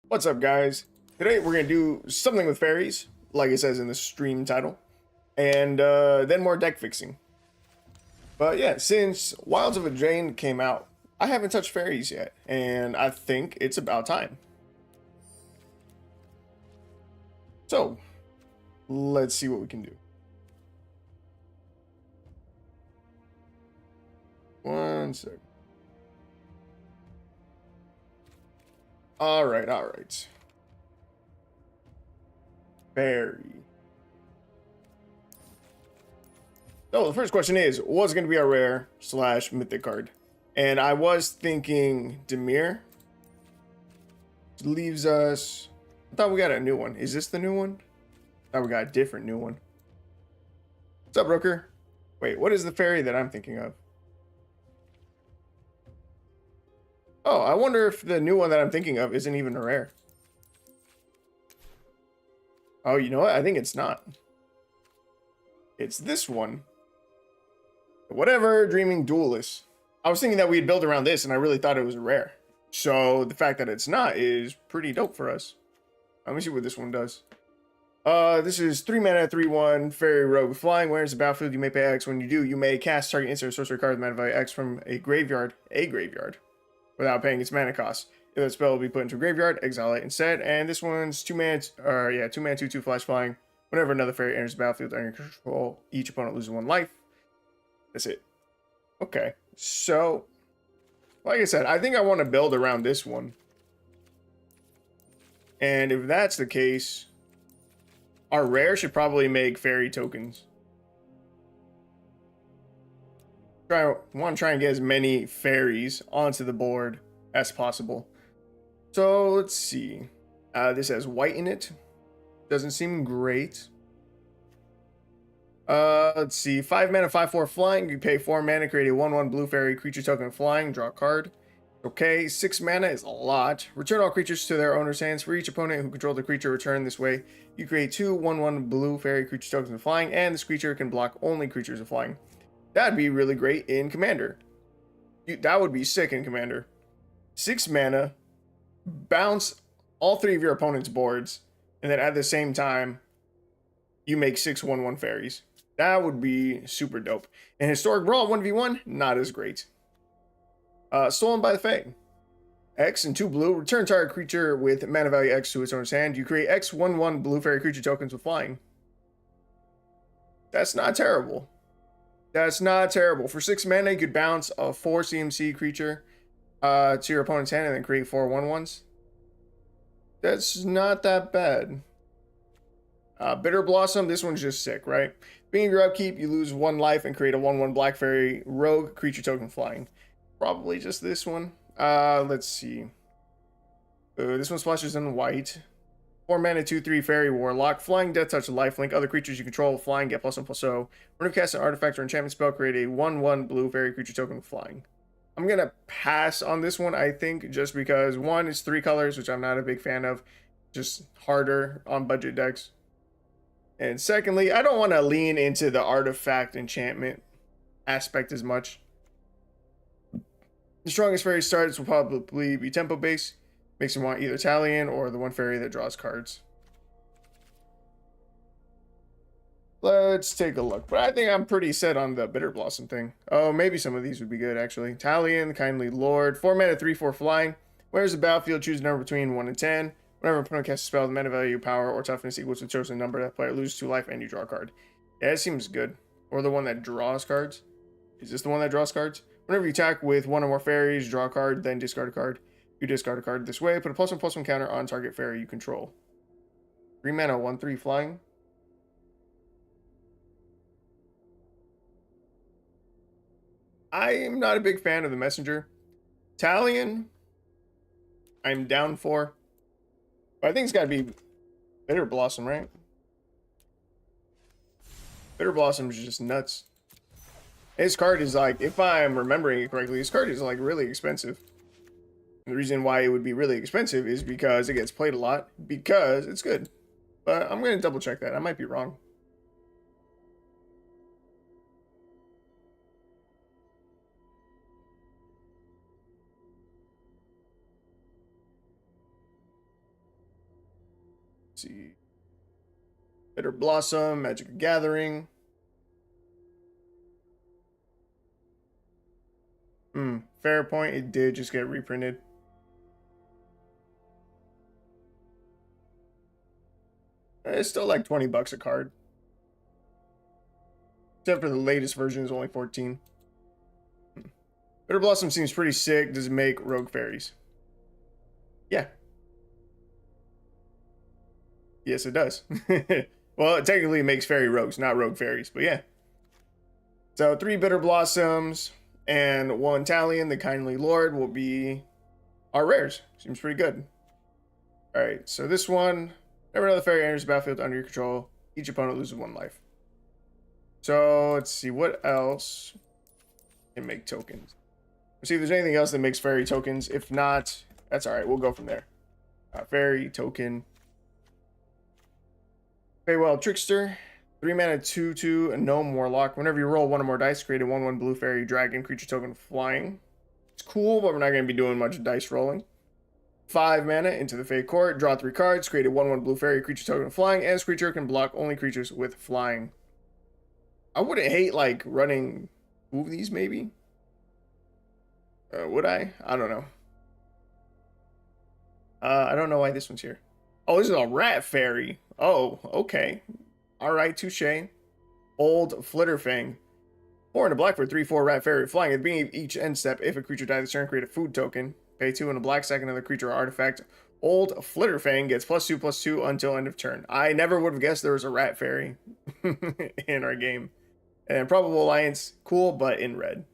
What's up, guys? Today we're gonna do something with fairies, like it says in the stream title, and then more deck fixing. But yeah, since Wilds of Eldraine came out, I haven't touched fairies yet, and I think it's about time. So let's see what we can do. One sec. All right. Fairy. So the first question is, what's going to be our rare / mythic card? And I was thinking Demir. Leaves us. I thought we got a new one. Is this the new one? I thought we got a different new one. What's up, Rooker? Wait, what is the fairy that I'm thinking of? Oh, I wonder if the new one that I'm thinking of isn't even a rare. Oh, you know what? I think it's not. It's this one. Whatever, Dreaming Duelist. I was thinking that we'd build around this, and I really thought it was a rare. So the fact that it's not is pretty dope for us. Let me see what this one does. This is 3 mana, 3/1, Fairy Rogue Flying. When it's a battlefield, you may pay X. When you do, you may cast target instant or sorcery card with mana value X from a graveyard, without paying its mana cost. If that spell will be put into a graveyard, exile it instead. And this one's 2 mana, 2 mana, 2/2 flash flying. Whenever another fairy enters the battlefield under your control, each opponent loses 1 life. That's it. Okay, so like I said, I think I want to build around this one. And if that's the case, our rare should probably make fairy tokens. Want to try and get as many fairies onto the board as possible. So let's see. This has white in it. Doesn't seem great. Let's see. 5 mana, 5/4 flying. You pay 4 mana, create a 1/1 blue fairy creature token flying. Draw a card. Okay, 6 mana is a lot. Return all creatures to their owner's hands. For each opponent who controls the creature returned this way, you create 2 1/1 blue fairy creature tokens of flying, and this creature can block only creatures of flying. That'd be really great in Commander. That would be sick in Commander. 6 mana, bounce all 3 of your opponent's boards, and then at the same time, you make 6 1/1 fairies. That would be super dope. In Historic Brawl 1v1, not as great. Stolen by the Fae. X and 2 blue. Return target creature with mana value X to its owner's hand. You create X 1/1 blue fairy creature tokens with flying. That's not terrible. That's not terrible. For 6 mana, you could bounce a 4 CMC creature to your opponent's hand and then create 4 1/1s. That's not that bad. Bitter Blossom, this one's just sick, right? Being your upkeep, you lose 1 life and create a 1/1 black fairy rogue creature token flying. Probably just this one. Let's see. This one splashes in white. 4 mana, 2/3 fairy warlock. Flying, death touch, lifelink. Other creatures you control flying get +1/+0. When you cast an artifact or enchantment spell, create a 1/1 blue fairy creature token with flying. I'm gonna pass on this one, I think, just because 1 is 3 colors, which I'm not a big fan of. Just harder on budget decks. And secondly, I don't want to lean into the artifact enchantment aspect as much. The strongest fairy starts will probably be tempo based. Makes you want either Talion or the one fairy that draws cards. Let's take a look. But I think I'm pretty set on the Bitter Blossom thing. Oh, maybe some of these would be good, actually. Talion, Kindly Lord. 4 mana, 3/4 flying. Where's the battlefield? Choose a number between 1 and 10. Whenever an opponent casts a spell, the mana value, power, or toughness equals the chosen number, that player loses 2 life and you draw a card. Yeah, it seems good. Or the one that draws cards. Is this the one that draws cards? Whenever you attack with 1 or more fairies, draw a card, then discard a card. You discard a card this way, put a +1/+1 counter on target fairy you control. 3 mana, 1/3 flying. I am not a big fan of the messenger. Talion, I'm down for. But I think it's got to be Bitter Blossom, right? Bitter Blossom is just nuts. His card is like, if I'm remembering it correctly, his card is like really expensive. And the reason why it would be really expensive is because it gets played a lot, because it's good. But I'm going to double check that. I might be wrong. Let's see. Bitter Blossom, Magic the Gathering. Fair point. It did just get reprinted. It's still like 20 bucks a card. Except for the latest version is only 14. Bitter Blossom seems pretty sick. Does it make Rogue Fairies? Yeah. Yes, it does. Well, it technically makes Fairy Rogues, not Rogue Fairies, but yeah. So 3 Bitter Blossoms and 1 Talion, the Kindly Lord, will be our rares. Seems pretty good. Alright, so this one, whenever another fairy enters the battlefield under your control, each opponent loses 1 life. So let's see what else can make tokens. Let's see if there's anything else that makes fairy tokens. If not, that's alright, we'll go from there. Fairy token. Feywild Trickster. 3 mana 2/2 a gnome warlock. Whenever you roll 1 or more dice, create a 1/1 blue fairy dragon creature token flying. It's cool, but we're not going to be doing much dice rolling. 5 mana into the Fey Court. Draw 3 cards. Create a 1/1 blue fairy creature token flying. And this creature can block only creatures with flying. I wouldn't hate like running 2 of these maybe. Would I? I don't know. I don't know why this one's here. Oh, this is a rat fairy. Oh, okay. Alright, touche. Old Flitterfang. 4 and a black for 3/4 rat fairy flying. At the beginning of each end step, if a creature dies this turn, create a food token. Pay 2 and a black, second another creature or artifact. Old Flitterfang gets +2/+2 until end of turn. I never would have guessed there was a rat fairy in our game. And Probable Alliance, cool, but in red.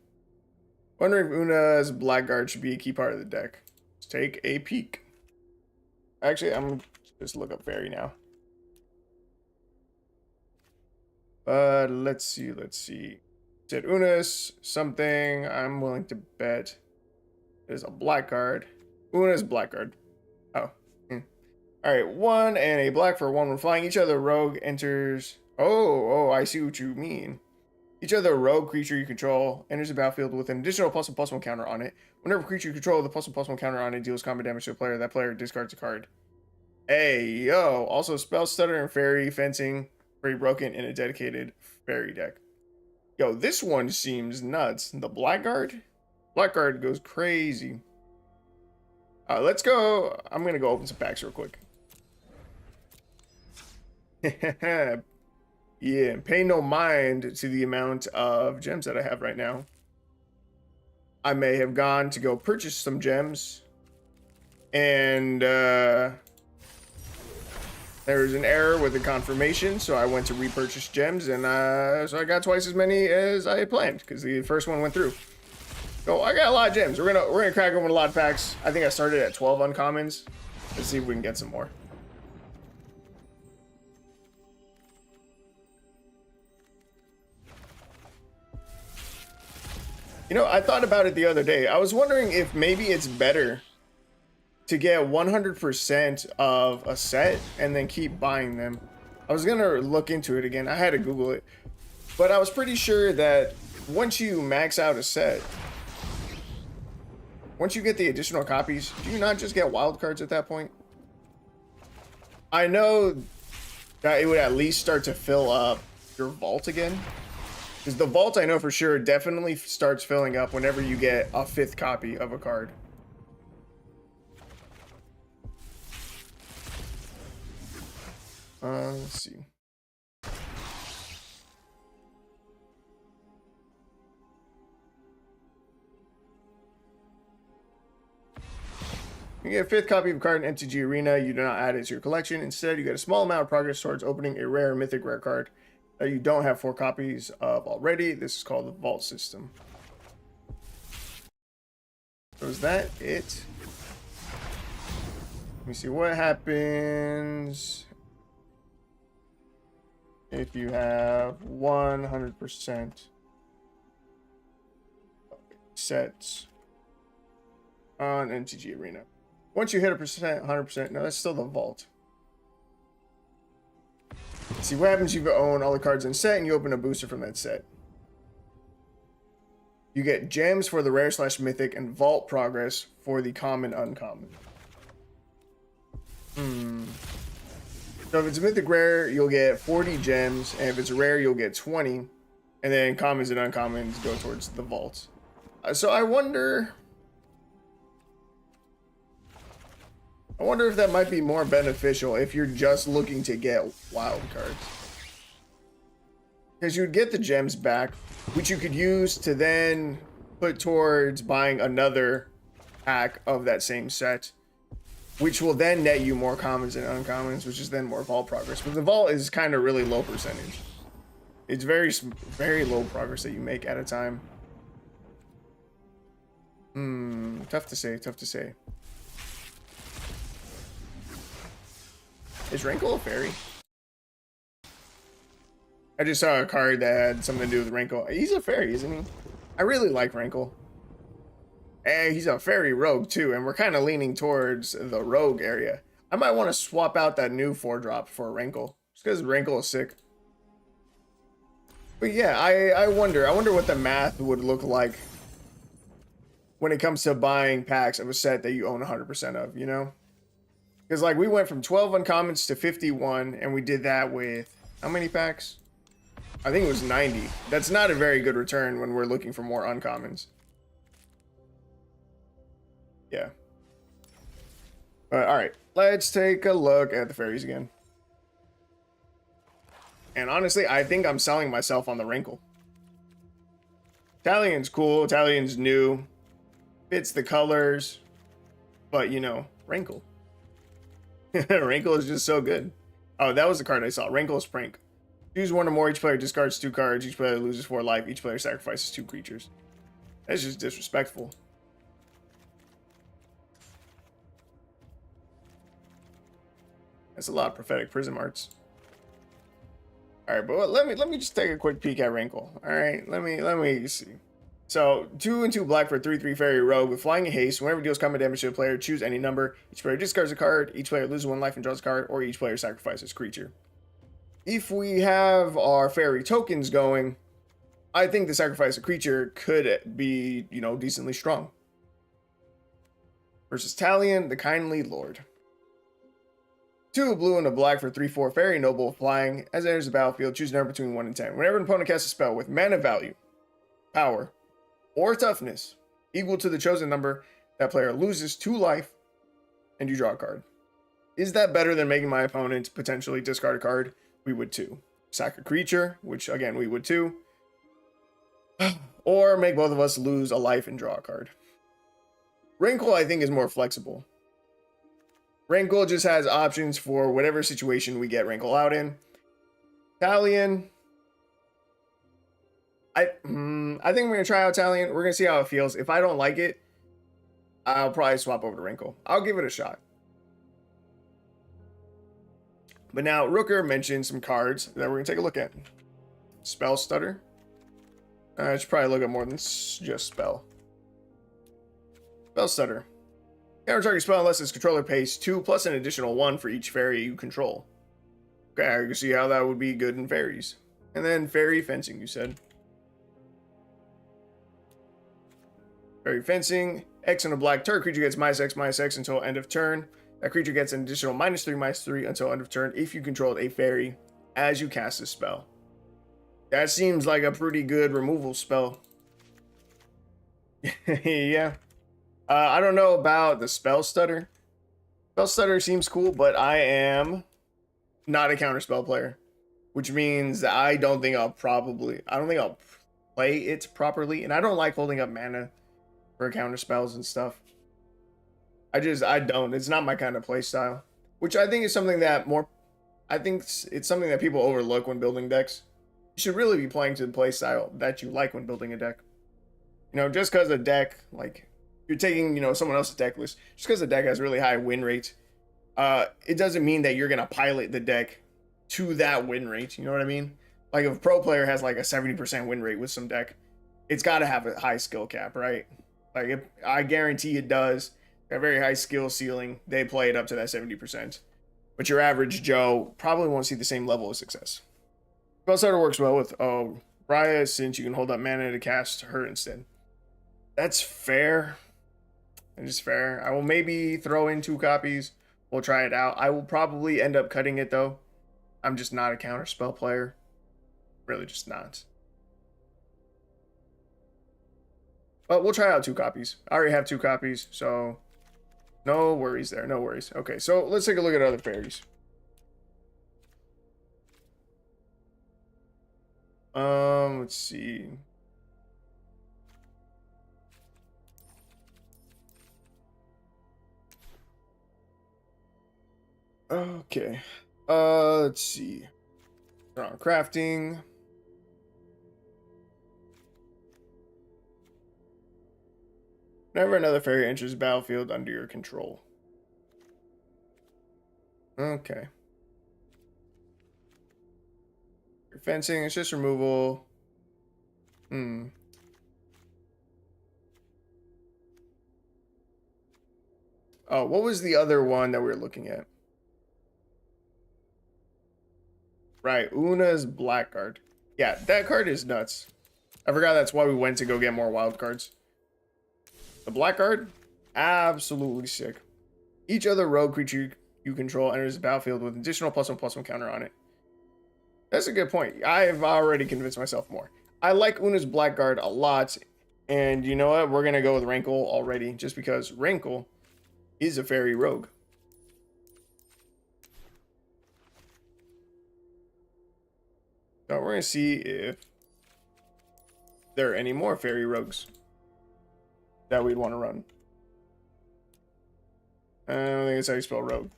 Wondering if Una's Blackguard should be a key part of the deck. Let's take a peek. Actually, I'm just look up fairy now. Let's see. Said Una's something. I'm willing to bet there's a Blackguard. Una's Blackguard. Oh. Alright, 1 and a black for 1 when flying. Each other rogue enters. Oh, I see what you mean. Each other rogue creature you control enters the battlefield with an additional +1/+1 counter on it. Whenever creature you control with a +1/+1 counter on it deals combat damage to a player, that player discards a card. Hey, yo. Also, Spell Stutter and Fairy Fencing. Very broken in a dedicated fairy deck. Yo, this one seems nuts. The Blackguard? Blackguard goes crazy. Let's go. I'm going to go open some packs real quick. Yeah, pay no mind to the amount of gems that I have right now. I may have gone to go purchase some gems. And there was an error with the confirmation, so I went to repurchase gems, and so I got twice as many as I had planned, because the first one went through. So I got a lot of gems. We're gonna crack open a lot of packs. I think I started at 12 uncommons. Let's see if we can get some more. You know, I thought about it the other day. I was wondering if maybe it's better to get 100% of a set and then keep buying them. I was gonna look into it again. I had to Google it. But I was pretty sure that once you max out a set, once you get the additional copies, do you not just get wild cards at that point? I know that it would at least start to fill up your vault again. Because the vault, I know for sure, definitely starts filling up whenever you get a 5th copy of a card. Let's see. You get a 5th copy of a card in MTG Arena. You do not add it to your collection. Instead, you get a small amount of progress towards opening a rare mythic rare card that you don't have 4 copies of already. This is called the vault system. So is that it? Let me see what happens if you have 100% sets on MTG Arena. Once you hit 100%, no, that's still the vault. See what happens if you own all the cards in the set and you open a booster from that set. You get gems for the rare / mythic and vault progress for the common uncommon. So if it's a mythic rare, you'll get 40 gems, and if it's rare, you'll get 20. And then commons and uncommons go towards the vault. So I wonder if that might be more beneficial if you're just looking to get wild cards. Because you would get the gems back, which you could use to then put towards buying another pack of that same set, which will then net you more commons and uncommons, which is then more vault progress. But the vault is kind of really low percentage. It's very low progress that you make at a time. Tough to say, tough to say. Is Rankle a fairy? I just saw a card that had something to do with Rankle. He's a fairy, isn't he? I really like Rankle. And he's a fairy rogue too, and we're kind of leaning towards the rogue area. I might want to swap out that new 4-drop for Rankle, just because Rankle is sick. But yeah, I wonder what the math would look like when it comes to buying packs of a set that you own 100% of, you know? Because like we went from 12 uncommons to 51, and we did that with how many packs? I think it was 90. That's not a very good return when we're looking for more uncommons. Yeah. But all right, let's take a look at the fairies again. And honestly, I think I'm selling myself on the Rankle. Italian's cool. Italian's new. Fits the colors. But, you know, Rankle. Rankle is just so good. Oh, that was the card I saw. Rankle's Prank. Choose one or more. Each player discards 2 cards. Each player loses 4 life. Each player sacrifices 2 creatures. That's just disrespectful. That's a lot of prophetic prism arts. All right, but let me just take a quick peek at Rankle. All right, let me see. So 2 and 2 black for 3/3 fairy rogue with flying and haste. Whenever it deals combat damage to a player, choose any number. Each player discards a card. Each player loses 1 life and draws a card, or each player sacrifices a creature. If we have our fairy tokens going, I think the sacrifice a creature could be, you know, decently strong. Versus Talion, the Kindly Lord. 2 blue and a black for 3/4 fairy noble flying. As it enters the battlefield, choose a number between 1 and 10. Whenever an opponent casts a spell with mana value, power, or toughness equal to the chosen number, that player loses 2 life and you draw a card. Is that better than making my opponent potentially discard a card? We would too. Sack a creature, which again we would too. Or make both of us lose a life and draw a card. Rankle, I think, is more flexible. Rankle just has options for whatever situation we get Rankle out in. Talion, I think I'm gonna try out Talion. We're gonna see how it feels. If I don't like it, I'll probably swap over to Rankle. I'll give it a shot. But now Rooker mentioned some cards that we're gonna take a look at. Spell Stutter. I should probably look at more than just spell. Spell Stutter. Counter target spell unless its controller pays 2 plus an additional 1 for each fairy you control. Okay, I can see how that would be good in fairies. And then fairy fencing, you said. Fairy fencing. X and a black target creature gets -X/-X until end of turn. That creature gets an additional -3/-3 until end of turn if you control a fairy as you cast a spell. That seems like a pretty good removal spell. Yeah. I don't know about the Spell Stutter. Spell Stutter seems cool, but I am not a counterspell player, which means that I don't think I'll play it properly, and I don't like holding up mana for counterspells and stuff. I don't. It's not my kind of play style, which I think is something that it's something that people overlook when building decks. You should really be playing to the play style that you like when building a deck. You know, just because a deck, like, you're taking, you know, someone else's deck list, just because the deck has really high win rate, it doesn't mean that you're going to pilot the deck to that win rate. You know what I mean? Like, if a pro player has like a 70% win rate with some deck, it's got to have a high skill cap, right? Like, I guarantee it does. A very high skill ceiling. They play it up to that 70%. But your average Joe probably won't see the same level of success. Spell Starter works well with Raya, since you can hold up mana to cast her instead. That's fair. It is fair. I will maybe throw in 2 copies. We'll try it out. I will probably end up cutting it though, I'm just not a counterspell player. Really just not. But we'll try out 2 copies. I already have 2 copies, so no worries there. No worries. Okay, so let's take a look at other fairies. Let's see. Okay. Let's see. Crafting. Whenever another fairy enters the battlefield under your control. Okay. Your fencing, it's just removal. Oh, what was the other one that we were looking at? Right, Una's Blackguard. Yeah, that card is nuts. I forgot that's why we went to go get more wild cards. The Blackguard, absolutely sick. Each other rogue creature you control enters the battlefield with additional +1/+1 counter on it. That's a good point. I've already convinced myself more. I like Una's Blackguard a lot, and you know what? We're gonna go with Rankle already, just because Rankle is a fairy rogue. So we're gonna see if there are any more fairy rogues that we'd want to run. I don't think it's how you spell rogue.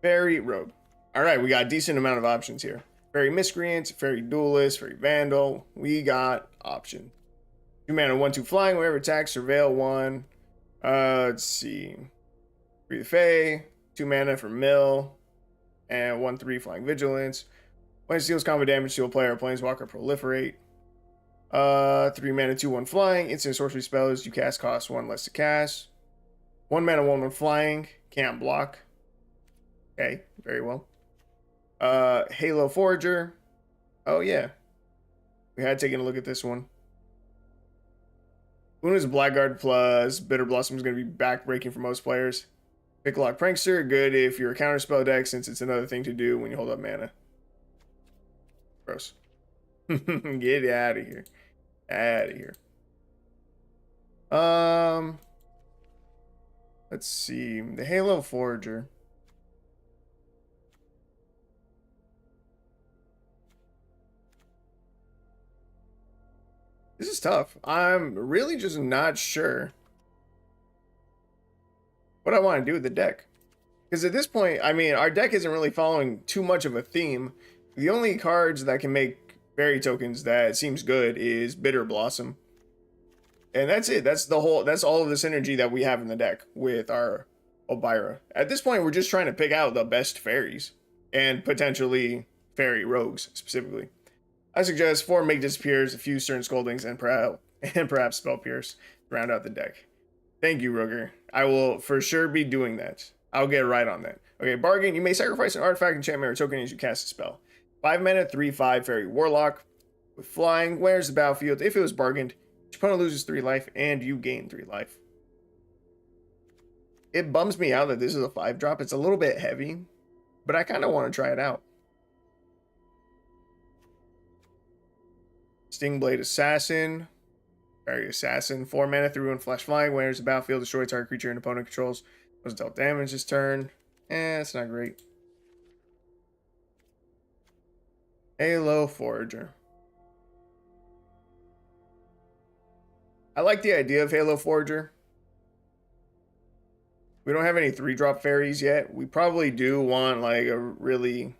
Fairy rogue. All right, we got a decent amount of options here. Fairy miscreant, fairy duelist, fairy vandal. We got option. 2 mana, 1/2 flying. Whenever attacks, surveil 1. Let's see. Free the Fae. 2 mana for mill, and 1/3 flying vigilance. When it deals combat damage to a player or planeswalker, proliferate. 3 mana, 2/1 flying. Instant sorcery spells you cast cost 1 less to cast. 1 mana, 1/1 flying. Can't block. Okay, very well. Halo Forager. Oh yeah, we had taken a look at this one. Una's Blackguard plus Bitter Blossom is going to be backbreaking for most players. Picklock Prankster, good if you're a counterspell deck, since it's another thing to do when you hold up mana. Gross. Get out of here. Out of here. Let's see. The Halo Forager. This is tough. I'm really just not sure what I want to do with the deck. Because at this point, I mean, our deck isn't really following too much of a theme. The only cards that can make fairy tokens that seems good is Bitter Blossom. And that's it. That's all of the synergy that we have in the deck with our Obira. At this point, we're just trying to pick out the best fairies and potentially fairy rogues specifically. I suggest 4 Make Disappears, a few Stern Scoldings, and perhaps Spell Pierce to round out the deck. Thank you, Roger. I will for sure be doing that. I'll get right on that. Okay, bargain. You may sacrifice an artifact, enchantment, or token as you cast a spell. 5 mana, 3/5 Fairy Warlock. With flying, where's the battlefield? If it was bargained, your opponent loses 3 life, and you gain 3 life. It bums me out that this is a 5-drop. It's a little bit heavy, but I kind of want to try it out. Stingblade Assassin. Fairy Assassin. 4 mana, 3/1 flash flying. When enters the battlefield, destroy target creature an opponent controls. Doesn't deal damage this turn. It's not great. Halo Forager. I like the idea of Halo Forager. We don't have any 3-drop fairies yet. We probably do want like a really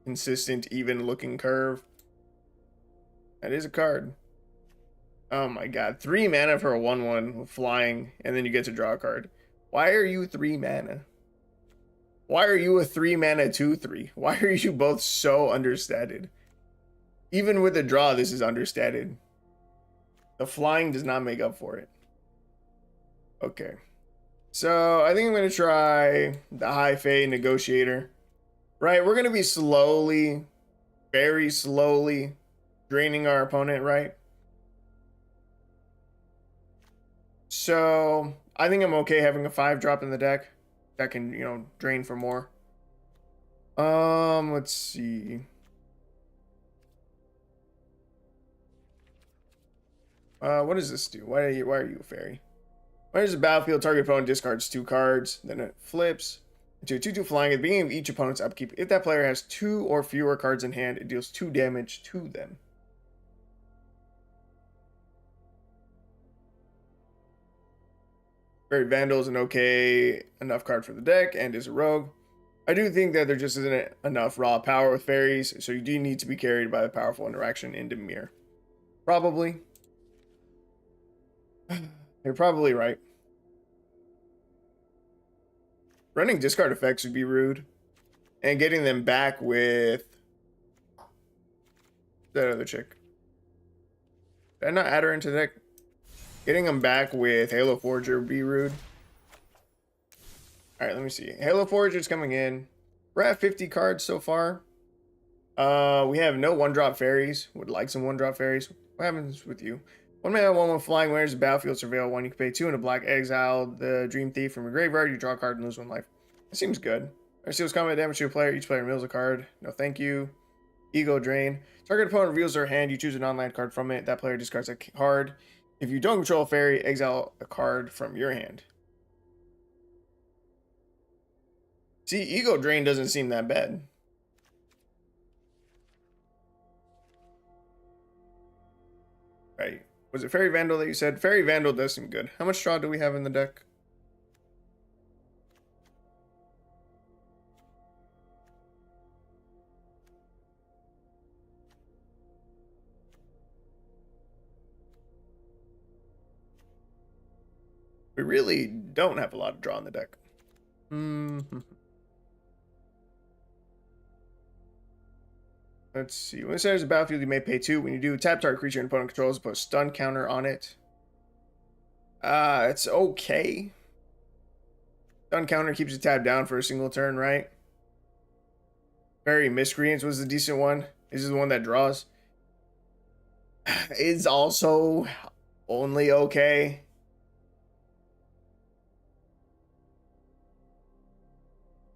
consistent, even looking curve. That is a card. Oh my god. 3 mana for a 1/1 with flying, and then you get to draw a card. Why are you 3 mana? Why are you a 3 mana 2/3? Why are you both so understated? Even with the draw, this is understated. The flying does not make up for it. Okay. So I think I'm going to try the High Fae Negotiator. Right, we're going to be slowly, very slowly draining our opponent, right? So I think I'm okay having a 5-drop in the deck that can, drain for more. Let's see. What does this do? Why are you a fairy? When enters the battlefield, target opponent discards 2 cards, then it flips into a 2/2 flying. At the beginning of each opponent's upkeep, if that player has 2 or fewer cards in hand, it deals 2 damage to them. Fairy Vandal is an okay enough card for the deck and is a rogue. I do think that there just isn't enough raw power with fairies, so you do need to be carried by the powerful interaction into Mirror. Probably. You're probably right. Running discard effects would be rude. And getting them back with that other chick. Did I not add her into the deck? Getting them back with Halo Forger would be rude. Alright, let me see. Halo Forger's coming in. We're at 50 cards so far. We have no 1-drop fairies. Would like some 1-drop fairies. What happens with you? 1-mana, 1/1 flying. When there's a battlefield surveil 1, you can pay 2 and a black. Exile the Dream Thief from your graveyard. You draw a card and lose 1 life. That seems good. Our steals combat damage to a player. Each player mills a card. No thank you. Ego Drain. Target opponent reveals their hand. You choose a non-land card from it. That player discards a card. If you don't control a fairy, exile a card from your hand. See, Ego Drain doesn't seem that bad. Right. Was it Fairy Vandal that you said? Fairy Vandal does seem good. How much draw do we have in the deck? We really don't have a lot of draw in the deck. Let's see. When it enters the battlefield, you may pay 2. When you do, tap target creature and opponent controls, put a stun counter on it. It's okay. Stun counter keeps it tapped down for a single turn, right? Fairy Miscreants was the decent one. This is the one that draws. It's also only okay.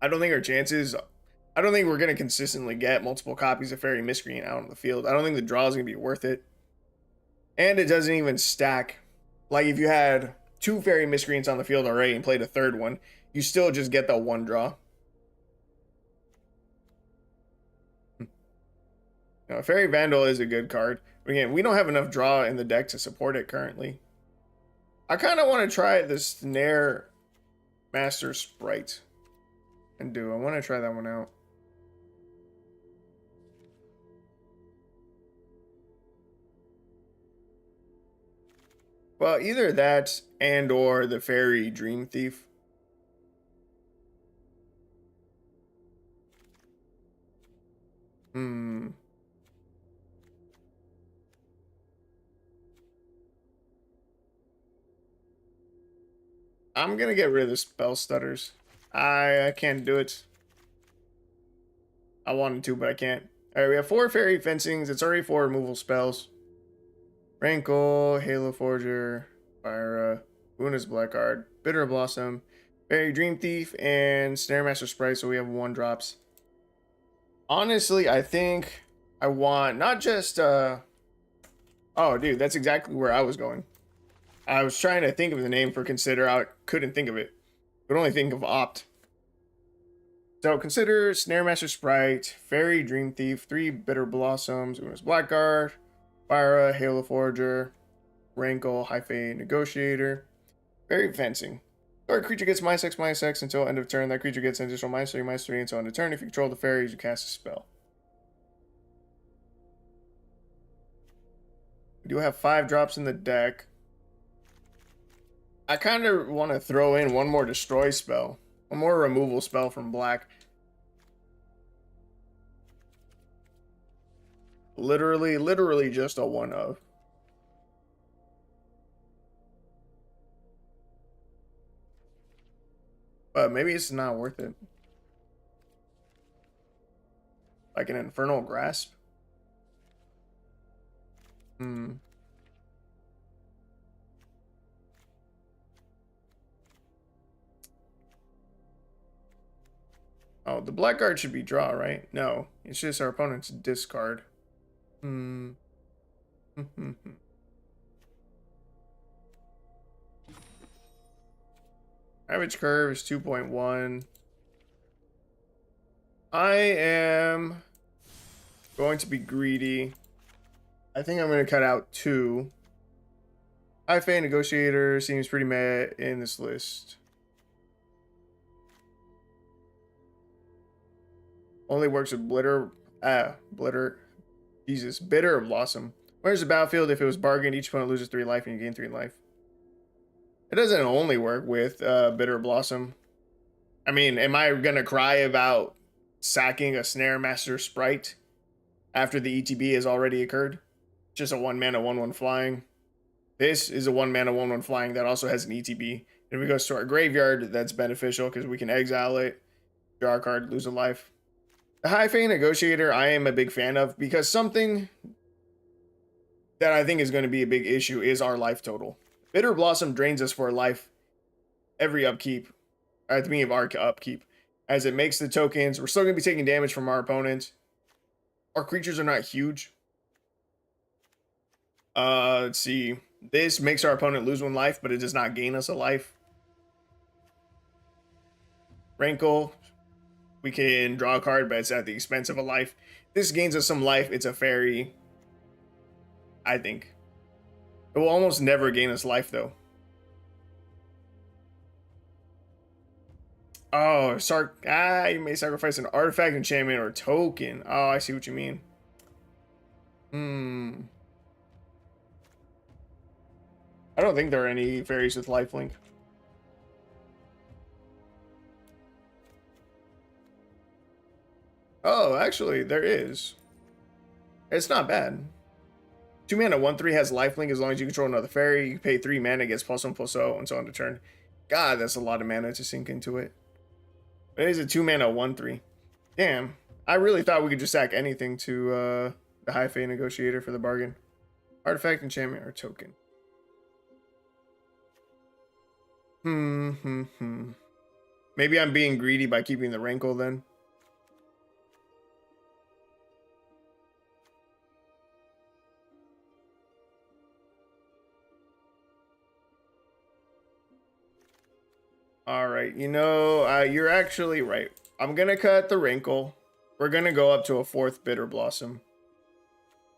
I don't think our chances. I don't think we're going to consistently get multiple copies of Fairy Miscreant out on the field. I don't think the draw is going to be worth it. And it doesn't even stack. Like if you had 2 Fairy Miscreants on the field already and played a 3rd one, you still just get the 1 draw. Now, Fairy Vandal is a good card. But again, we don't have enough draw in the deck to support it currently. I kind of want to try the Snare Master Sprite. I want to try that one out. Well, either that and or the Fairy Dream Thief. I'm gonna get rid of the spell stutters. I can't do it. I wanted to, but I can't. Alright, we have 4 Fairy Fencings. It's already 4 removal spells. Rankle, Halo Forger, Fyra, Una's Blackguard, Bitter Blossom, Fairy Dream Thief, and Snare Master Sprite, so we have 1-drops. Honestly, I think I want not just oh dude, that's exactly where I was going. I was trying to think of the name for Consider. I couldn't think of it. Could only think of Opt. So consider Snare Master Sprite, Fairy Dream Thief, 3 Bitter Blossoms, Una's Blackguard, Fyra, Halo Forger, Rankle, Hyphae Negotiator, Fairy Fencing. Or creature gets -X/-X until end of turn. That creature gets an additional -3/-3 until end of turn. If you control the fairies, you cast a spell. We do have 5 drops in the deck. I kind of want to throw in 1 more destroy spell. 1 more removal spell from black. Literally just a 1-of. But maybe it's not worth it. Like an Infernal Grasp. Oh, the black card should be draw, right? No, it's just our opponent's discard. Hmm. Average curve is 2.1. I am going to be greedy. I think I'm going to cut out 2. Fae Negotiator seems pretty meh in this list. Only works with Bitter or Blossom. Where's the battlefield? If it was bargained, each opponent loses 3 life and you gain 3 life. It doesn't only work with Bitter Blossom. I mean, am I gonna cry about sacking a Snare Master Sprite after the ETB has already occurred? Just a 1 mana 1/1 flying. This is a 1 mana 1/1 flying that also has an ETB. If it goes to our graveyard, that's beneficial because we can exile it, draw a card, lose a life. The Fae Negotiator I am a big fan of because something that I think is going to be a big issue is our life total. Bitter Blossom drains us for a life every upkeep, at the beginning of our upkeep, as it makes the tokens. We're still going to be taking damage from our opponent. Our creatures are not huge. Let's see. This makes our opponent lose 1 life, but it does not gain us a life. Rankle. We can draw a card, but it's at the expense of a life. This gains us some life. It's a fairy. I think. It will almost never gain us life, though. Oh, you may sacrifice an artifact, enchantment, or token. Oh, I see what you mean. I don't think there are any fairies with lifelink. Oh, actually, there is. It's not bad. 2 mana 1/3 has lifelink as long as you control another fairy. You pay 3 mana, gets +1/+0 until end of turn. God, that's a lot of mana to sink into it. It is a 2 mana 1/3. Damn. I really thought we could just sack anything to the Fae Negotiator for the bargain. Artifact, enchantment, or token. Maybe I'm being greedy by keeping the Rankle then. All right, you're actually right. I'm gonna cut the Rankle. We're gonna go up to a 4th Bitter Blossom.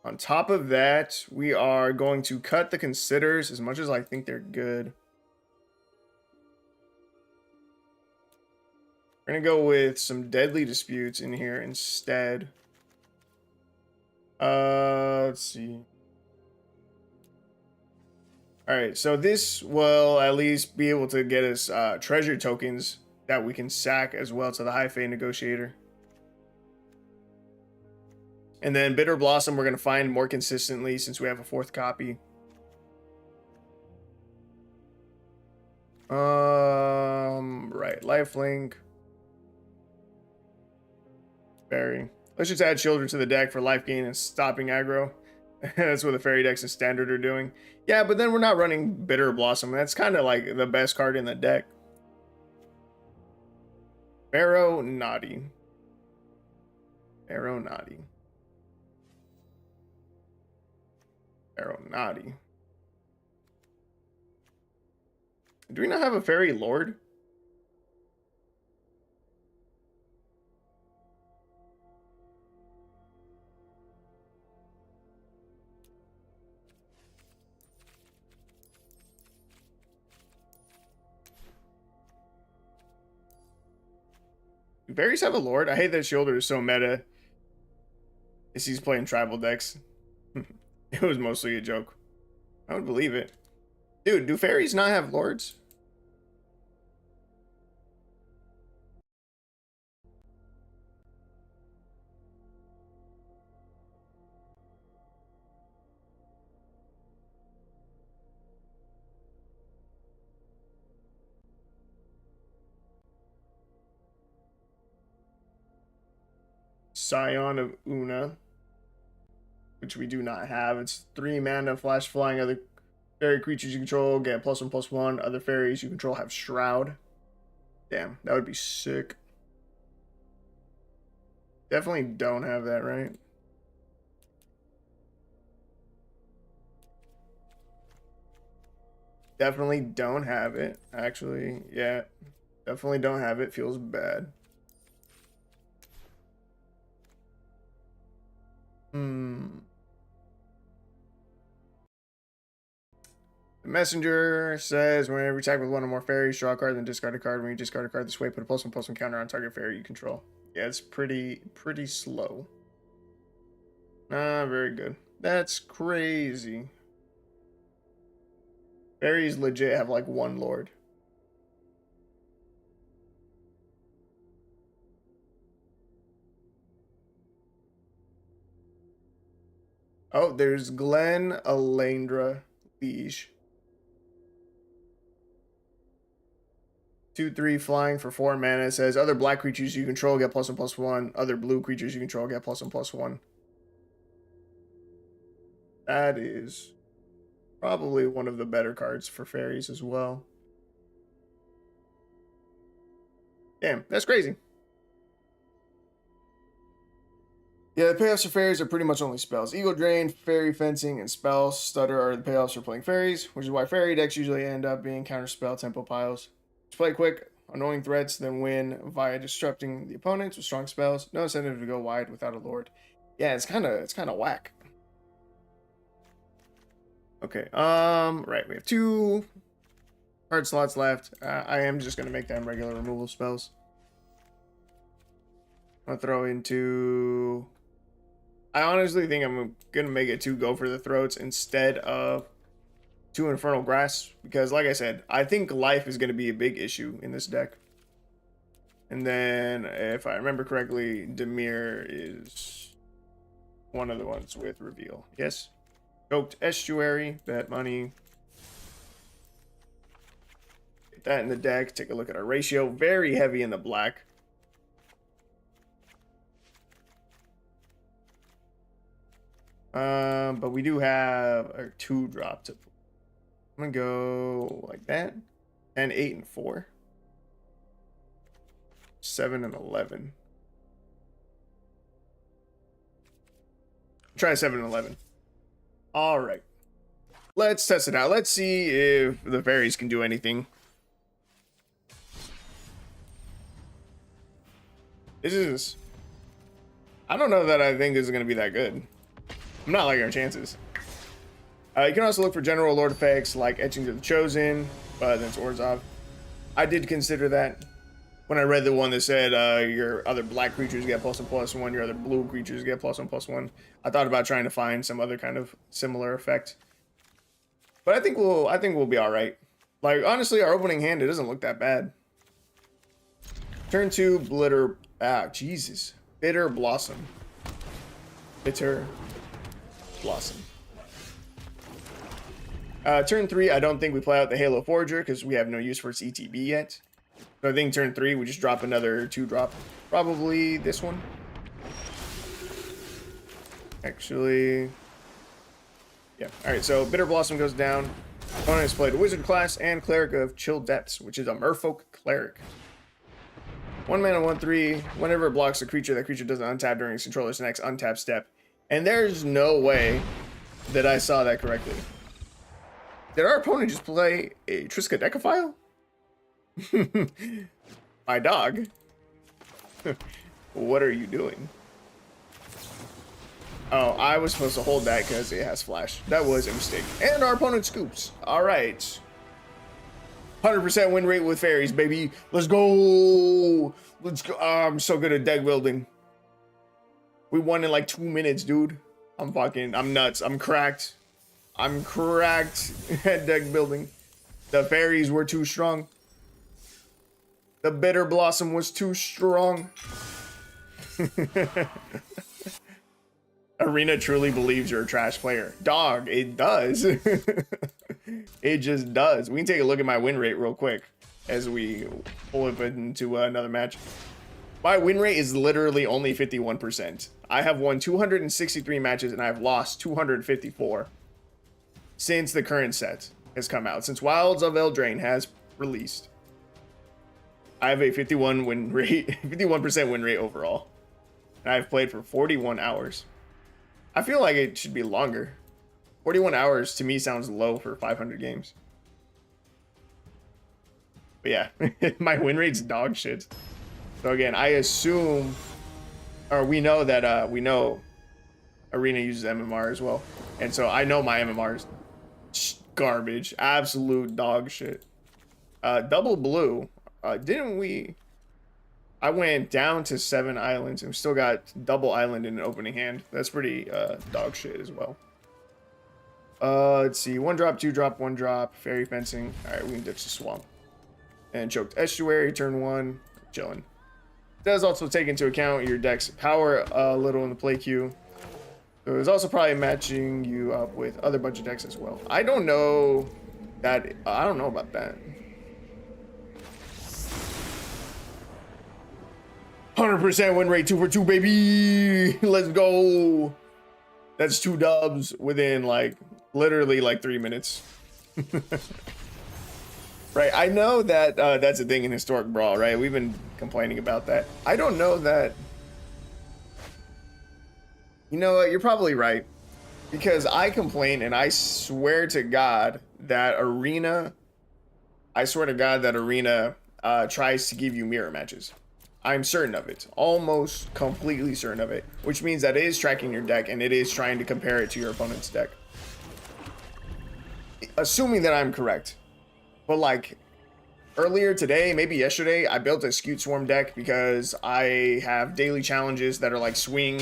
On top of that, we are going to cut the Considers as much as I think they're good. We're gonna go with some Deadly Disputes in here instead. Let's see. All right, so this will at least be able to get us treasure tokens that we can sack as well to the Fae Negotiator. And then Bitter Blossom we're going to find more consistently since we have a 4th copy. Right, lifelink. Fairy. Let's just add Children to the deck for life gain and stopping aggro. That's what the fairy decks and standard are doing. Yeah, but then we're not running Bitter Blossom. That's kind of like the best card in the deck. Pharaoh Naughty. Pharaoh Naughty. Pharaoh Naughty. Do we not have a Fairy Lord? Do fairies have a Lord? I hate that Shielder is so meta. Is he's playing tribal decks? It was mostly a joke. I would believe it. Dude, do fairies not have lords? Scion of Una, which we do not have. It's 3 mana, flash flying. Other fairy creatures you control get +1/+1. Other fairies you control have Shroud. Damn, that would be sick. Definitely don't have that, right? Definitely don't have it. Actually, yeah. Definitely don't have it. Feels bad. Hmm. The messenger says whenever you attack with one or more fairies, draw a card, then discard a card. When you discard a card this way, put a +1/+1 counter on target fairy you control. Yeah, it's pretty slow. Very good. That's crazy. Fairies legit have like one lord. Oh, there's Glen Alendra Liege. 2/3 flying for 4 mana. It says other black creatures you control get +1/+1. Other blue creatures you control get +1/+1. That is probably one of the better cards for fairies as well. Damn, that's crazy. Yeah, the payoffs for fairies are pretty much only spells. Ego Drain, Fairy Fencing, and Spell Stutter are the payoffs for playing fairies, which is why fairy decks usually end up being counterspell tempo piles. Just play quick, annoying threats, then win via disrupting the opponents with strong spells. No incentive to go wide without a lord. Yeah, it's kind of whack. Okay, right, we have 2 card slots left. I am just gonna make them regular removal spells. I'll throw into. I honestly think I'm gonna make it 2 Go for the Throats instead of 2 Infernal Grasp because, like I said, I think life is gonna be a big issue in this deck. And then, if I remember correctly, Demir is one of the ones with reveal. Yes. Choked Estuary, bet money. Get that in the deck. Take a look at our ratio. Very heavy in the black. But we do have our 2 drop to. I'm gonna go like that. 10, 8, and 4. 7 and 11. Try 7 and 11. All right. Let's test it out. Let's see if the fairies can do anything. This is. I don't know that I think this is going to be that good. I'm not liking our chances. You can also look for general lord effects like Etching to the Chosen, but then it's Orzhov. I did consider that when I read the one that said your other black creatures get +1/+1, your other blue creatures get +1/+1. I thought about trying to find some other kind of similar effect. But I think we'll be all right. Like honestly, our opening hand it doesn't look that bad. Turn 2 Blitter. Jesus. Bitter Blossom. Bitter Blossom. Turn 3, I don't think we play out the Halo Forager because we have no use for its ETB yet. So I think turn 3, we just drop another 2-drop. Probably this one. Actually, yeah. Alright, so Bitter Blossom goes down. Opponent has played a Wizard class and Cleric of Chill Depths, which is a Merfolk Cleric. 1 mana, 1/3. Whenever it blocks a creature, that creature doesn't untap during its controller's next untap step. And there's no way that I saw that correctly. Did our opponent just play a Triskaidekaphile? My dog. What are you doing? Oh, I was supposed to hold that because it has flash. That was a mistake. And our opponent scoops. All right. 100% win rate with fairies, baby. Let's go. Let's go. Oh, I'm so good at deck building. We won in like 2 minutes, dude. I'm nuts. I'm cracked. I'm cracked at deck building. The fairies were too strong. The Bitter Blossom was too strong. Arena truly believes you're a trash player. Dog, it does. It just does. We can take a look at my win rate real quick as we pull it into another match. My win rate is literally only 51%. I have won 263 matches and I've lost 254 since the current set has come out. Since Wilds of Eldraine has released. I have a 51% win rate overall. and I've played for 41 hours. I feel like it should be longer. 41 hours to me sounds low for 500 games. But yeah, my win rate's dog shit. So again, I assume, or we know that we know Arena uses MMR as well, and so I know my MMR is garbage, absolute dog shit. Double blue, didn't we? I went down to 7 islands and we still got double island in an opening hand. That's pretty dog shit as well. Let's see, 1 drop, 2 drop, 1 drop, fairy fencing. All right, we can ditch the swamp. And choked estuary, turn 1, chilling. It does also take into account your deck's power a little in the play queue. So it's also probably matching you up with other budget decks as well. I don't know that, I don't know about that. 100% win rate, 2 for 2, baby. Let's go. That's 2 dubs within like literally like 3 minutes. Right, I know that that's a thing in Historic Brawl, right? We've been complaining about that. I don't know that. You know what? You're probably right, because I complain, and I swear to God that Arena. I swear to God that Arena tries to give you mirror matches. I'm certain of it, almost completely certain of it, which means that it is tracking your deck and it is trying to compare it to your opponent's deck. Assuming that I'm correct. But like earlier today, maybe yesterday, I built a Skewed Swarm deck because I have daily challenges that are like swing,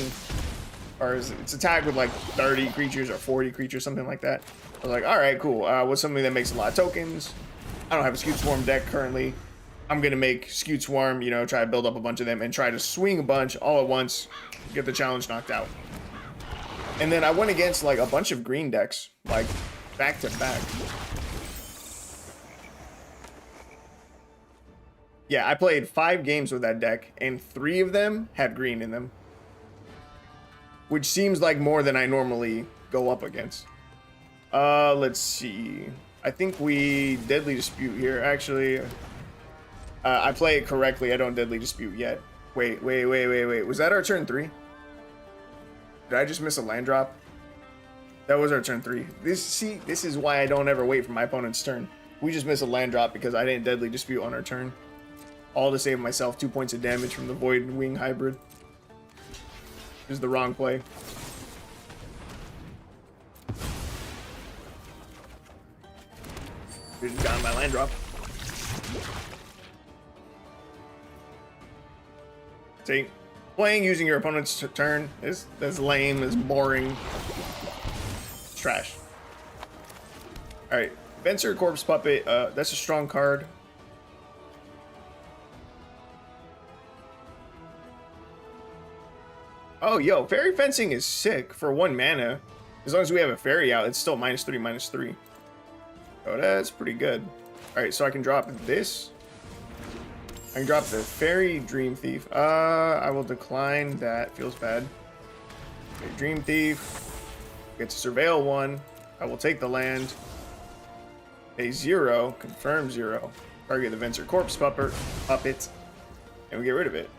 or it's attack with like 30 creatures or 40 creatures, something like that. I was like, all right, cool. What's something that makes a lot of tokens? I don't have a Skewed Swarm deck currently. I'm gonna make Skewed Swarm, you know, try to build up a bunch of them and try to swing a bunch all at once, get the challenge knocked out. And then I went against like a bunch of green decks, like back to back. Yeah, I played 5 games with that deck, and 3 of them had green in them, which seems like more than I normally go up against. Let's see. I think we Deadly Dispute here. Actually, I play it correctly. I don't Deadly Dispute yet. Wait. Was that our turn 3? Did I just miss a land drop? That was our turn 3. This is why I don't ever wait for my opponent's turn. We just missed a land drop because I didn't Deadly Dispute on our turn. All to save myself 2 points of damage from the Void Wing Hybrid. This is the wrong play. Just got my land drop. See, playing using your opponent's turn is lame, is boring. It's trash. Alright, Venser Corpse Puppet, that's a strong card. Oh, yo, Fairy Fencing is sick for 1 mana. As long as we have a fairy out, it's still -3/-3. Oh, that's pretty good. Alright, so I can drop this. I can drop the Fairy Dream Thief. I will decline that. Feels bad. Okay, Dream Thief. Get to Surveil 1. I will take the land. A 0. Confirm 0. Target the Venser Corpse Puppet. And we get rid of it.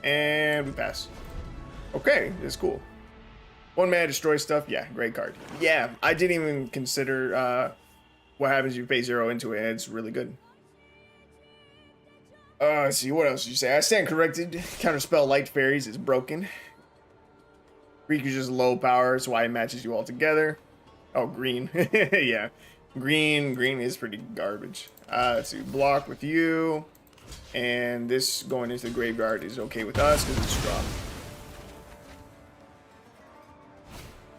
And we pass. Okay, it's cool. 1 mana destroy stuff. Yeah, great card. Yeah, I didn't even consider what happens if you pay 0 into it. It's really good. Let's see, what else did you say? I stand corrected. Counterspell Light Fairies is broken. Creature's just low power, that's why it matches you all together. Oh, green. Yeah. Green is pretty garbage. Let's see, block with you. And this going into the graveyard is okay with us because it's strong.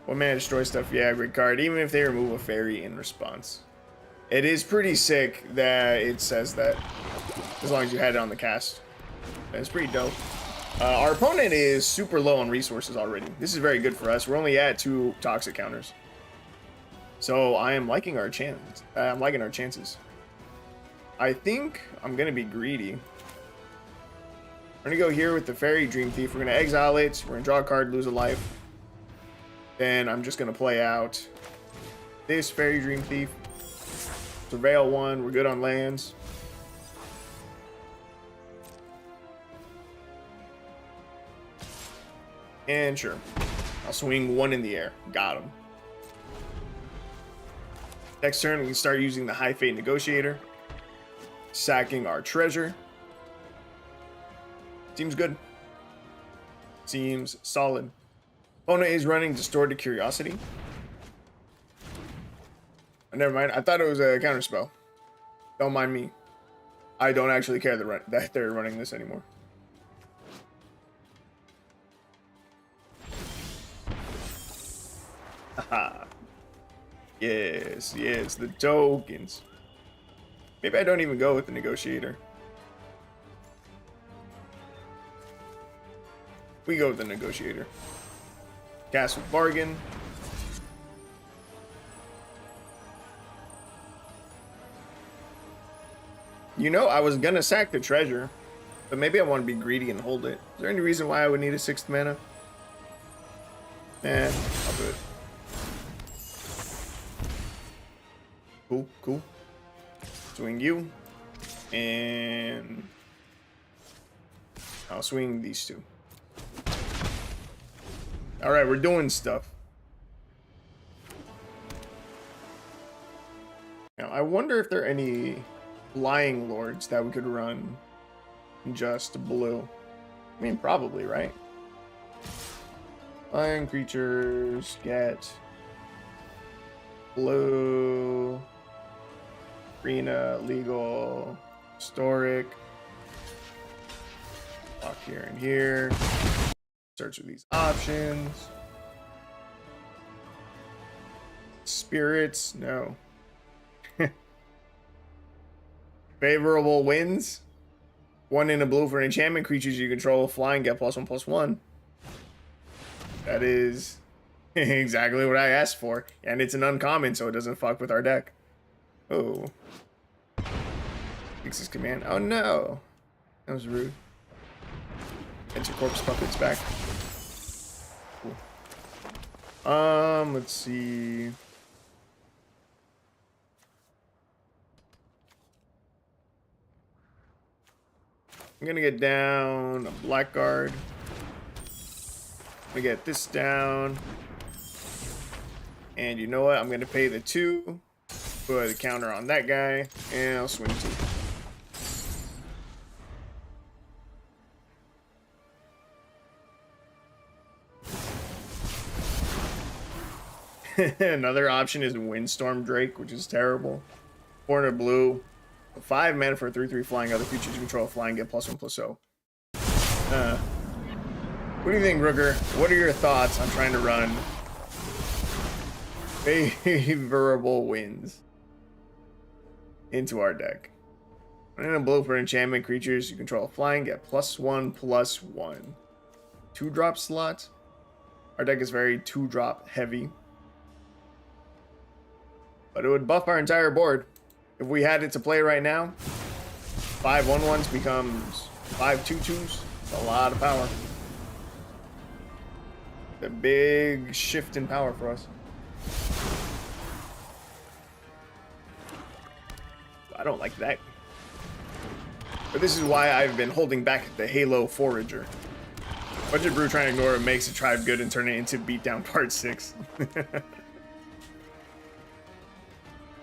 1 mana destroy stuff, yeah, great card. Even if they remove a fairy in response. It is pretty sick that it says that. As long as you had it on the cast. That's pretty dope. Our opponent is super low on resources already. This is very good for us. We're only at 2 toxic counters. So I am liking our chance. I'm liking our chances. I think I'm gonna be greedy. We're gonna go here with the Fairy Dream Thief. We're gonna exile it. We're gonna draw a card, lose a life. Then I'm just gonna play out this Fairy Dream Thief. Surveil 1. We're good on lands. And sure. I'll swing one in the air. Got him. Next turn, we can start using the High Fate Negotiator. Sacking our treasure. Seems good. Seems solid. Opponent is running Distorted Curiosity. Oh, never mind. I thought it was a counterspell. Don't mind me. I don't actually care that they're running this anymore. Haha. Yes, yes, the tokens. Maybe I don't even go with the Negotiator. We go with the Negotiator. Cast with Bargain. You know, I was gonna sack the treasure, but maybe I want to be greedy and hold it. Is there any reason why I would need a 6th mana? I'll do it. Cool, cool. Swing you. And I'll swing these two. Alright, we're doing stuff. Now, I wonder if there are any Flying Lords that we could run just blue. I mean, probably, right? Flying creatures get blue, arena, legal, historic. Lock here and here. Search with these options. Spirits, no. Favorable wins. 1 in a blue for enchantment creatures you control. Flying, get +1/+1. That is exactly what I asked for. And it's an uncommon, so it doesn't fuck with our deck. Oh. Fixes command. Oh no. That was rude. Enter Corpse Puppets back. Cool. Let's see. I'm gonna get down a Blackguard. We get this down. And you know what? I'm gonna pay the 2. Put a counter on that guy. And I'll swing 2. Another option is Windstorm Drake, which is terrible. 4 in a blue. 5 mana for a 3/3 flying. Other creatures you control flying get +1/+0. What do you think, Rooker? What are your thoughts on trying to run favorable wins into our deck? 1 in a blue for enchantment creatures you control flying get +1/+1. 2-drop slot. Our deck is very 2-drop heavy, but it would buff our entire board. If we had it to play right now, 5 1/1s becomes 5 2/2s. It's a lot of power. A big shift in power for us. I don't like that. But this is why I've been holding back the Halo Forager. Budget Brew trying to ignore it makes a tribe good and turn it into Beatdown Part 6.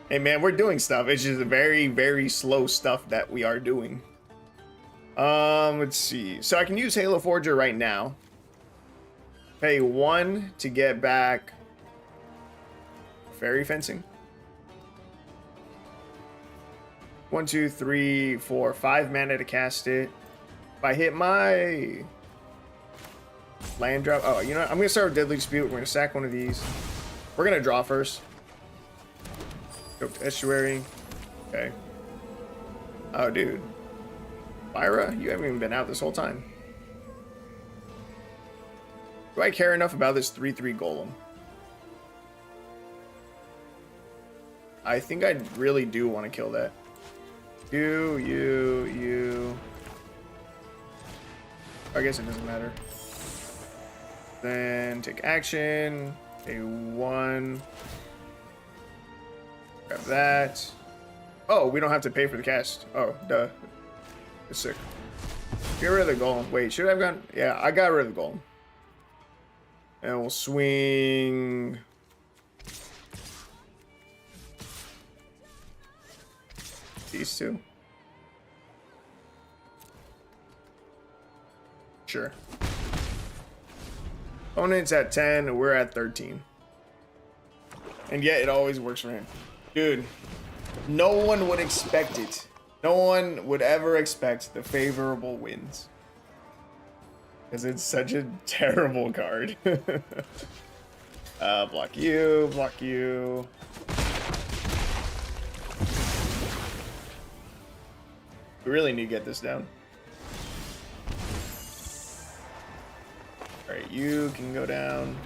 Hey man, we're doing stuff. It's just very, very slow stuff that we are doing. Let's see. So I can use Halo Forger right now. Pay 1 to get back Fairy Fencing. 1, 2, 3, 4, 5 mana to cast it. If I hit my land drop, oh, you know what? I'm gonna start with Deadly Dispute. We're gonna sack one of these. We're gonna draw first. Go to Estuary. Okay. Oh, dude. Lyra, you haven't even been out this whole time. Do I care enough about this 3/3 Golem? I think I really do want to kill that. You. I guess it doesn't matter. Then take action. A 1. Grab that. Oh, we don't have to pay for the cast. Oh, duh. It's sick. Get rid of the golem. Wait, should I have gone? Yeah, I got rid of the golem. And we'll swing these two. Sure. Opponent's at 10, and we're at 13. And yet it always works for him. Dude, no one would expect it. No one would ever expect the favorable wins. Because it's such a terrible card. Block you, block you. We really need to get this down. Alright, you can go down.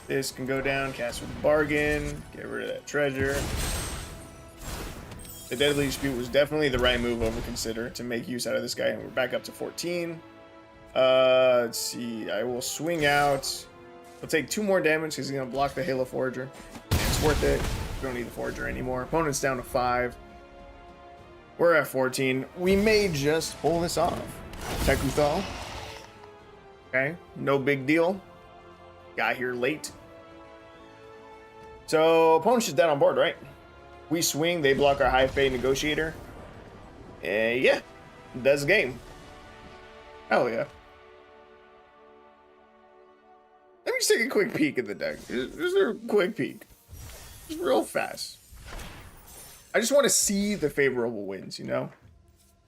This can go down, cast with a bargain, get rid of that treasure. The Deadly Dispute was definitely the right move over Consider to make use out of this guy, and we're back up to 14. Let's see, I will swing out. I'll take 2 more damage because he's going to block the Halo Forager. And it's worth it. We don't need the Forager anymore. Opponent's down to 5. We're at 14. We may just pull this off. Tekuthal. Okay, no big deal. Got here late. So, opponent's just dead on board, right? We swing, they block our High Fate Negotiator. Yeah, that's the game. Hell yeah. Let me just take a quick peek at the deck. Just a quick peek. Just real fast. I just want to see the favorable wins, you know?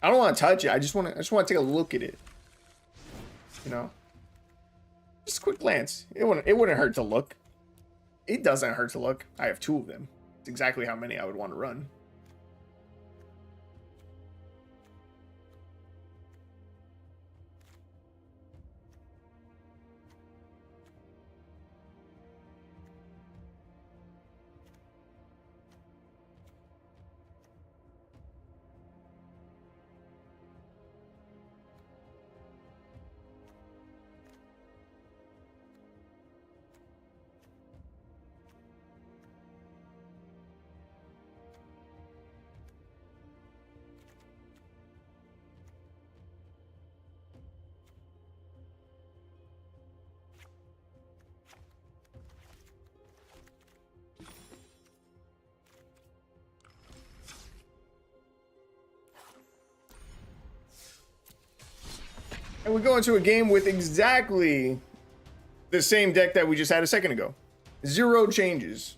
I don't want to touch it. I just want to take a look at it. You know? Just a quick glance. It wouldn't hurt to look. It doesn't hurt to look. I have 2 of them. It's exactly how many I would want to run. And we go into a game with exactly the same deck that we just had a second ago. 0 changes.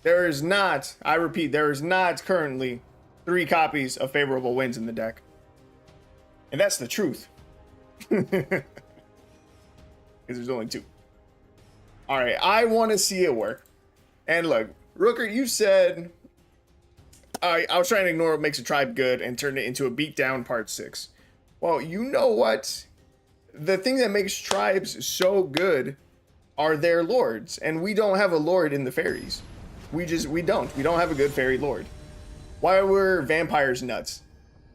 There is not, I repeat, there is not currently 3 copies of favorable wins in the deck. And that's the truth. Because there's only 2. Alright, I want to see it work. And look, Rooker, you said I was trying to ignore what makes a tribe good and turn it into a beatdown part 6. Well, you know what? The thing that makes tribes so good are their lords, and we don't have a lord in the fairies. We don't have a good fairy lord. Why were vampires nuts?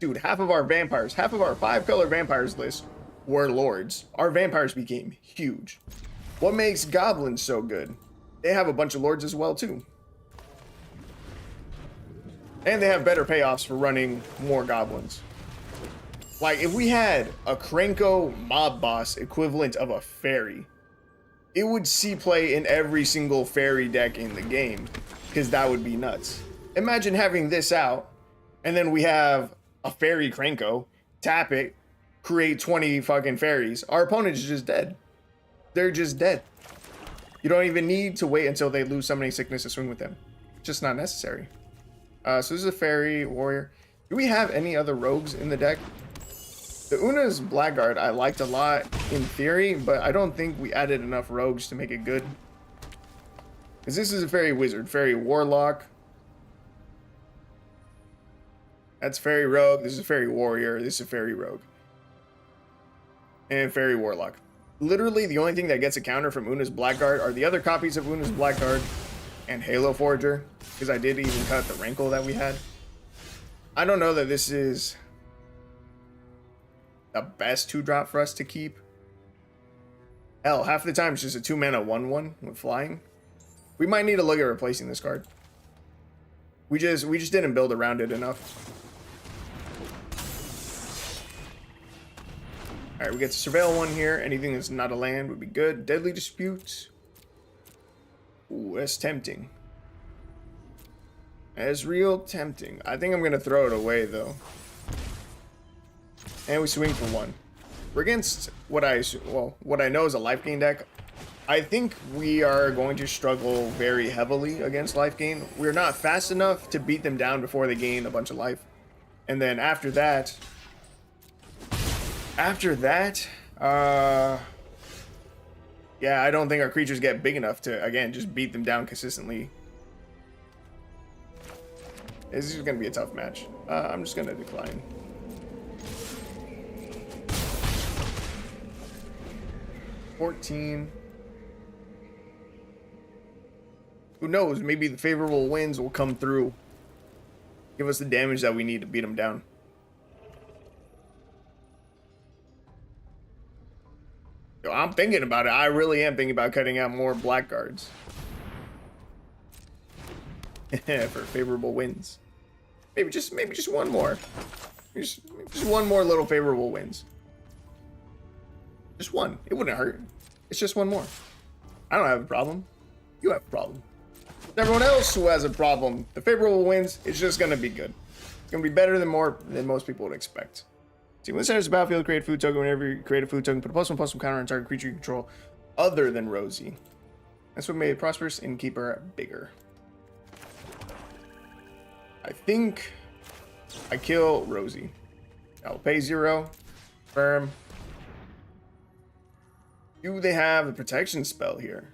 Dude, half of our 5-color vampires list were lords. Our vampires became huge. What makes goblins so good? They have a bunch of lords as well too. And they have better payoffs for running more goblins. Like, if we had a Krenko mob boss equivalent of a fairy, it would see play in every single fairy deck in the game, because that would be nuts. Imagine having this out, and then we have a fairy Krenko, tap it, create 20 fucking fairies. Our opponent is just dead. They're just dead. You don't even need to wait until they lose summoning sickness to swing with them. It's just not necessary. So this is a fairy warrior. Do we have any other rogues in the deck? The Una's Blackguard I liked a lot in theory, but I don't think we added enough rogues to make it good. Because this is a fairy wizard, fairy warlock. That's fairy rogue, this is a fairy warrior, this is a fairy rogue. And fairy warlock. Literally the only thing that gets a counter from Una's Blackguard are the other copies of Una's Blackguard and Halo Forager, because I did even cut the Rankle that we had. I don't know that this is the best 2-drop for us to keep. Hell, half the time it's just a 2-mana 1/1 with flying. We might need to look at replacing this card. We just didn't build around it enough. Alright, we get to surveil one here. Anything that's not a land would be good. Deadly Dispute. Ooh, that's tempting. That's real tempting. I think I'm going to throw it away, though. And we swing for one. We're against what I know is a life gain deck. I think we are going to struggle very heavily against life gain. We're not fast enough to beat them down before they gain a bunch of life. And then after that, yeah, I don't think our creatures get big enough to, again, just beat them down consistently. This is going to be a tough match. I'm just going to decline. $14. Who knows? Maybe the favorable winds will come through. Give us the damage that we need to beat them down. Yo, I'm thinking about it. I really am thinking about cutting out more blackguards. For favorable wins. Maybe just one more. Just one more little favorable wins. Just one. It wouldn't hurt. It's just one more. I don't have a problem. You have a problem. Everyone else who has a problem, the favorable wins, it's just going to be good. It's going to be better than most people would expect. See, when this enters the battlefield, create a food token. Whenever you create a food token, put a +1/+1 counter on target creature you control other than Rosie. That's what made Prosperous Innkeeper bigger. I think I kill Rosie. I'll pay 0. Firm. Do they have the protection spell here?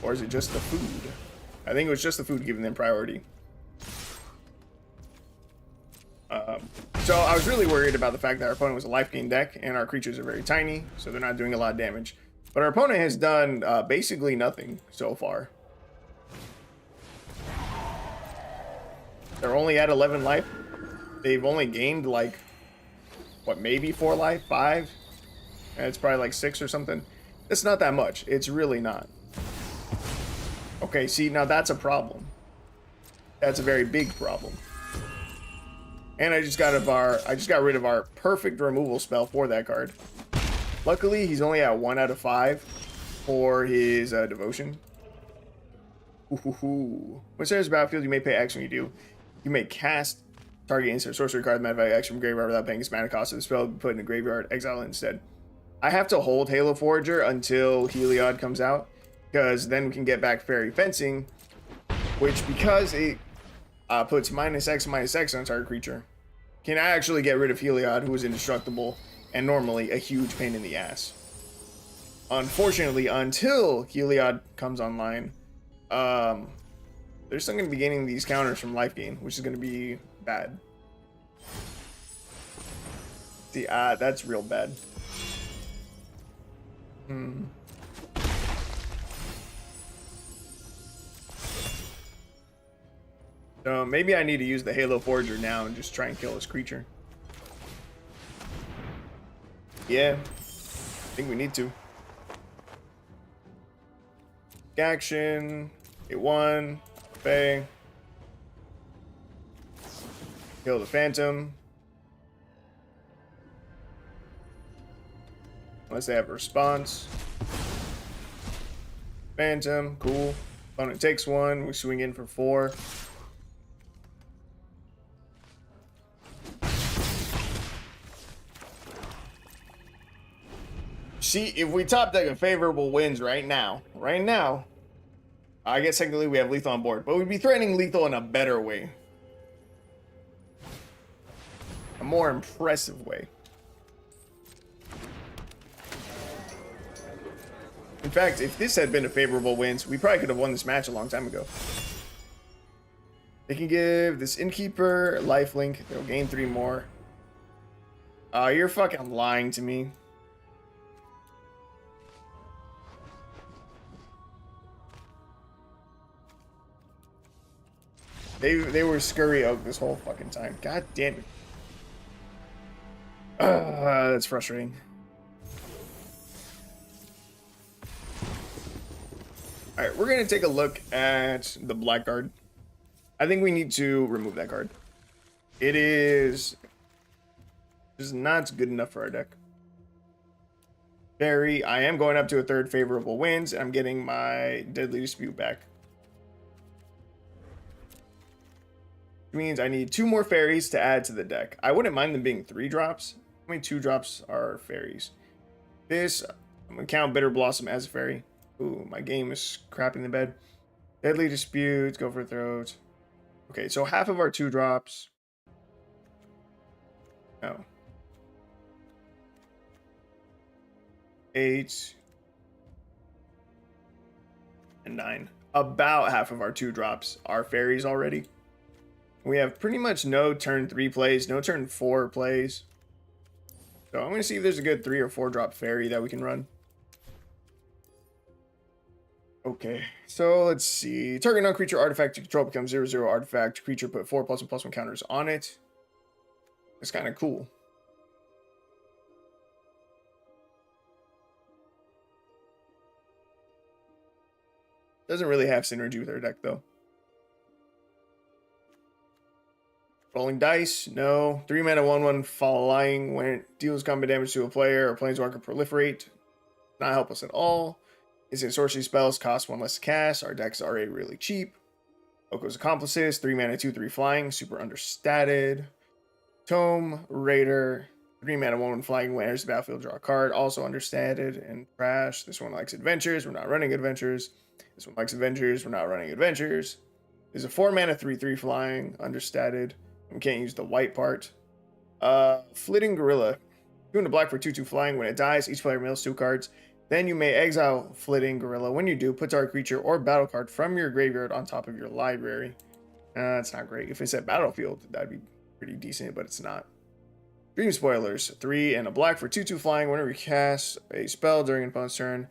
Or is it just the food? I think it was just the food giving them priority. So I was really worried about the fact that our opponent was a life gain deck and our creatures are very tiny, so they're not doing a lot of damage. But our opponent has done basically nothing so far. They're only at 11 life. They've only gained like, what, maybe 4 life? 5? And it's probably like 6 or something. It's not that much. It's really not. Okay, see, now that's a problem. That's a very big problem. And I just got rid of our perfect removal spell for that card. Luckily, he's only at 1 out of 5 for his devotion. When it enters the battlefield, you may pay X when you do. You may cast target instant sorcery card mana value X from graveyard without paying its mana cost. The spell will be put in the graveyard, exile it instead. I have to hold Halo Forager until Heliod comes out, because then we can get back Fairy Fencing, which, because it puts -X on target creature, can actually get rid of Heliod, who is indestructible and normally a huge pain in the ass. Unfortunately, until Heliod comes online, they're still going to be gaining these counters from life gain, which is going to be bad. See, that's real bad. So maybe I need to use the Halo Forger now and just try and kill this creature. Yeah, I think we need to. Action, hit 1, pay. Kill the Phantom. Unless they have a response. Phantom, cool. Opponent takes 1, we swing in for 4. See, if we top deck a favorable wins right now, I guess technically we have lethal on board, but we'd be threatening lethal in a better way. A more impressive way. In fact, if this had been a favorable wins, we probably could have won this match a long time ago. They can give this Innkeeper lifelink. They'll gain 3 more. You're fucking lying to me. They were Scurry Oak this whole fucking time. God damn it. That's frustrating. Alright, we're going to take a look at the black card. I think we need to remove that card. It is just not good enough for our deck. Fairy. I am going up to a third favorable winds, and I'm getting my Deadly Dispute back. Which means I need 2 more fairies to add to the deck. I wouldn't mind them being 3 drops. How many 2 drops are fairies? This, I'm going to count Bitter Blossom as a fairy. Ooh, my game is crapping the bed. Deadly Dispute, go for Throat. Okay, so half of our 2 drops. Oh. 8 and 9. About half of our 2 drops are fairies already. We have pretty much no turn 3 plays, no turn 4 plays. So I'm going to see if there's a good 3 or 4 drop fairy that we can run. Okay, so let's see. Target non-creature artifact you control becomes 0/0 artifact. Creature put 4+1/+1 counters on it. It's kind of cool. Doesn't really have synergy with our deck, though. Rolling dice, no. 3 mana 1/1 flying when it deals combat damage to a player or planeswalker proliferate. Not help us at all. Instant sorcery spells cost 1 less to cast. Our decks are really cheap. Oko's Accomplices, 3 mana 2/3 flying, super understated. Tome, Raider, 3 mana 1/1 flying when enters the battlefield, draw a card, also understated and trash. This one likes adventures, we're not running adventures. This one likes adventures, we're not running adventures. There's a 4 mana 3/3 flying, understated. We can't use the white part. Flitting Gorilla. 2 and a black for 2/2 flying. When it dies, each player mills 2 cards. Then you may exile Flitting Gorilla. When you do, put target creature or battle card from your graveyard on top of your library. That's not great. If it's at battlefield, that'd be pretty decent, but it's not. Dream Spoilers. 3 and a black for 2/2 flying. Whenever you cast a spell during an opponent's turn,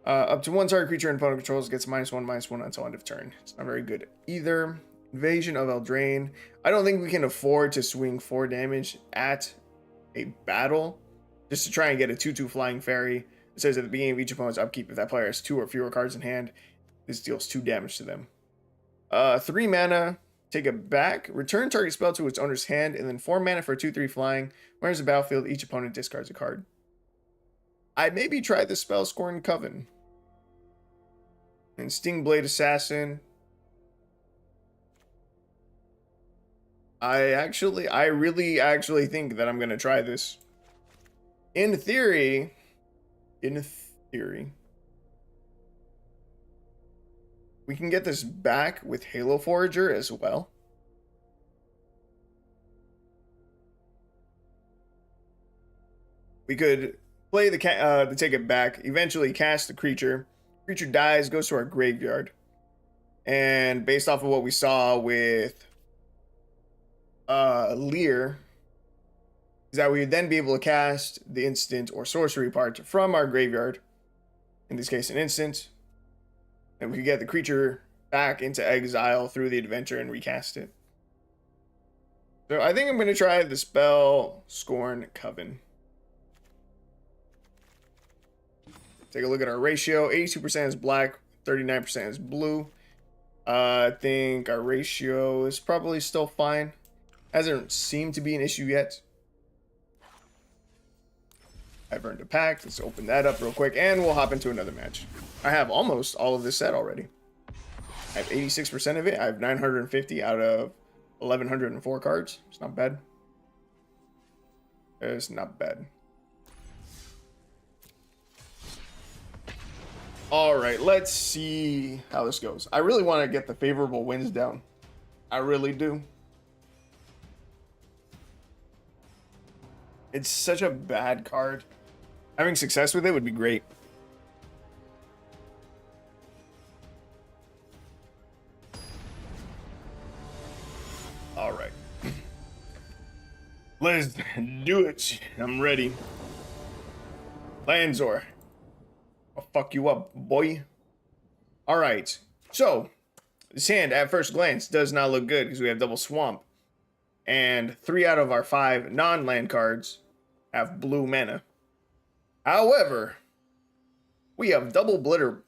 up to 1 target creature an opponent controls gets -1/-1 until end of turn. It's not very good either. Invasion of Eldraine. I don't think we can afford to swing 4 damage at a battle just to try and get a 2/2 flying fairy. It says at the beginning of each opponent's upkeep, if that player has 2 or fewer cards in hand, this deals 2 damage to them. 3 mana, take it back, return target spell to its owner's hand, and then 4 mana for 2/3 flying. When it's the battlefield, each opponent discards a card. I'd maybe try the spell Scorn Coven. And Stingblade Assassin. I really actually think that I'm going to try this. In theory, we can get this back with Halo Forager as well. We could play the take it back, eventually cast the creature. Creature dies, goes to our graveyard. And based off of what we saw with Lear, is that we would then be able to cast the instant or sorcery part from our graveyard, in this case an instant, and we could get the creature back into exile through the adventure and recast it. So I think I'm going to try the spell Scorn Coven. Take a look at our ratio. 82% is black, 39% is blue. I think our ratio is probably still fine. Hasn't seemed to be an issue yet. I've earned a pack. Let's open that up real quick and we'll hop into another match. I have almost all of this set already. I have 86% of it. I have 950 out of 1104 cards. It's not bad. It's not bad. All right, let's see how this goes. I really want to get the favorable winds down. I really do. It's such a bad card. Having success with it would be great. All right. Let's do it. I'm ready. Lanzor. I'll fuck you up, boy. All right. So, this hand at first glance does not look good because we have double swamp. And 3 out of our 5 non-land cards have blue mana. However, we have double Bitter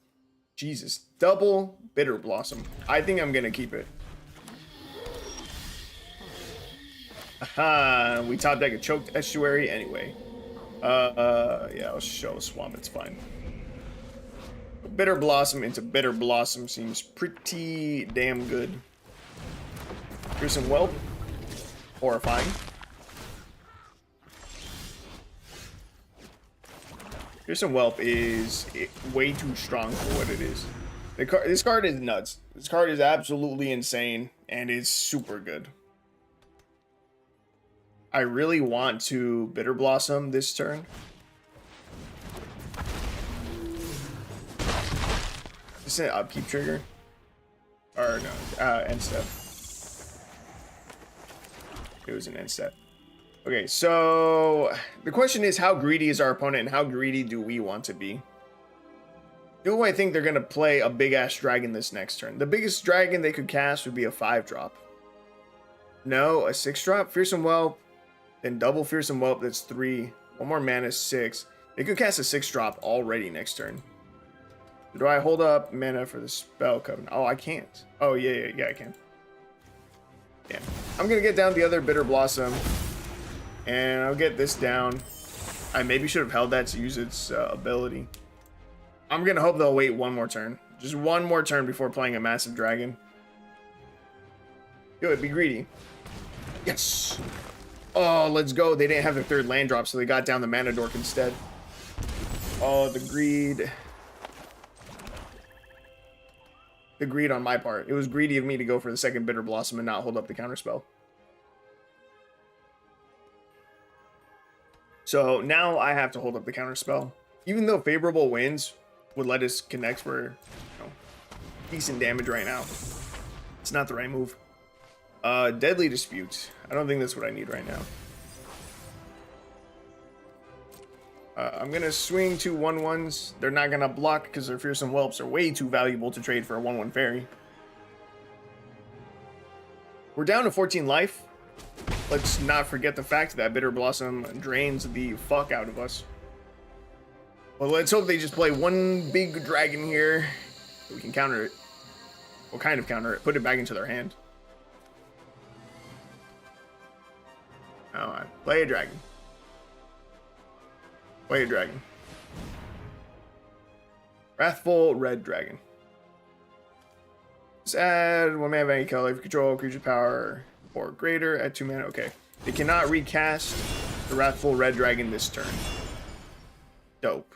Blossom. I think I'm going to keep it. Aha, we top deck a Choked Estuary anyway. Yeah, I'll show Swamp, it's fine. Bitter Blossom into Bitter Blossom seems pretty damn good. Here's some Whelp. Horrifying. Here's some Whelp is way too strong for what it is. This card is nuts. This card is absolutely insane, and it's super good. I really want to Bitter Blossom this turn. Is it an upkeep trigger? Or no, end step. It was an end step. Okay, so the question is, how greedy is our opponent and how greedy do we want to be? Do I think they're going to play a big-ass dragon this next turn? The biggest dragon they could cast would be a 5-drop. No, a 6-drop? Fearsome Whelp, then double Fearsome Whelp, that's 3. One more mana, 6. They could cast a 6-drop already next turn. Do I hold up mana for the Spell Covenant? Oh, I can't. Oh, yeah, I can. Yeah. I'm going to get down the other Bitter Blossom. And I'll get this down. I maybe should have held that to use its ability. I'm going to hope they'll wait one more turn. Just one more turn before playing a massive dragon. Do it, be greedy. Yes! Oh, let's go. They didn't have their 3rd land drop, so they got down the Mana Dork instead. Oh, the greed. The greed on my part. It was greedy of me to go for the 2nd Bitter Blossom and not hold up the counterspell. So now I have to hold up the counterspell. Even though favorable winds would let us connect for decent damage right now, it's not the right move. Deadly Dispute. I don't think that's what I need right now. I'm going to swing 2 1/1s. They're not going to block because their Fearsome Whelps are way too valuable to trade for a 1/1 fairy. We're down to 14 life. Let's not forget the fact that Bitter Blossom drains the fuck out of us. Well, let's hope they just play one big dragon here. So we can counter it. We'll kind of counter it. Put it back into their hand. Alright. Play a dragon. Play a dragon. Wrathful Red Dragon. Just add 1 mana of any color. If you control creature power or greater at 2 mana. Okay. They cannot recast the Wrathful Red Dragon this turn. Dope.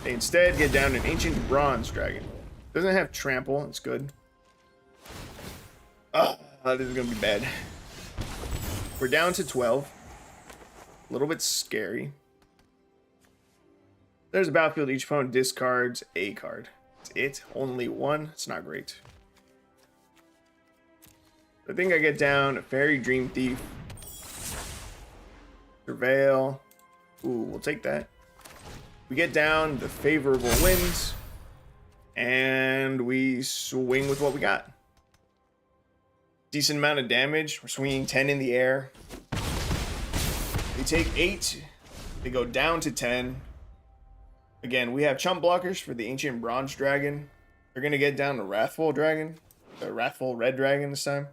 They instead get down an Ancient Bronze Dragon. Doesn't have trample. It's good. Oh, this is going to be bad. We're down to 12. A little bit scary. There's a battlefield. Each opponent discards a card. It's it. Only one. It's not great. I think I get down a Fairy Dream Thief. Surveil. Ooh, we'll take that. We get down the favorable winds. And we swing with what we got. Decent amount of damage. We're swinging 10 in the air. They take 8. They go down to 10. Again, we have chump blockers for the Ancient Bronze Dragon. They're going to get down the Wrathful Dragon. The Wrathful Red Dragon this time.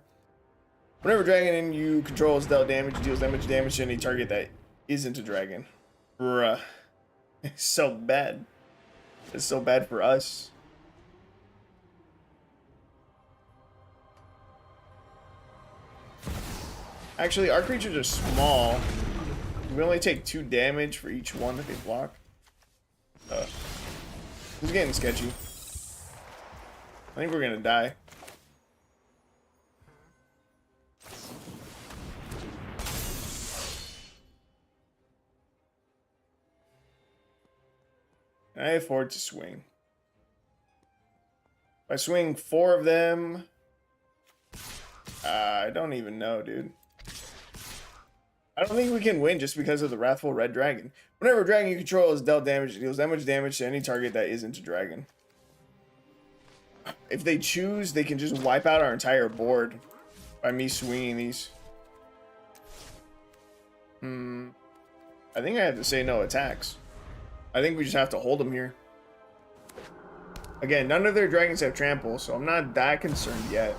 Whenever dragon you control is dealt damage, it deals damage to any target that isn't a dragon. Bruh. It's so bad. It's so bad for us. Actually, our creatures are small. We only take 2 damage for each one that they block. This is getting sketchy. I think we're gonna die. I afford to swing. If I swing 4 of them, I don't even know, dude. I don't think we can win just because of the Wrathful Red Dragon. Whenever a dragon you control is dealt damage, it deals damage to any target that isn't a dragon. If they choose, they can just wipe out our entire board by me swinging these. I think I have to say no attacks. I think we just have to hold them here. Again, none of their dragons have trample, so I'm not that concerned yet.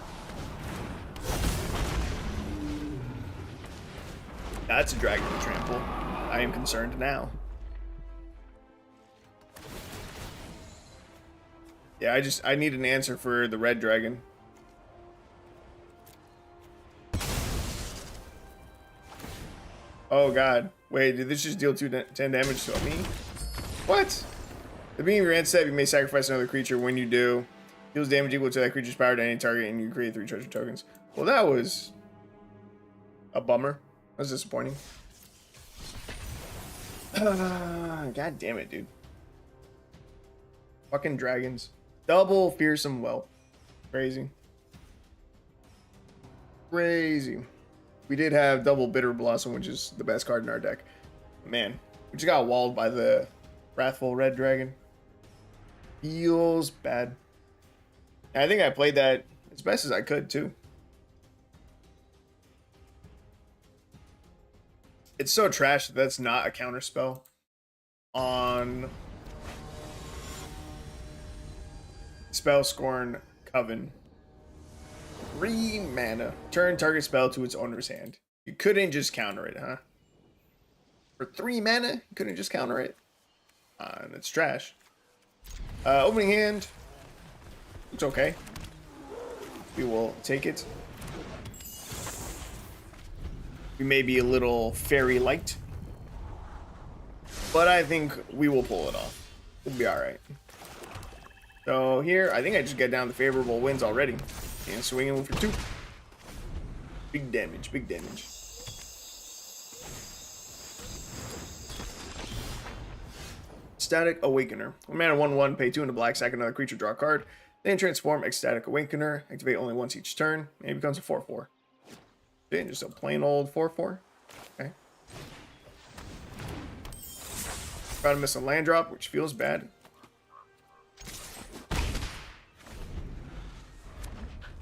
That's a dragon to trample. I am concerned now. Yeah, I need an answer for the red dragon. Oh god. Wait, did this just deal 10 damage to me? What? At the beginning of your end step, you may sacrifice another creature. When you do, deals damage equal to that creature's power to any target, and you create 3 treasure tokens. Well, that was a bummer. That was disappointing. God damn it, dude. Fucking dragons. Double fearsome whelp. Crazy. Crazy. We did have double bitter blossom, which is the best card in our deck. Man, we just got walled by the wrathful red dragon. Feels bad. I think I played that as best as I could too. It's so trash that that's not a counter spell on Spellscorn Coven. 3 mana. Turn target spell to its owner's hand. You couldn't just counter it, huh? For 3 mana, you couldn't just counter it. That's trash. Opening hand. It's okay. We will take it. We may be a little fairy light, but I think we will pull it off. We'll be alright. So here, I think I just get down the favorable wins already. And swinging for 2. Big damage, big damage. Ecstatic Awakener. 1 mana, 1/1, pay 2 into black, sack another creature, draw a card. Then transform Ecstatic Awakener. Activate only once each turn. And it becomes a 4/4. Okay, just a plain old 4/4. Okay. Try to miss a land drop, which feels bad.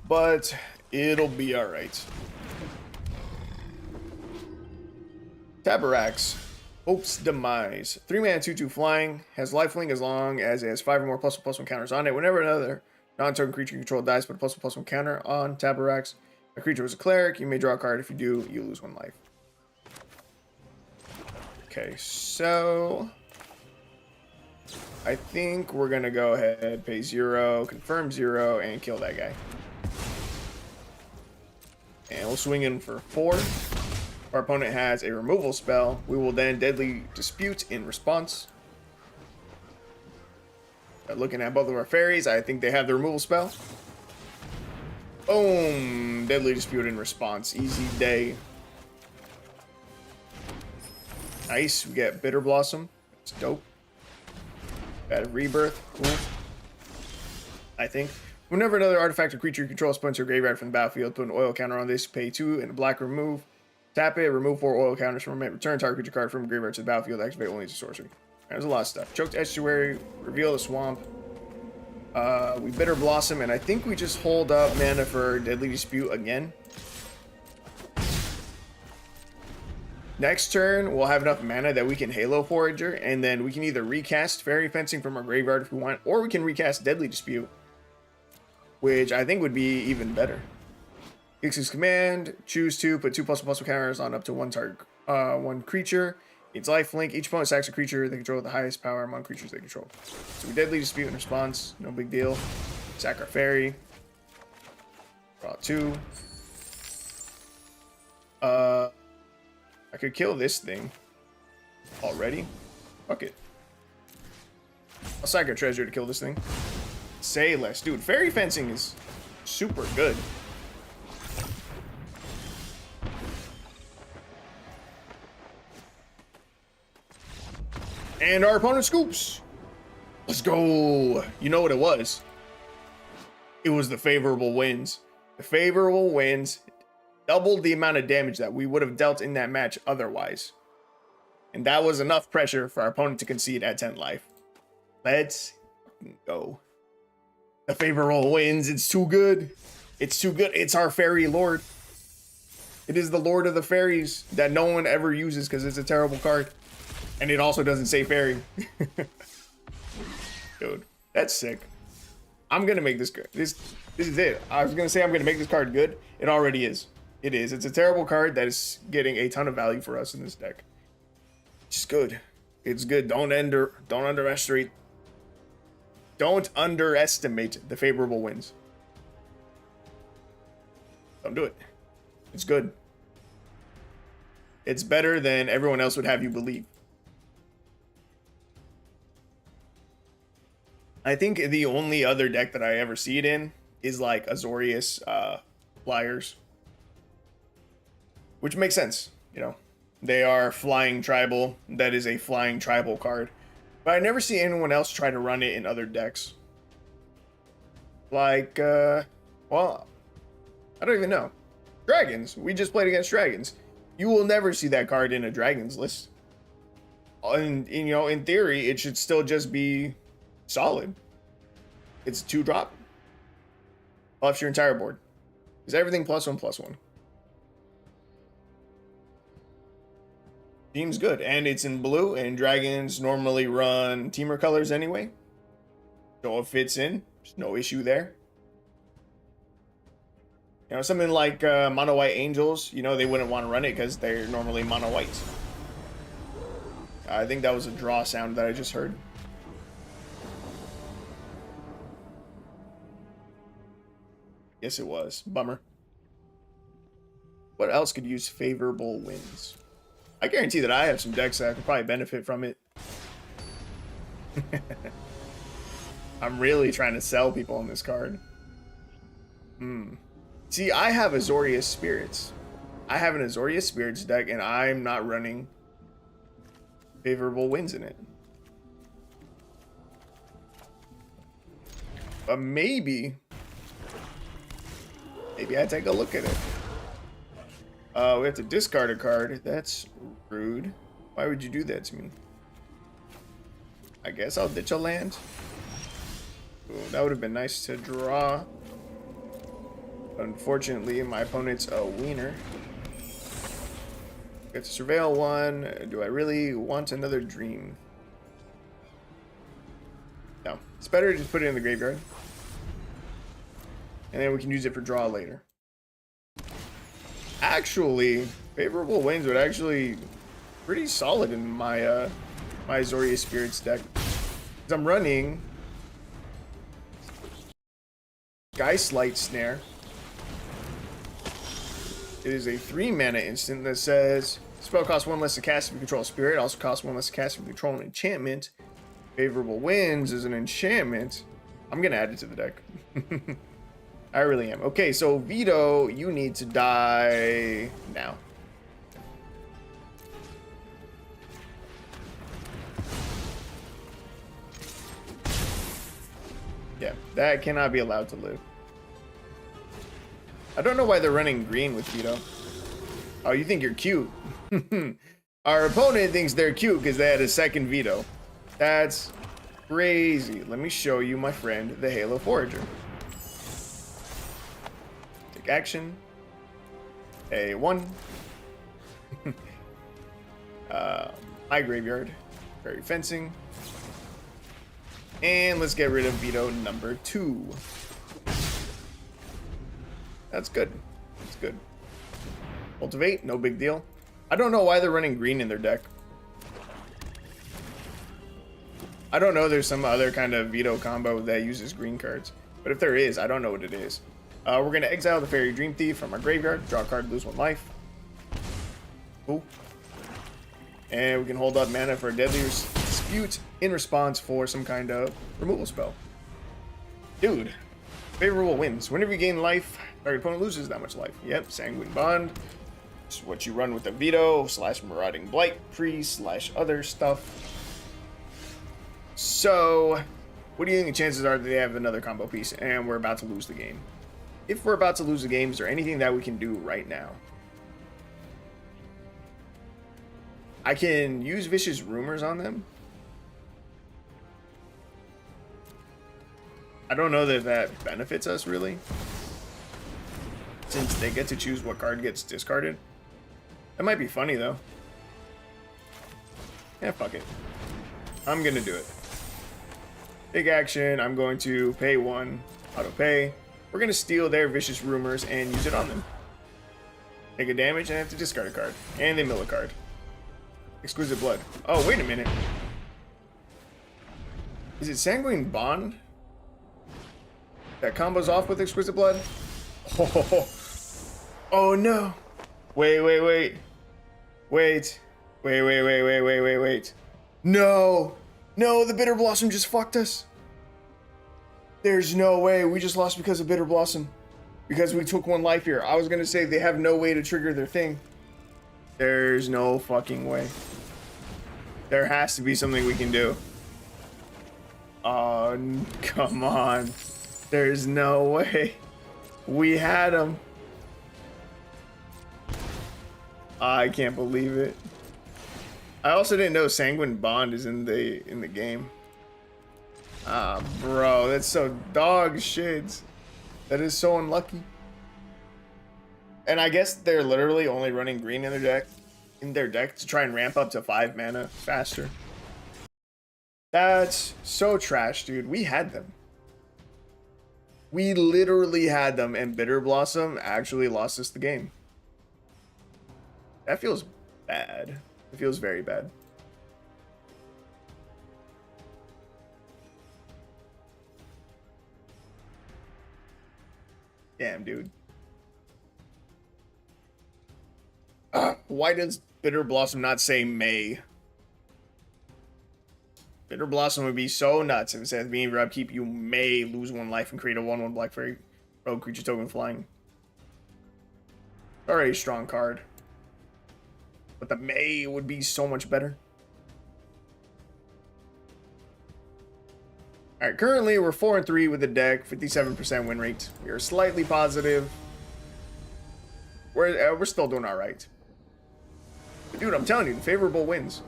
But it'll be alright. Tabarax. Hope's Demise. 3 mana, 2/2 flying. Has lifelink as long as it has 5 or more +1/+1 counters on it. Whenever another non-token creature you control dies, put a +1/+1 counter on Tabarax. A creature was a cleric. You may draw a card. If you do, you lose 1 life. Okay, so I think we're gonna go ahead, pay 0, confirm 0, and kill that guy. And we'll swing in for 4. Our opponent has a removal spell. We will then Deadly Dispute in response. Looking at both of our fairies, I think they have the removal spell. Boom! Deadly Dispute in response. Easy day. Nice. We get Bitter Blossom. It's dope. Bad Rebirth. Cool. I think. Whenever another artifact or creature you control spawns your graveyard from the battlefield, put an oil counter on this, pay 2 and a black remove. Tap it, remove 4 oil counters from it, return target creature card from the graveyard to the battlefield, activate only as a sorcery. There's a lot of stuff. Choked Estuary, reveal the swamp. We Bitter Blossom, and I think we just hold up mana for Deadly Dispute again. Next turn, we'll have enough mana that we can Halo Forager, and then we can either recast Fairy Fencing from our graveyard if we want, or we can recast Deadly Dispute, which I think would be even better. X's command, choose 2, put 2 +1/+1 counters on up to 1 target, 1 creature. It's lifelink. Each opponent sacks a creature they control with the highest power among creatures they control. So we Deadly Dispute in response, no big deal. Sack our fairy. Draw 2. I could kill this thing already. Fuck it. I'll sack a treasure to kill this thing. Say less. Dude, Fairy Fencing is super good. And our opponent scoops. Let's go. You know what it was? It was the favorable winds. The favorable winds doubled the amount of damage that we would have dealt in that match otherwise. And that was enough pressure for our opponent to concede at 10 life. Let's go. The favorable wins. It's too good. It's too good. It's our fairy lord. It is the lord of the fairies that no one ever uses because it's a terrible card. And it also doesn't say fairy. Dude, that's sick. I'm gonna make this good. This is it. I was gonna say I'm gonna make this card good. It already is. It is. It's a terrible card that is getting a ton of value for us in this deck. It's good. It's good. Don't underestimate the favorable wins. Don't do it. It's good. It's better than everyone else would have you believe. I think the only other deck that I ever see it in is like Azorius Flyers. Which makes sense, you know. They are flying tribal. That is a flying tribal card. But I never see anyone else try to run it in other decks. Like, well, I don't even know. Dragons. We just played against dragons. You will never see that card in a dragons list. And you know, in theory, it should still just be solid. It's a 2-drop. Buffs your entire board. Is everything +1/+1. Seems good. And it's in blue, and dragons normally run teamer colors anyway. So it fits in. There's no issue there. You know, something like mono white angels, you know, they wouldn't want to run it because they're normally mono white. I think that was a draw sound that I just heard. Yes, it was. Bummer. What else could use favorable wins? I guarantee that I have some decks that could probably benefit from it. I'm really trying to sell people on this card. See, I have Azorius Spirits. I have an Azorius Spirits deck, and I'm not running favorable wins in it. But maybe I take a look at it. We have to discard a card. That's rude. Why would you do that to me? I guess I'll ditch a land. Ooh, that would have been nice to draw. Unfortunately, my opponent's a wiener. Get to surveil one. Do I really want another dream? No. It's better to just put it in the graveyard. And then we can use it for draw later. Actually, favorable wins would actually pretty solid in my my Azorius Spirits deck. Because I'm running Geistlight Snare. It is a 3-mana instant that says spell costs 1 less to cast if you control a spirit. Also costs 1 less to cast if you control an enchantment. Favorable wins is an enchantment. I'm gonna add it to the deck. I really am. Okay, so Vito, you need to die now. Yeah, that cannot be allowed to live. I don't know why they're running green with Vito. Oh, you think you're cute. Our opponent thinks they're cute because they had a second Vito. That's crazy. Let me show you, my friend, the Halo Forager. Take action. A1. My graveyard. Fairy Fencing. And let's get rid of Vito number 2. That's good. That's good. Cultivate, no big deal. I don't know why they're running green in their deck. I don't know, there's some other kind of Vito combo that uses green cards. But if there is, I don't know what it is. We're going to exile the Fairy Dream Thief from our graveyard. Draw a card, lose 1 life. Cool. And we can hold up mana for a Deadly Dispute in response for some kind of removal spell. Dude. Favorable wins. Whenever you gain life, our opponent loses that much life. Yep, Sanguine Bond. It's what you run with the Vito / Marauding Blight Priest / other stuff. So, what do you think the chances are that they have another combo piece and we're about to lose the game? If we're about to lose the game, is there anything that we can do right now? I can use Vicious Rumors on them. I don't know that that benefits us, really. Since they get to choose what card gets discarded. That might be funny, though. Yeah, fuck it. I'm gonna do it. Big action. I'm going to pay 1. Auto pay. We're gonna steal their Vicious Rumors and use it on them. Take a damage and have to discard a card. And they mill a card. Exquisite Blood. Oh, wait a minute. Is it Sanguine Bond that combos off with Exquisite Blood? Oh, oh no. Wait. No. No, the Bitter Blossom just fucked us. There's no way. We just lost because of Bitter Blossom. Because we took one life here. I was going to say they have no way to trigger their thing. There's no fucking way. There has to be something we can do. Oh, come on. There's no way. We had him. I can't believe it. I also didn't know Sanguine Bond is in the game. Ah, bro, that's so dog shit. That is so unlucky. And I guess they're literally only running green in their deck to try and ramp up to 5 mana faster. That's so trash, dude. We had them. We literally had them, and Bitter Blossom actually lost us the game. That feels bad. It feels very bad. Damn, dude. Why does Bitter Blossom not say May? Bitter Blossom would be so nuts if it says being upkeep you may lose 1 life and create a 1/1 Black Fairy rogue creature token flying. Already a strong card. But the May would be so much better. Alright, currently we're 4-3 with the deck, 57% win rate. We are slightly positive. We're still doing alright. Dude, I'm telling you, favorable wins.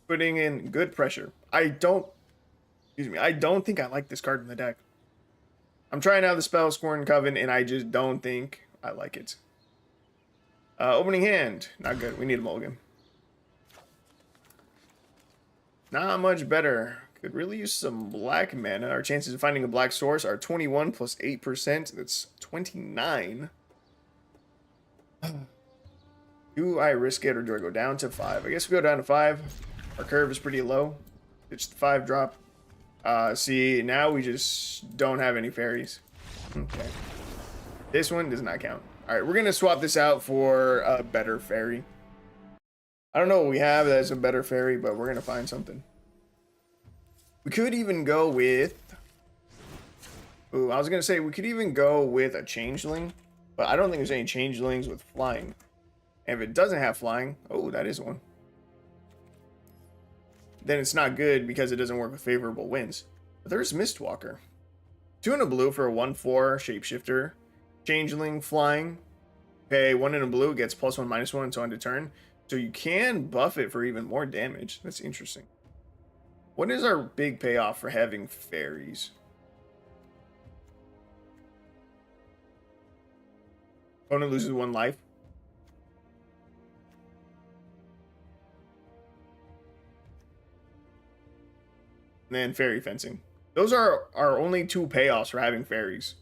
Putting in good pressure. I don't think I like this card in the deck. I'm trying out the spell Scorn Coven, and I just don't think I like it. Opening hand, not good. We need a mulligan. Not much better. Could really use some black mana. Our chances of finding a black source are 21 plus 8%. That's 29. Do I risk it or do I go down to 5? I guess we go down to 5. Our curve is pretty low. It's the 5 drop. See, now we just don't have any fairies. Okay. This one does not count. Alright, we're going to swap this out for a better fairy. I don't know what we have that's a better fairy, but we're going to find something. We could even go with... Ooh, I was going to say we could even go with a changeling, but I don't think there's any changelings with flying. And if it doesn't have flying... Oh, that is one. Then it's not good because it doesn't work with favorable winds. But there's Mistwalker. 2 in a blue for a 1/4 shapeshifter. Changeling, flying. Pay 1 in a blue, gets +1/-1 until end of turn. So you can buff it for even more damage. That's interesting. What is our big payoff for having fairies? Opponent loses 1 life. And then fairy fencing. Those are our only 2 payoffs for having fairies.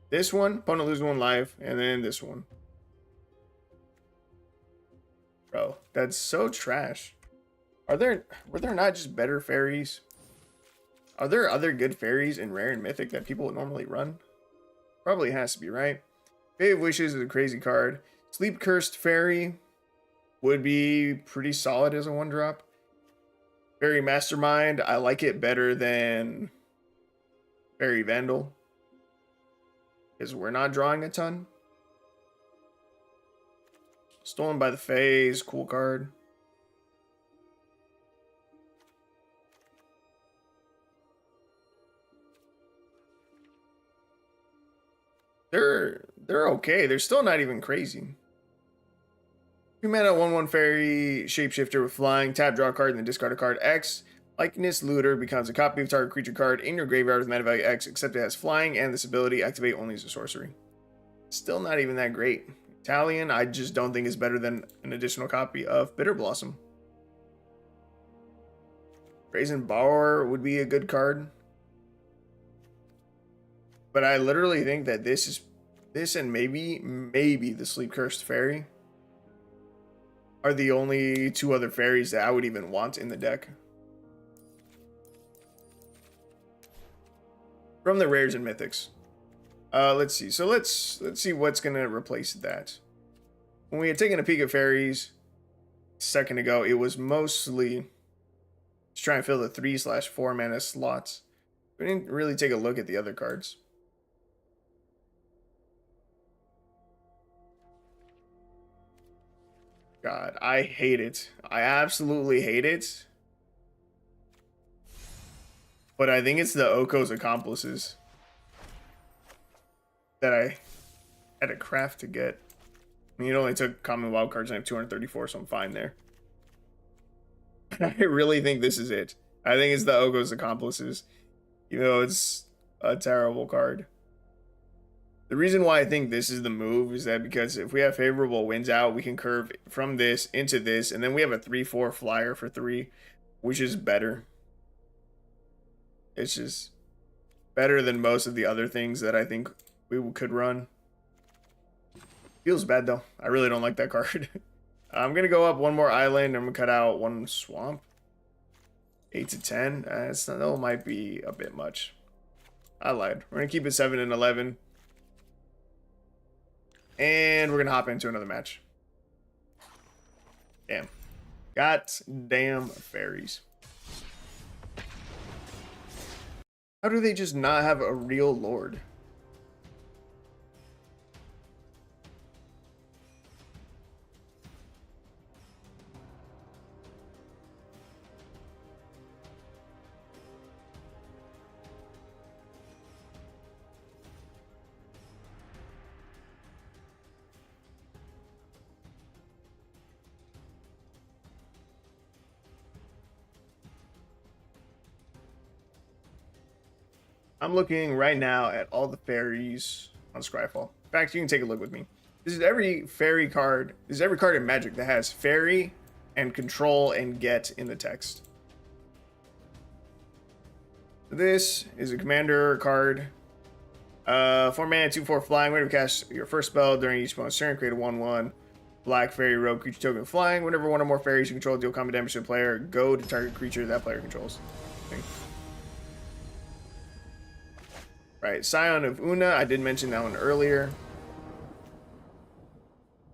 This one, opponent loses 1 life, and then this one. Bro, that's so trash. Were there not just better fairies? Are there other good fairies in Rare and Mythic that people would normally run? Probably has to be, right? Fate of Wishes is a crazy card. Sleep Cursed Fairy would be pretty solid as a 1-drop. Fairy Mastermind, I like it better than Fairy Vandal. Because we're not drawing a ton. Stolen by the Faeries, cool card. They're okay. They're still not even crazy. 2 mana 1/1 fairy shapeshifter with flying. Tap, draw a card, and then discard a card. X. Likeness Looter becomes a copy of target creature card in your graveyard with mana value X, except it has flying and this ability activate only as a sorcery. Still not even that great. Italian, I just don't think is better than an additional copy of Bitter Blossom. Brazen Bower would be a good card. But I literally think that this is This and maybe the Sleep Cursed Fairy are the only two other fairies that I would even want in the deck. From the rares and mythics. Let's see. So let's see what's gonna replace that. When we had taken a peek at fairies a second ago, it was mostly just trying to fill the 3/4 mana slots. We didn't really take a look at the other cards. God, I hate it. I absolutely hate it. But I think it's the Oko's accomplices that I had to craft to get. I mean, it only took common wild cards and I have 234, so I'm fine there. I really think this is it. I think it's the Oko's accomplices, even though it's a terrible card. The reason why I think this is the move is that because if we have favorable winds out, we can curve from this into this, and then we have a 3/4 flyer for 3, which is better. It's just better than most of the other things that I think we could run. Feels bad though. I really don't like that card. I'm gonna go up one more island. I'm gonna cut out one swamp. 8 to 10. That might be a bit much. I lied. We're gonna keep it 7 and 11. And we're gonna hop into another match. Damn. Got damn fairies. How do they just not have a real lord? I'm looking right now at all the fairies on Scryfall. In fact, you can take a look with me. This is every fairy card. This is every card in Magic that has fairy and control and get in the text. This is a commander card. 4 mana, 2/4 flying. Whenever you cast your first spell during each opponent's turn, create a 1/1 black fairy rogue creature token flying. Whenever one or more fairies you control deal combat damage to a player, go to target creature that player controls. Okay. Right, Scion of Una. I did mention that one earlier.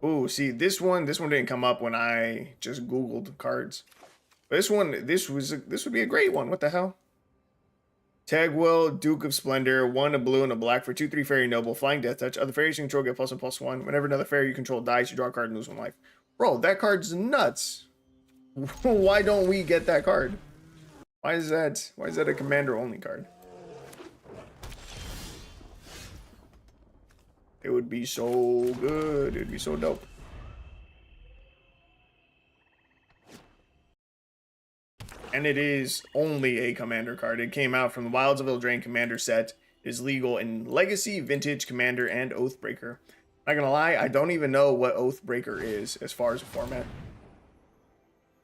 Ooh, see this one didn't come up when I just Googled cards. But this would be a great one. What the hell? Tagwell, Duke of Splendor, 1 a blue and a black for 2/3 fairy noble, flying death touch. Other fairies you control get +1/+1. Whenever another fairy you control dies, you draw a card and lose 1 life. Bro, that card's nuts. Why don't we get that card? Why is that a commander only card? It would be so good. It would be so dope. And it is only a commander card. It came out from the Wilds of Eldraine commander set. It is legal in Legacy, Vintage, Commander, and Oathbreaker. Not gonna lie, I don't even know what Oathbreaker is as far as a format.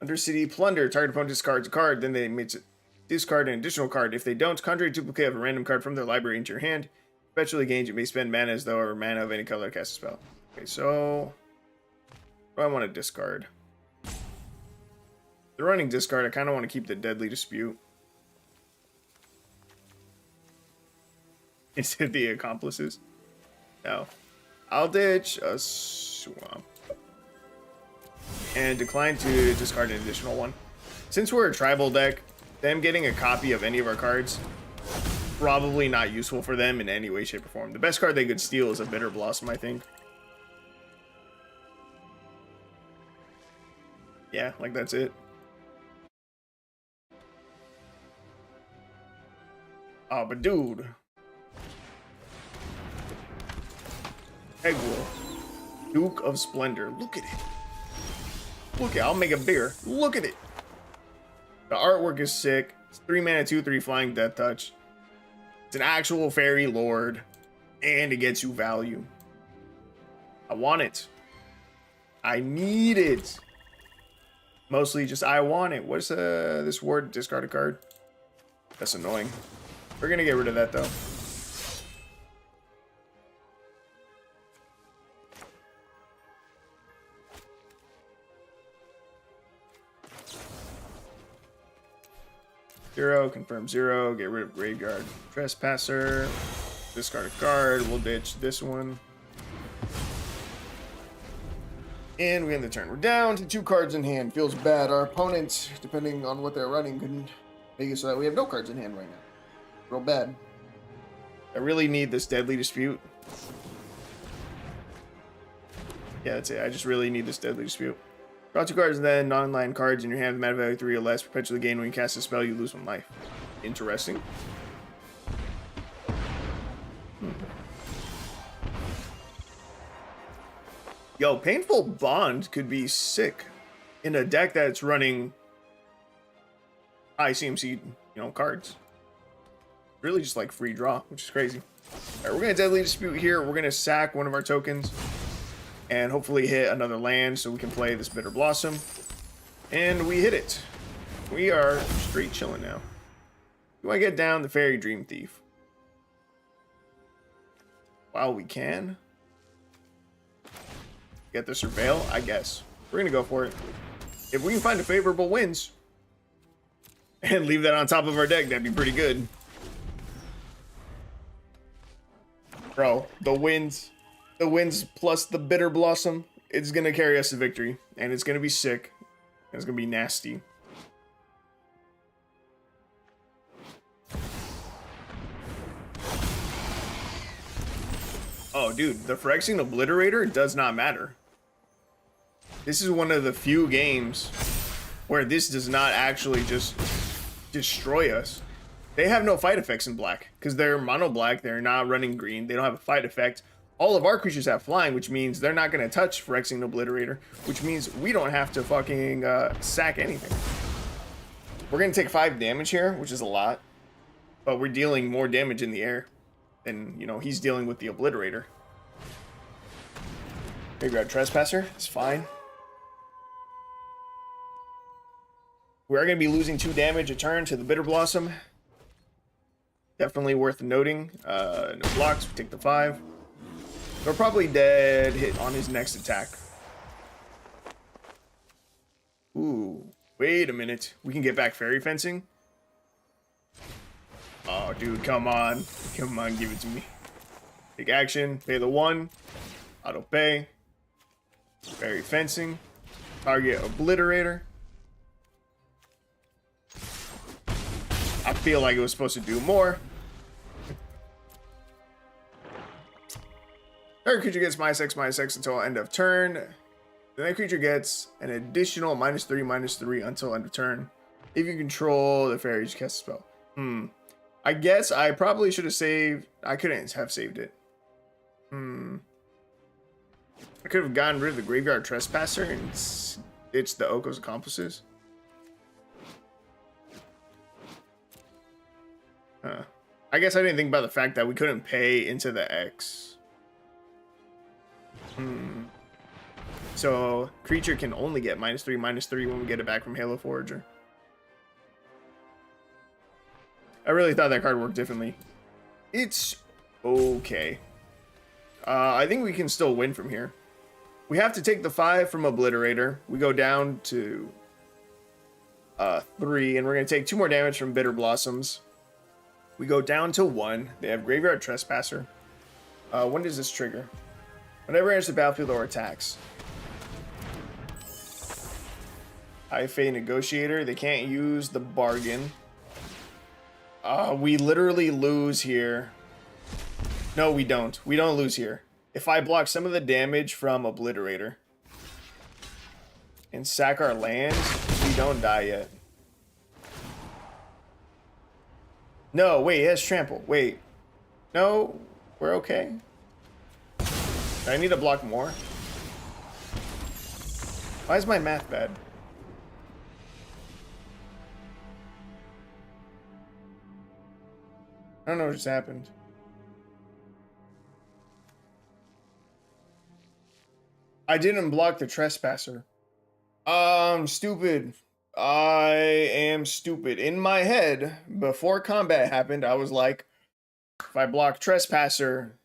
Undercity Plunder. Target opponent discards a card, then they may discard an additional card. If they don't, conjure a duplicate of a random card from their library into your hand. Perpetually gains, you may spend mana as though or mana of any color to cast a spell. Okay, so what do I want to discard? The running discard, I kind of want to keep the Deadly Dispute. Instead of the accomplices. No. I'll ditch a swamp. And decline to discard an additional one. Since we're a tribal deck, them getting a copy of any of our cards, probably not useful for them in any way, shape, or form. The best card they could steal is a Bitter Blossom, I think. Yeah, like that's it. Oh, but dude. Egwell. Duke of Splendor. Look at it. Look at it. I'll make it bigger. Look at it. The artwork is sick. It's 3 mana, 2/3 flying death touch. It's an actual fairy lord. And it gets you value. I want it. I need it. Mostly just I want it. What's this word? Discard a card. That's annoying. We're gonna get rid of that though. 0, confirm 0, get rid of Graveyard Trespasser, discard a card, we'll ditch this one. And we end the turn. We're down to 2 cards in hand. Feels bad. Our opponents, depending on what they're running, couldn't make it so that we have no cards in hand right now. Real bad. I really need this Deadly Dispute. Yeah, that's it. I just really need this Deadly Dispute. Draw 2 cards and then non-land cards in your hand. Mana value 3 or less. Perpetually gain when you cast a spell, you lose 1 life. Interesting. Yo, Painful Bond could be sick in a deck that's running high CMC, cards. Really just like free draw, which is crazy. All right, we're going to Deadly Dispute here. We're going to sack one of our tokens and hopefully hit another land so we can play this Bitter Blossom. And we hit it. We are straight chilling now. Do I get down the Fairy Dream Thief? While we can. Get the Surveil, I guess. We're going to go for it. If we can find a favorable wins and leave that on top of our deck, that'd be pretty good. Bro, the wins plus the Bitter Blossom, it's going to carry us to victory. And it's going to be sick. It's going to be nasty. Oh, dude, the Phyrexian Obliterator does not matter. This is one of the few games where this does not actually just destroy us. They have no fight effects in black because they're mono black. They're not running green. They don't have a fight effect. All of our creatures have flying, which means they're not going to touch Phyrexian Obliterator, which means we don't have to fucking sack anything. We're going to take 5 damage here, which is a lot, but we're dealing more damage in the air than, he's dealing with the Obliterator. Maybe our Trespasser is fine. We are going to be losing 2 damage a turn to the Bitter Blossom. Definitely worth noting. No blocks, we take the 5. We're probably dead hit on his next attack. Ooh, wait a minute. We can get back Fairy Fencing. Oh, dude, come on. Come on, give it to me. Take action, pay the 1. Auto pay. Fairy Fencing. Target Obliterator. I feel like it was supposed to do more. Target creature gets -X until end of turn. Then that creature gets an additional -3/-3 until end of turn. If you control the fairies, cast a spell. I guess I probably should have saved. I couldn't have saved it. I could have gotten rid of the Graveyard Trespasser and ditched the Oko's Accomplices. I guess I didn't think about the fact that we couldn't pay into the X. So creature can only get -3/-3 when we get it back from Halo Forager. I really thought that card worked differently. It's okay. I think we can still win from here. We have to take the 5 from Obliterator. We go down to 3, and we're going to take 2 more damage from Bitter Blossoms. We go down to 1. They have Graveyard Trespasser. When does this trigger? Whenever it enters the battlefield or attacks. High Fate Negotiator. They can't use the bargain. We literally lose here. No, we don't. We don't lose here. If I block some of the damage from Obliterator and sack our lands, we don't die yet. No, wait, it has Trample. Wait. No, we're okay. I need to block more. Why is my math bad? I don't know what just happened. I didn't block the Trespasser. Stupid. I am stupid. In my head, before combat happened, I was like, if I block Trespasser,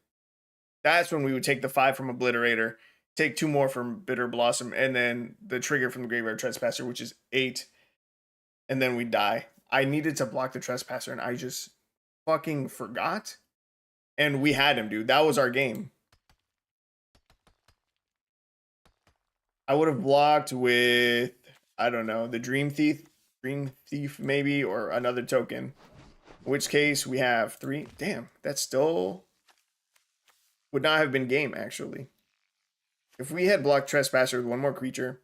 that's when we would take the 5 from Obliterator, take 2 more from Bitter Blossom, and then the trigger from the Graveyard Trespasser, which is 8, and then we die. I needed to block the Trespasser, and I just fucking forgot. And we had him, dude. That was our game. I would have blocked with, I don't know, the Dream Thief maybe, or another token. In which case we have 3. Damn, that still would not have been game, actually. If we had blocked Trespasser with one more creature,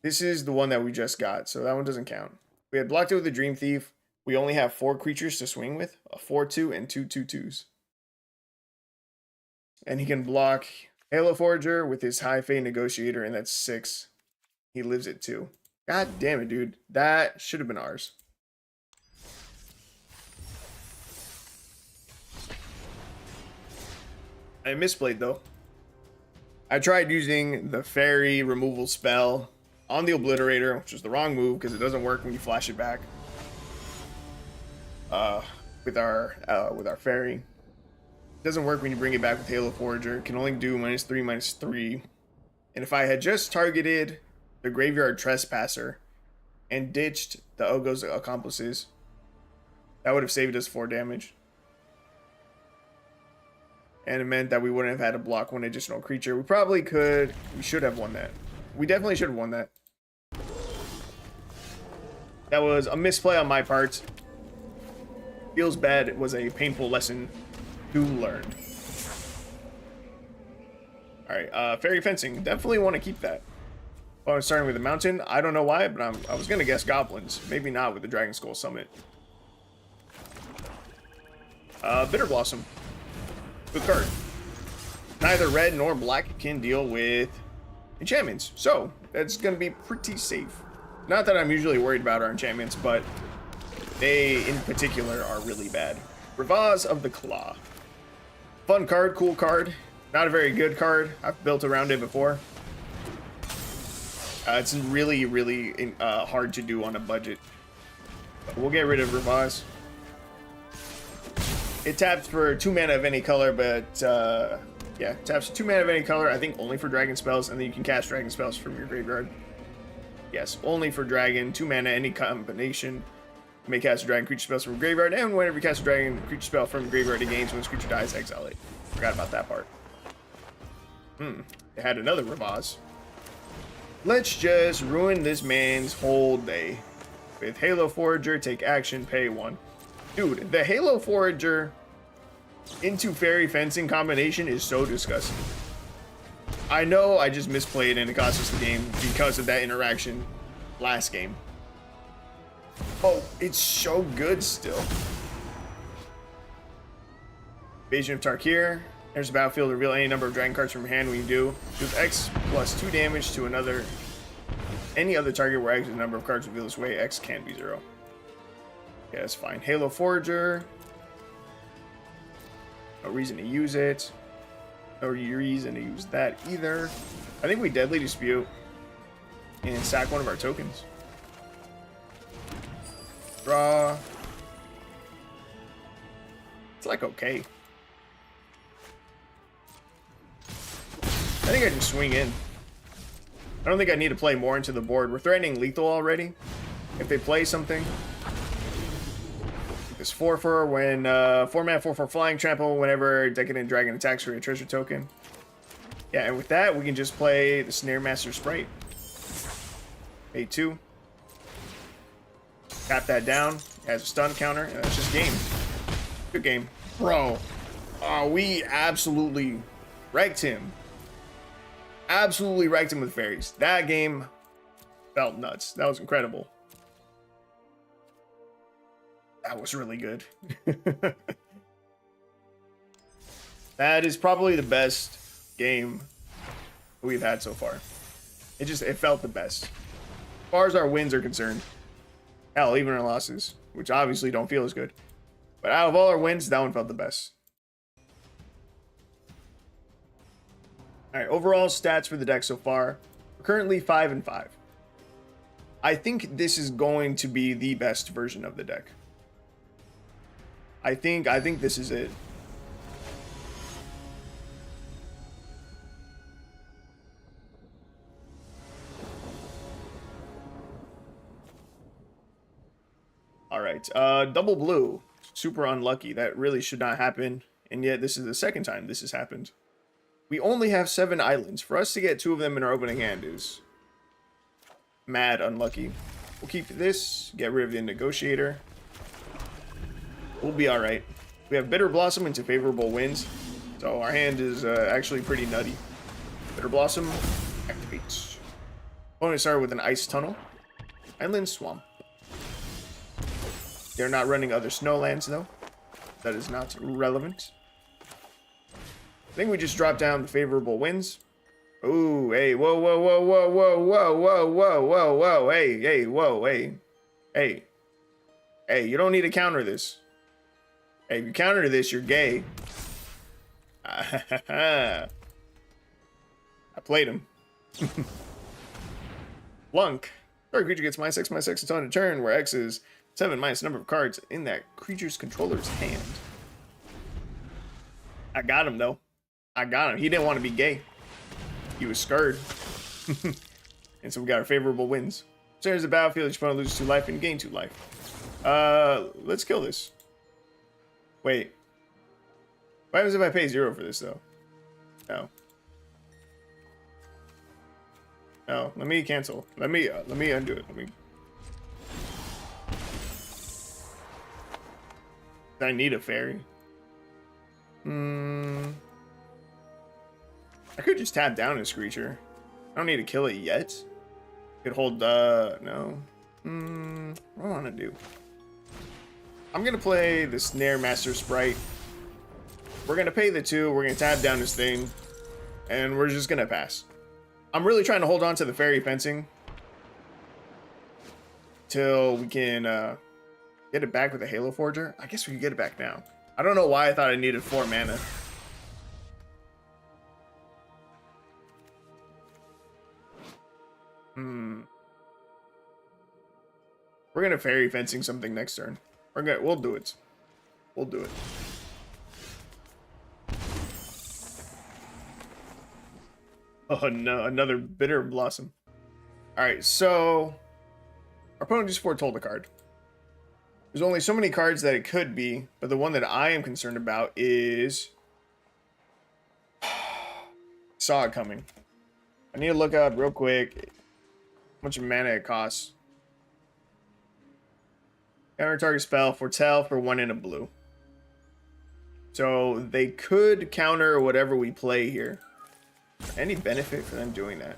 this is the one that we just got, so that one doesn't count. We had blocked it with the Dream Thief. We only have 4 creatures to swing with, a 4/2 and 2/2/2s. And he can block Halo Forager with his High Fate Negotiator, and that's 6. He lives at 2. God damn it, dude. That should have been ours. I misplayed, though. I tried using the Fairy removal spell on the Obliterator, which is the wrong move because it doesn't work when you flash it back. With our Fairy. It doesn't work when you bring it back with Halo Forager. It can only do -3/-3. And if I had just targeted the Graveyard Trespasser and ditched the Ogo's Accomplices, that would have saved us 4 damage. And it meant that we wouldn't have had to block one additional creature. We probably could. We should have won that. We definitely should have won that. That was a misplay on my part. Feels bad. It was a painful lesson to learn. Alright, Fairy Fencing. Definitely want to keep that. Oh, I'm starting with the Mountain. I don't know why, but I was going to guess Goblins. Maybe not with the Dragon Skull Summit. Bitter Blossom. Good card. Neither red nor black can deal with enchantments, so that's going to be pretty safe. Not that I'm usually worried about our enchantments, but they in particular are really bad. Ravaz of the Claw. Fun card, cool card. Not a very good card. I've built around it before. It's really, really hard to do on a budget. We'll get rid of Ravaz. It taps for 2 mana of any color, but yeah, taps 2 mana of any color, I think only for dragon spells, and then you can cast dragon spells from your graveyard. Yes, only for dragon, 2 mana, any combination. You may cast a dragon creature spells from graveyard, and whenever you cast a dragon creature spell from graveyard, it gains when this creature dies, exile it. Forgot about that part. It had another Ravaz. Let's just ruin this man's whole day. With Halo Forager, take action, pay 1. Dude, the Halo Forager into Fairy Fencing combination is so disgusting. I know I just misplayed and it cost us the game because of that interaction last game. Oh, it's so good still. Invasion of Tarkir. There's a battlefield. Reveal any number of dragon cards from your hand when you do. Deals X plus 2 damage to any other target where X is the number of cards revealed this way. X can be 0. Yeah, that's fine. Halo Forager. No reason to use it. No reason to use that either. I think we Deadly Dispute and sack one of our tokens. Draw. It's like okay. I think I can swing in. I don't think I need to play more into the board. We're threatening lethal already. If they play something. This 4/4 when 4-mana 4/4 flying trample whenever Decadent Dragon attacks for a treasure token. Yeah, and with that we can just play the Snare Master Sprite. Pay 2. Tap that down. It has a stun counter, and that's just game. Good game. Bro. Oh, we absolutely wrecked him. Absolutely wrecked him with Fairies. That game felt nuts. That was incredible. That was really good. That is probably the best game we've had so far. It felt the best. As far as our wins are concerned. Hell, even our losses, which obviously don't feel as good. But out of all our wins, that one felt the best. Alright, overall stats for the deck so far. We're currently 5-5. I think this is going to be the best version of the deck. I think this is it. right. Double blue. Super unlucky. That really should not happen. And yet this is the second time this has happened. We only have 7 islands. For us to get 2 of them in our opening hand is mad unlucky. We'll keep this. Get rid of the negotiator. We'll be alright. We have Bitter Blossom into favorable winds. So our hand is actually pretty nutty. Bitter Blossom activates. Opponent started with an Ice Tunnel. Island Swamp. They're not running other snowlands though. That is not relevant. I think we just drop down the favorable winds. Ooh, hey, whoa, whoa, whoa, whoa, whoa, whoa, whoa, whoa, whoa, whoa, hey, hey, whoa, hey, hey, hey, you don't need to counter this. Hey, if you counter this, you're gay. I played him. Flunk. Target creature gets -X/-X until end of turn, where X is 7 minus the number of cards in that creature's controller's hand. I got him, though. I got him. He didn't want to be gay. He was scared. And so we got our favorable wins. Enters the battlefield, each opponent loses 2 life and gain 2 life. Let's kill this. Wait. What happens if I pay 0 for this, though? No. No, let me cancel. Let me undo it. I need a fairy. I could just tap down this creature. I don't need to kill it yet. Could hold no. What do I want to do? I'm gonna play the Snare Master Sprite. We're gonna pay the 2, we're gonna tap down this thing, and we're just gonna pass. I'm really trying to hold on to the Fairy Fencing till we can get it back with a Halo Forger. I guess we can get it back now. I don't know why I thought I needed 4 mana. We're gonna Fairy Fencing something next turn. We'll do it. We'll do it. Oh no, another Bitter Blossom. Alright, so our opponent just foretold a card. There's only so many cards that it could be, but the one that I am concerned about is Saw It Coming. I need to look up real quick how much mana it costs. Counter target spell, foretell for 1 and a blue. So they could counter whatever we play here. Any benefit for them doing that?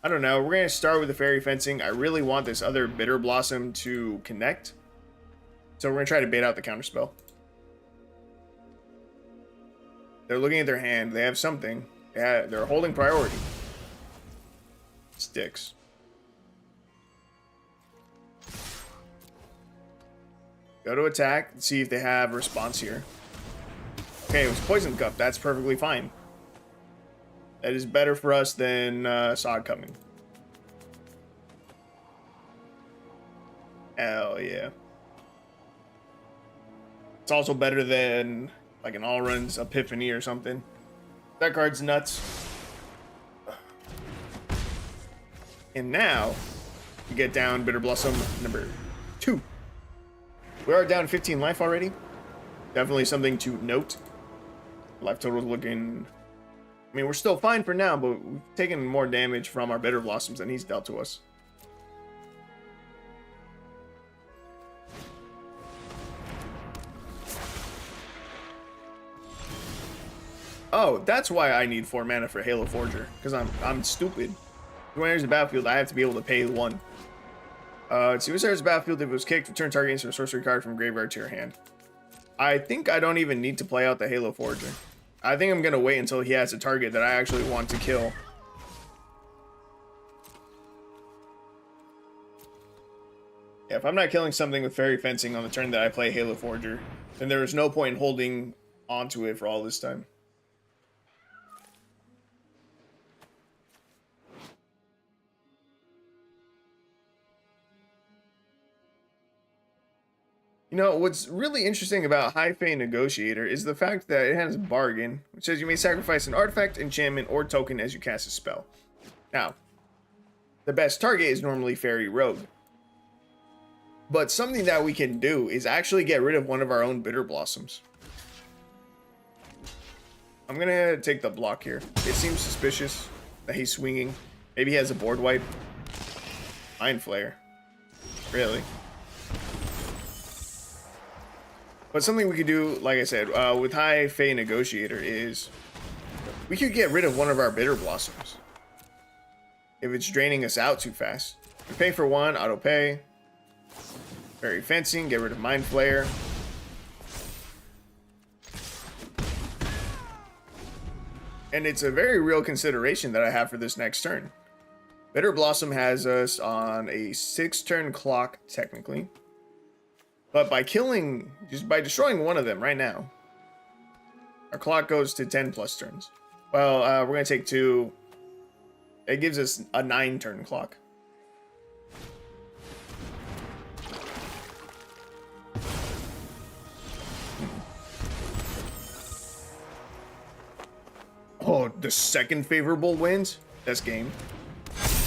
I don't know. We're going to start with the Fairy Fencing. I really want this other Bitter Blossom to connect. So we're going to try to bait out the counterspell. They're looking at their hand. They have something. They're holding priority. Sticks. Go to attack. See if they have a response here. Okay, it was Poison Cup. That's perfectly fine. That is better for us than Saw It Coming. Hell yeah. It's also better than like an All-Runs Epiphany or something. That card's nuts. And now, we get down Bitter Blossom number 2. We are down 15 life already. Definitely something to note. Life total's looking... I mean, we're still fine for now, but we've taken more damage from our Bitter Blossoms than he's dealt to us. Oh, that's why I need 4 mana for Halo Forger, because I'm stupid. When it enters the battlefield, I have to be able to pay 1. Let's see, when it enters the battlefield, if it was kicked, return target instant sorcery card from graveyard to your hand. I think I don't even need to play out the Halo Forger. I think I'm going to wait until he has a target that I actually want to kill. Yeah, if I'm not killing something with Fairy Fencing on the turn that I play Halo Forger, then there is no point in holding onto it for all this time. You know, what's really interesting about High Fae Negotiator is the fact that it has Bargain, which says you may sacrifice an artifact, enchantment, or token as you cast a spell. Now, the best target is normally Fairy Rogue. But something that we can do is actually get rid of one of our own Bitter Blossoms. I'm gonna take the block here. It seems suspicious that he's swinging. Maybe he has a board wipe. Mind Flare. Really? But something we could do, like I said, with High Fae Negotiator is we could get rid of one of our Bitter Blossoms if it's draining us out too fast. We pay for one, auto pay. Fairy Fencing, get rid of Mind Flare. And it's a very real consideration that I have for this next turn. Bitter Blossom has us on a 6-turn clock, technically. But by just by destroying one of them right now, our clock goes to 10 plus turns. Well, we're going to take 2. It gives us a 9-turn clock. Oh, the second favorable wins? That's game.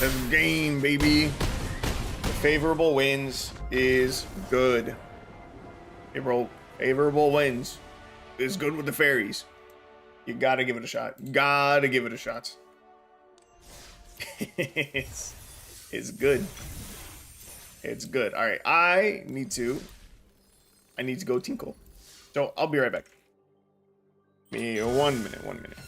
That's game, baby. The favorable wins is good. Favorable wins is good with the fairies. You gotta give it a shot. Gotta give it a shot. it's good. It's good. All right, I need to go tinkle. So I'll be right back. Me 1 minute. 1 minute.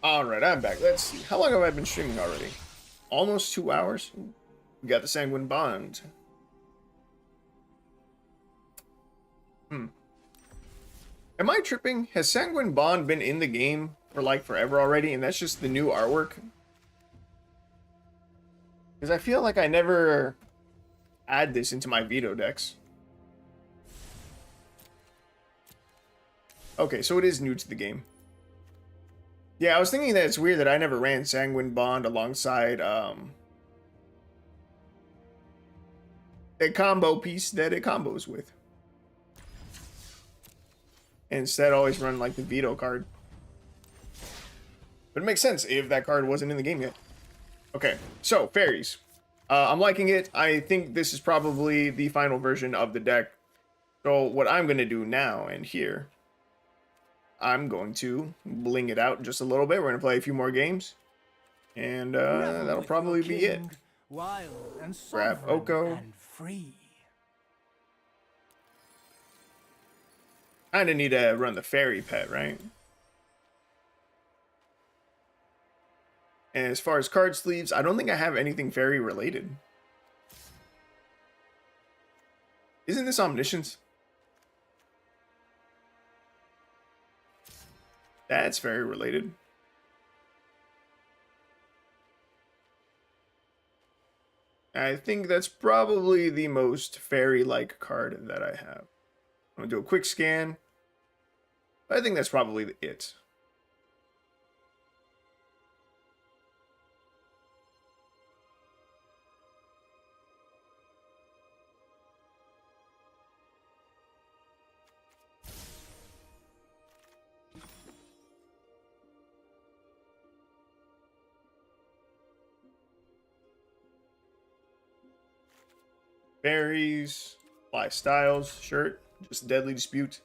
All right, I'm back. Let's see. How long have I been streaming already? Almost 2 hours. We got the Sanguine Bond. Am I tripping? Has Sanguine Bond been in the game for like forever already, and that's just the new artwork? Because I feel like I never add this into my veto decks. Okay, so it is new to the game. Yeah, I was thinking that it's weird that I never ran Sanguine Bond alongside a combo piece that it combos with. And instead always run like the veto card. But it makes sense if that card wasn't in the game yet. Okay, so Fairies. I'm liking it. I think this is probably the final version of the deck. So what I'm going to do now and here, I'm going to bling it out just a little bit. We're going to play a few more games. And that'll probably be it. Grab Oko. Kind of need to run the fairy pet, right? And as far as card sleeves, I don't think I have anything fairy related. Isn't this Omniscience? That's fairy related. I think that's probably the most fairy-like card that I have. I'm gonna do a quick scan. I think that's probably it. Faeries, Fly Styles, shirt, just Deadly Dispute.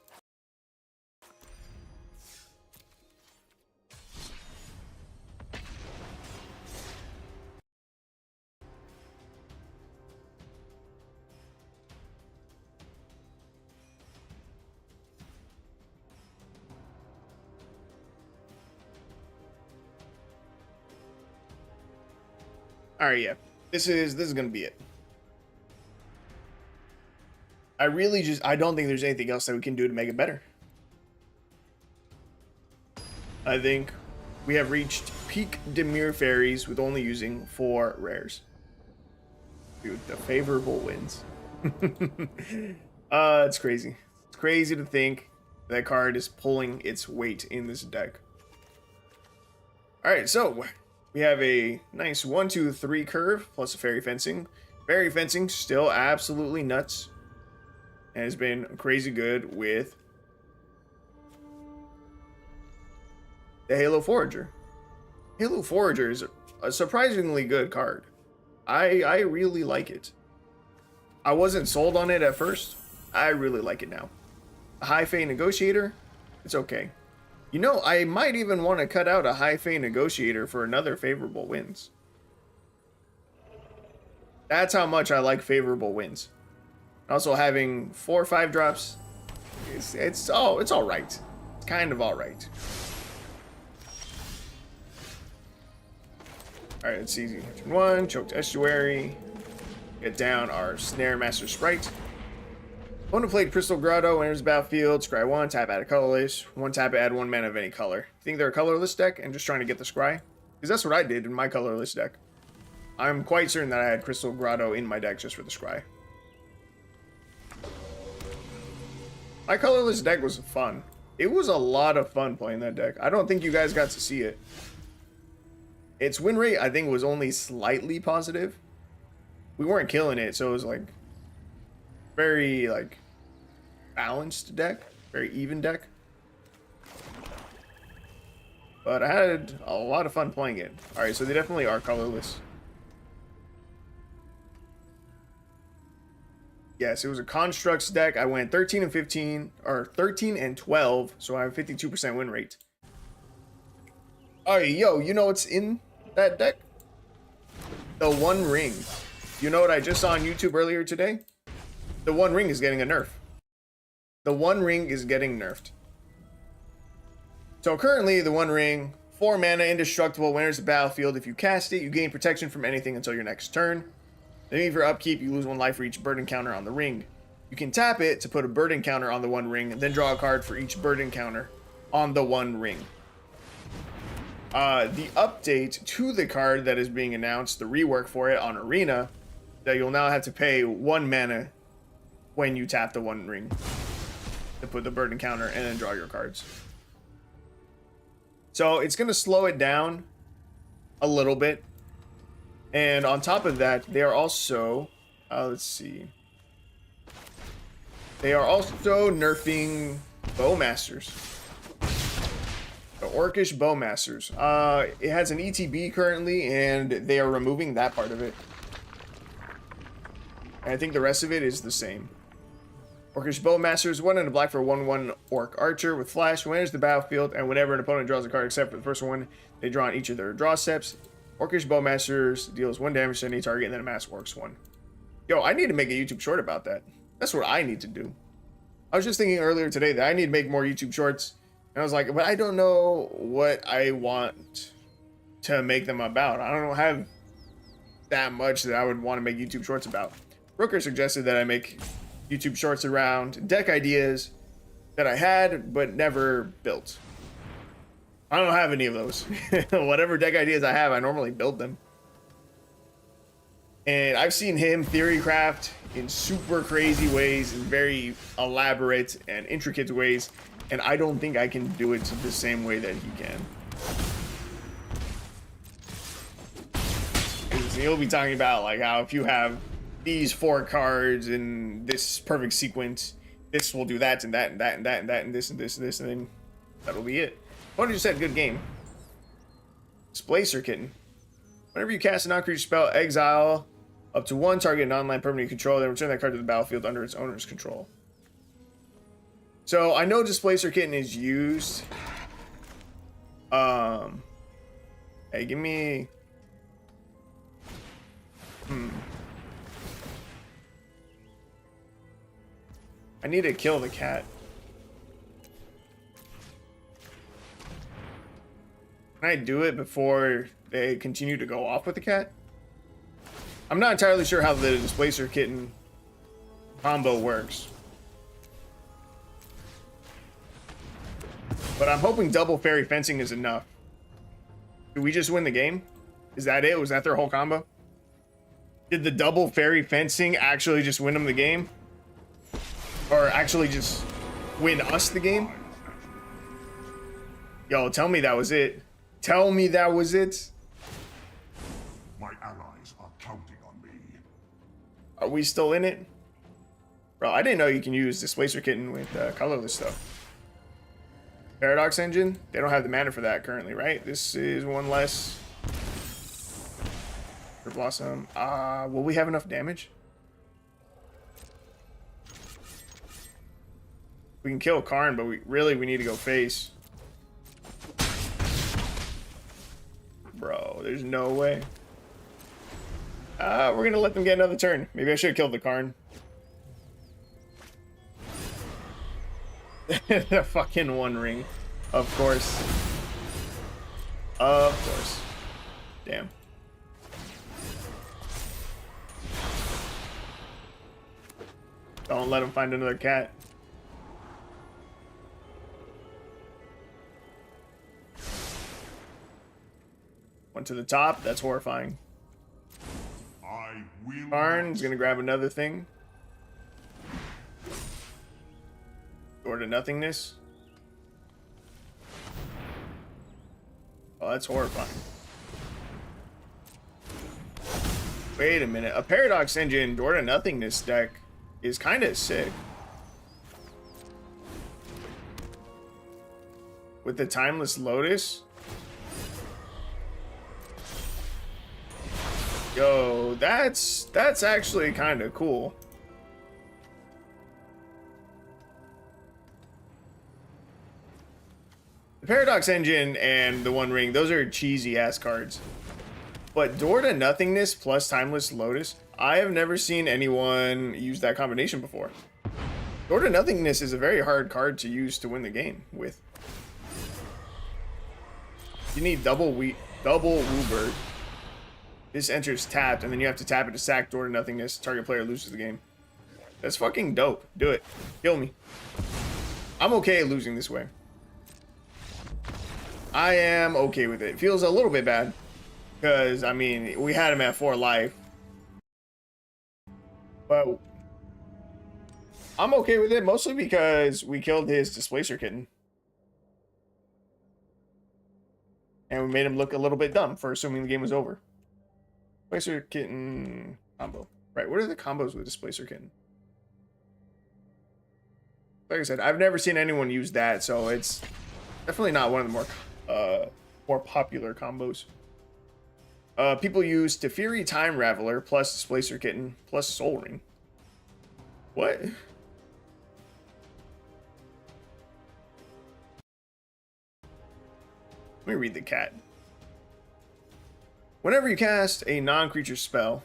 All right, yeah. This is gonna be it. I don't think there's anything else that we can do to make it better. I think we have reached peak Demir Faeries with only using 4 rares. Dude, the favorable wins. It's crazy. It's crazy to think that card is pulling its weight in this deck. Alright, so we have a nice 1-2-3 curve plus a fairy fencing. Fairy fencing still absolutely nuts. And has been crazy good with the Halo Forager. Halo Forager is a surprisingly good card. I really like it. I wasn't sold on it at first. I really like it now. A High Fae Negotiator, it's okay. You know, I might even want to cut out a High Fae Negotiator for another favorable wins. That's how much I like favorable wins. Also having 4 or 5 drops, it's all right. It's kind of all right. All right, let's see. Turn 1, Choked Estuary. Get down our Snare Master Sprite. Opponent played Crystal Grotto, enters the battlefield, scry 1, tap, add a colorless. 1 tap, add 1 mana of any color. Think they're a colorless deck and just trying to get the scry? Because that's what I did in my colorless deck. I'm quite certain that I had Crystal Grotto in my deck just for the scry. My colorless deck was fun. It was a lot of fun playing that deck. I don't think you guys got to see it. Its win rate, I think, was only slightly positive. We weren't killing it, so it was like very like balanced deck, very even deck. But I had a lot of fun playing it. All right, so they definitely are colorless. Yes, it was a Constructs deck. I went 13 and 15, or 13 and 12, so I have a 52% win rate. Alright, yo, you know what's in that deck? The One Ring. You know what I just saw on YouTube earlier today? The One Ring is getting a nerf. The One Ring is getting nerfed. So currently, the One Ring, 4 mana, indestructible, when enters the battlefield. If you cast it, you gain protection from anything until your next turn. Then for upkeep, you lose 1 life for each burden counter on the ring. You can tap it to put a burden counter on the One Ring, and then draw a card for each burden counter on the One Ring. The update to the card that is being announced, the rework for it on Arena, that you'll now have to pay 1 mana when you tap the One Ring to put the burden counter and then draw your cards. So it's going to slow it down a little bit. And on top of that, they are also, let's see. They are also nerfing Bowmasters. The Orcish Bowmasters. It has an ETB currently, and they are removing that part of it. And I think the rest of it is the same. Orcish Bowmasters, 1 and a black for 1/1 Orc Archer with Flash. When enters the battlefield, and whenever an opponent draws a card except for the first one, they draw on each of their draw steps. Orcish Bowmasters deals 1 damage to any target and then amass Orcs 1. Yo, I need to make a YouTube short about that. That's what I need to do. I was just thinking earlier today that I need to make more YouTube shorts. And I was like, but I don't know what I want to make them about. I don't have that much that I would want to make YouTube shorts about. Brooker suggested that I make YouTube shorts around deck ideas that I had but never built. I don't have any of those. Whatever deck ideas I have, I normally build them. And I've seen him theorycraft in super crazy ways, in very elaborate and intricate ways, and I don't think I can do it the same way that he can. He'll be talking about like how if you have these 4 cards in this perfect sequence, this will do that and that and that and that and that and this and this and this, and then that'll be it. What just said, good game. Displacer Kitten. Whenever you cast a non-creature spell, exile up to 1 target non-land permanent you control, then return that card to the battlefield under its owner's control. So I know Displacer Kitten is used. Hey, give me. I need to kill the cat. Can I do it before they continue to go off with the cat? I'm not entirely sure how the Displacer Kitten combo works. But I'm hoping double Fairy Fencing is enough. Did we just win the game? Is that it? Was that their whole combo? Did the double Fairy Fencing actually just win them the game? Or actually just win us the game? Yo, tell me that was it. Tell me that was it. My allies are counting on me. Are we still in it? Bro, I didn't know you can use Displacer Kitten with colorless stuff. Paradox Engine? They don't have the mana for that currently, right? This is one less. For Blossom. Will we have enough damage? We can kill Karn, but we need to go face. Bro, there's no way. We're gonna let them get another turn. Maybe I should have killed the Karn. The fucking One Ring. Of course. Of course. Damn. Don't let him find another cat. One to the top. That's horrifying. Karn's gonna grab another thing. Door to nothingness. Oh, that's horrifying. Wait a minute. A Paradox Engine Door to Nothingness deck is kind of sick. With the Timeless Lotus. Yo, that's actually kind of cool. The Paradox Engine and the One Ring, those are cheesy ass cards. But Door to Nothingness plus Timeless Lotus, I have never seen anyone use that combination before. Door to Nothingness is a very hard card to use to win the game with. You need double Woobird. This enters tapped, and then you have to tap it to sack Door to Nothingness. Target player loses the game. That's fucking dope. Do it. Kill me. I'm okay losing this way. I am okay with it. It feels a little bit bad. Because, I mean, we had him at 4 life. But I'm okay with it, mostly because we killed his Displacer Kitten. And we made him look a little bit dumb for assuming the game was over. Displacer Kitten combo. Right, what are the combos with Displacer Kitten? Like I said, I've never seen anyone use that, so it's definitely not one of the more popular combos. People use Teferi Time Raveler plus Displacer Kitten plus Soul Ring. What? Let me read the cat. Whenever you cast a non-creature spell,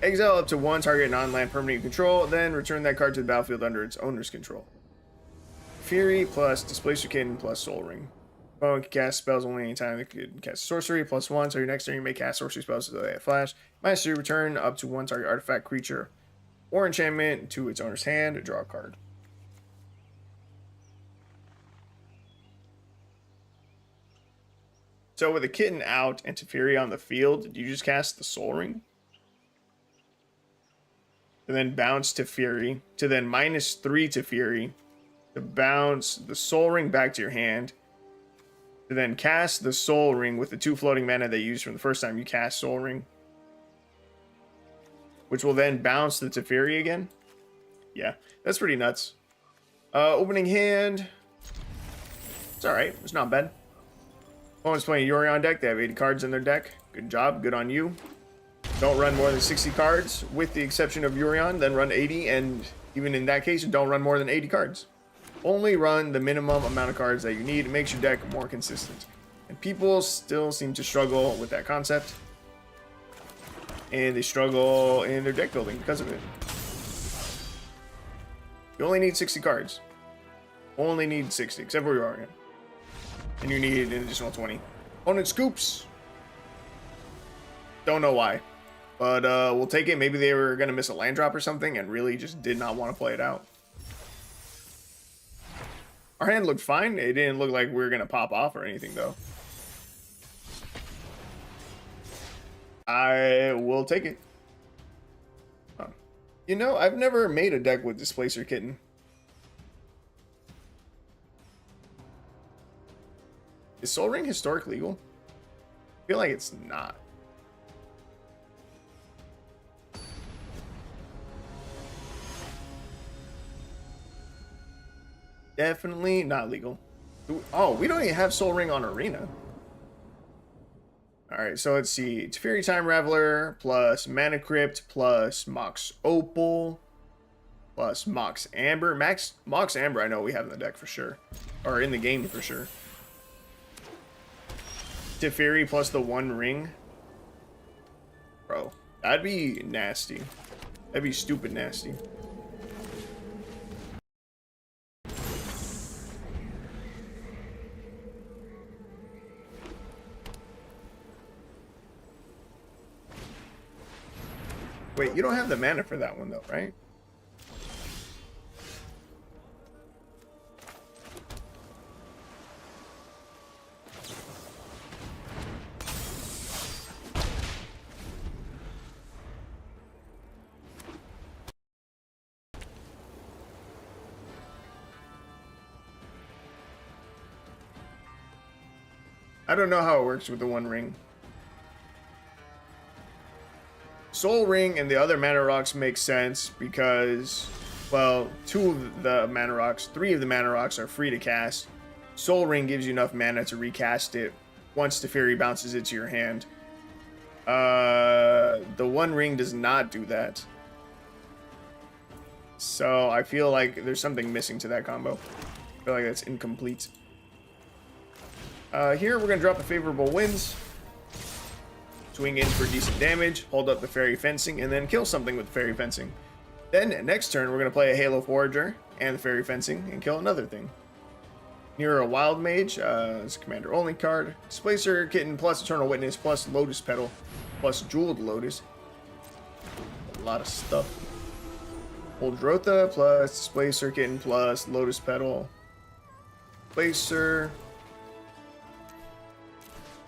exile up to 1 target non-land permanent you control, then return that card to the battlefield under its owner's control. Fury plus Displacer Kitten plus Soul Ring. Opponent can cast spells only anytime they can cast sorcery +1, so your next turn you may cast sorcery spells so they have flash. -3, return up to 1 target artifact, creature, or enchantment to its owner's hand, draw a card. So with a Kitten out and Teferi on the field, did you just cast the Soul Ring? And then bounce Teferi, to then -3 Teferi, to bounce the Soul Ring back to your hand, to then cast the Soul Ring with the 2 floating mana they used from the first time you cast Soul Ring, which will then bounce the Teferi again. Yeah, that's pretty nuts. Opening hand. It's alright, it's not bad. Opponent's playing a Yorion deck, they have 80 cards in their deck. Good job, good on you. Don't run more than 60 cards, with the exception of Yorion, then run 80, and even in that case, don't run more than 80 cards. Only run the minimum amount of cards that you need. It makes your deck more consistent. And people still seem to struggle with that concept. And they struggle in their deck building because of it. You only need 60 cards. Only need 60, except for Yorion. And you need an additional 20. Opponent scoops. Don't know why. But we'll take it. Maybe they were going to miss a land drop or something and really just did not want to play it out. Our hand looked fine. It didn't look like we were going to pop off or anything, though. I will take it. Huh. You know, I've never made a deck with Displacer Kitten. Is Soul Ring historic legal? I feel like it's not. Definitely not legal. Oh, we don't even have Soul Ring on Arena. Alright, so let's see. It's Fairy Time Reveler plus Mana Crypt plus Mox Opal plus Mox Amber. Mox Amber I know we have in the deck for sure. Or in the game for sure. Teferi plus the One Ring. Bro, that'd be nasty. That'd be stupid nasty. Wait, you don't have the mana for that one though, right? I don't know how it works with the One Ring. Soul Ring and the other mana rocks make sense because, well, 2 of the mana rocks, 3 of the mana rocks are free to cast. Soul Ring gives you enough mana to recast it once the Fairy bounces it to your hand. The One Ring does not do that. So I feel like there's something missing to that combo. I feel like that's incomplete. Here we're going to drop the Favorable Winds. Swing in for decent damage, hold up the Fairy Fencing, and then kill something with Fairy Fencing. Then, next turn, we're going to play a Halo Forager and the Fairy Fencing and kill another thing. Near a Wild Mage, it's a commander-only card. Displacer Kitten plus Eternal Witness plus Lotus Petal plus Jeweled Lotus. A lot of stuff. Holdrotha plus Displacer Kitten plus Lotus Petal. Displacer.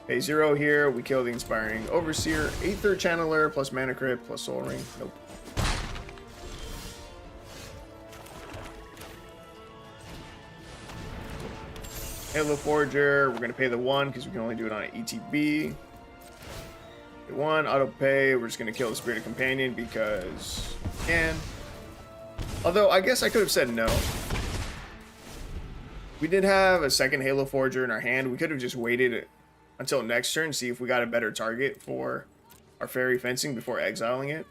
Pay 0 here, we kill the Inspiring Overseer, Aether Channeler plus Mana Crypt plus Soul Ring. Nope. Halo Forager, we're going to pay the 1 because we can only do it on an ETB. The 1, auto pay, we're just going to kill the Spirited Companion because we can. Although, I guess I could have said no. We did have a second Halo Forager in our hand. We could have just waited until next turn, see if we got a better target for our Fairy Fencing before exiling it.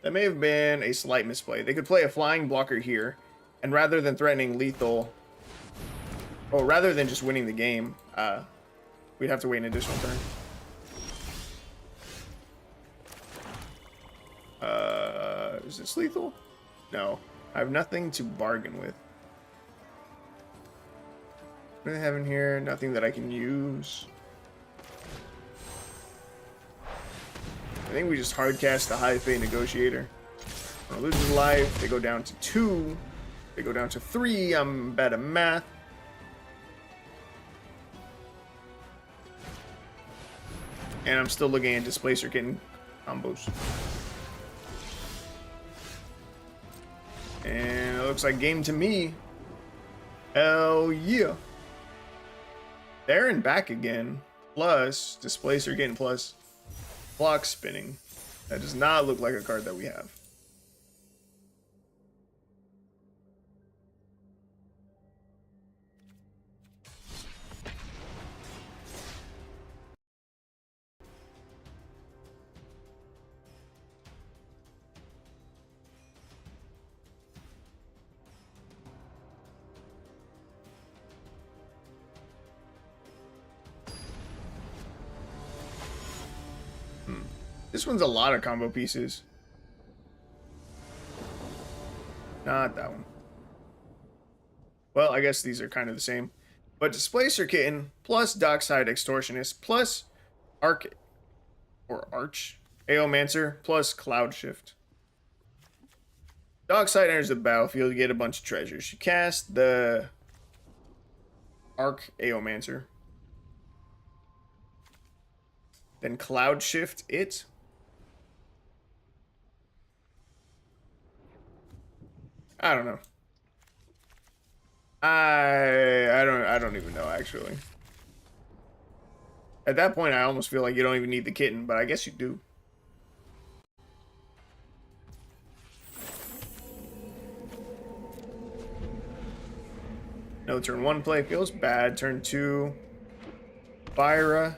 That may have been a slight misplay. They could play a flying blocker here, and rather than threatening lethal, or rather than just winning the game, we'd have to wait an additional turn. Is this lethal? No. I have nothing to bargain with. What do they have in here? Nothing that I can use. I think we just hardcast the High Fate Negotiator. Loses life. They go down to 2. They go down to 3. I'm bad at math. And I'm still looking at Displacer Kitten combos. And it looks like game to me. Hell yeah. There and back again. Plus Displacer Kitten plus Block Spinning. That does not look like a card that we have. This one's a lot of combo pieces. Not that one. Well, I guess these are kind of the same. But Displacer Kitten plus Dockside Extortionist plus Arch. Aeomancer plus Cloud Shift. Dockside enters the battlefield. You get a bunch of treasures. You cast the Arc Aeomancer. Then Cloud Shift it. I don't know. I don't even know actually. At that point I almost feel like you don't even need the kitten, but I guess you do. No, turn 1 play feels bad. Turn 2, Fyra.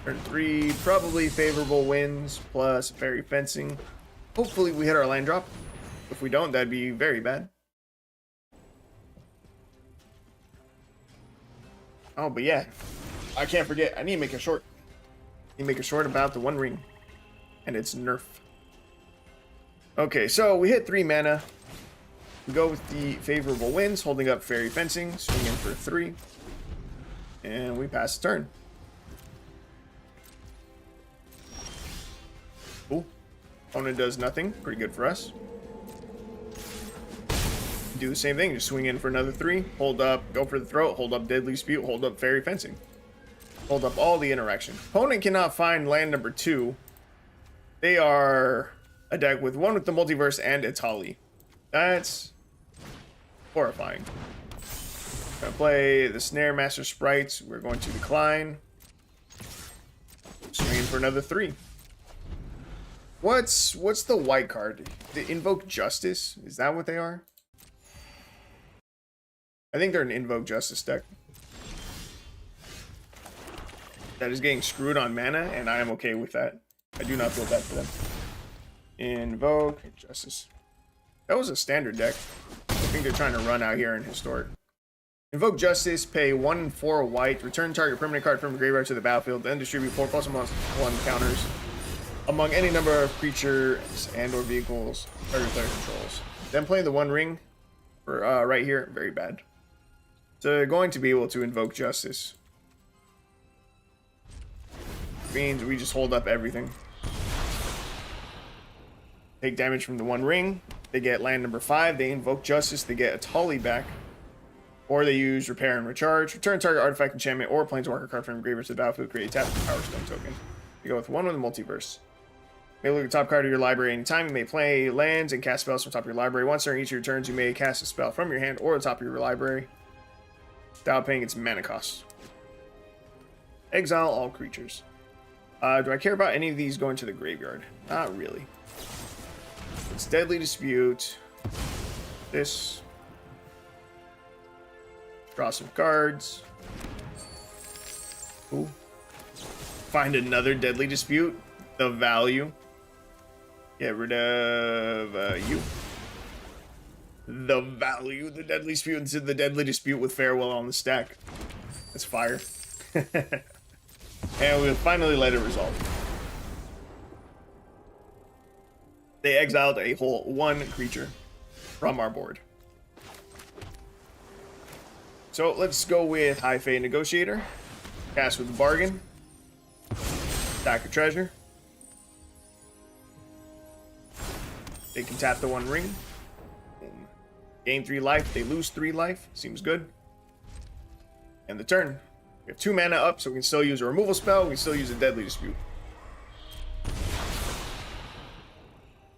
Turn 3, probably favorable winds plus fairy fencing. Hopefully we hit our land drop. If we don't, that'd be very bad. Oh, but yeah, I can't forget. I need to make a short. I need to make a short about the One Ring and its nerf. Okay, so we hit 3 mana. We go with the favorable winds, holding up fairy fencing, swing in for 3, and we pass the turn. Cool. Opponent does nothing. Pretty good for us. Do the same thing. Just swing in for another 3. Hold up. Go for the throat. Hold up Deadly Dispute. Hold up Fairy Fencing. Hold up all the interaction. Opponent cannot find land number 2. They are a deck with 1 with the Multiverse and Itali. That's horrifying. Gonna play the Snare Master Sprites. We're going to decline. Swing in for another 3. What's the white card? The Invoke Justice? Is that what they are? I think they're an Invoke Justice deck. That is getting screwed on mana, and I am okay with that. I do not feel bad for them. Invoke Justice. That was a standard deck. I think they're trying to run out here in Historic. Invoke Justice, pay 1 and 4 white, return target permanent card from the graveyard to the battlefield, then distribute 4 +1/+1 counters among any number of creatures and or vehicles target player controls. Then play the One Ring for right here. Very bad. So they're going to be able to invoke Justice. Means we just hold up everything. Take damage from the One Ring. They get land number 5. They invoke Justice. They get a Tully back. Or they use Repair and Recharge. Return target artifact, enchantment, or planeswalker card from the graveyard to the battlefield. Create a tap Power Stone token. You go with 1 with the Multiverse. You may look at the top card of your library anytime. You may play lands and cast spells from the top of your library. Once during each of your turns, you may cast a spell from your hand or the top of your library without paying its mana cost. Exile all creatures. Do I care about any of these going to the graveyard? Not really. It's Deadly Dispute. This. Draw some cards. Ooh. Find another Deadly Dispute. The value. Get rid of you. The value. The Deadly Dispute into the Deadly Dispute with Farewell on the stack. That's fire. And we'll finally let it resolve. They exiled a whole 1 creature from our board. So let's go with High Fate Negotiator. Cast with Bargain. Stack a treasure. They can tap the One Ring. Boom. Gain 3 life. They lose 3 life. Seems good. And the turn. We have 2 mana up, so we can still use a removal spell. We can still use a Deadly Dispute.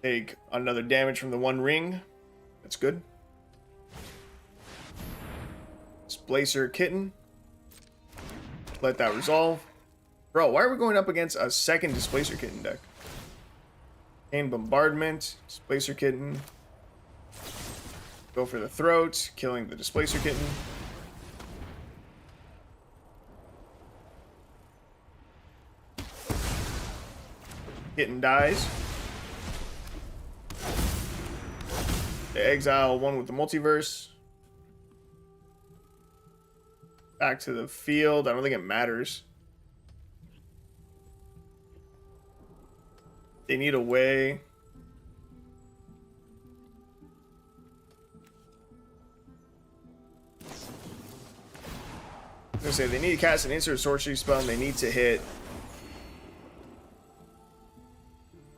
Take another damage from the One Ring. That's good. Displacer Kitten. Let that resolve. Bro, why are we going up against a second Displacer Kitten deck? Chain Bombardment. Displacer Kitten. Go for the throat. Killing the Displacer Kitten. Kitten dies. They exile 1 with the Multiverse. Back to the field. I don't think it matters. They need a way. I'm gonna say they need to cast an instant sorcery spell and they need to hit.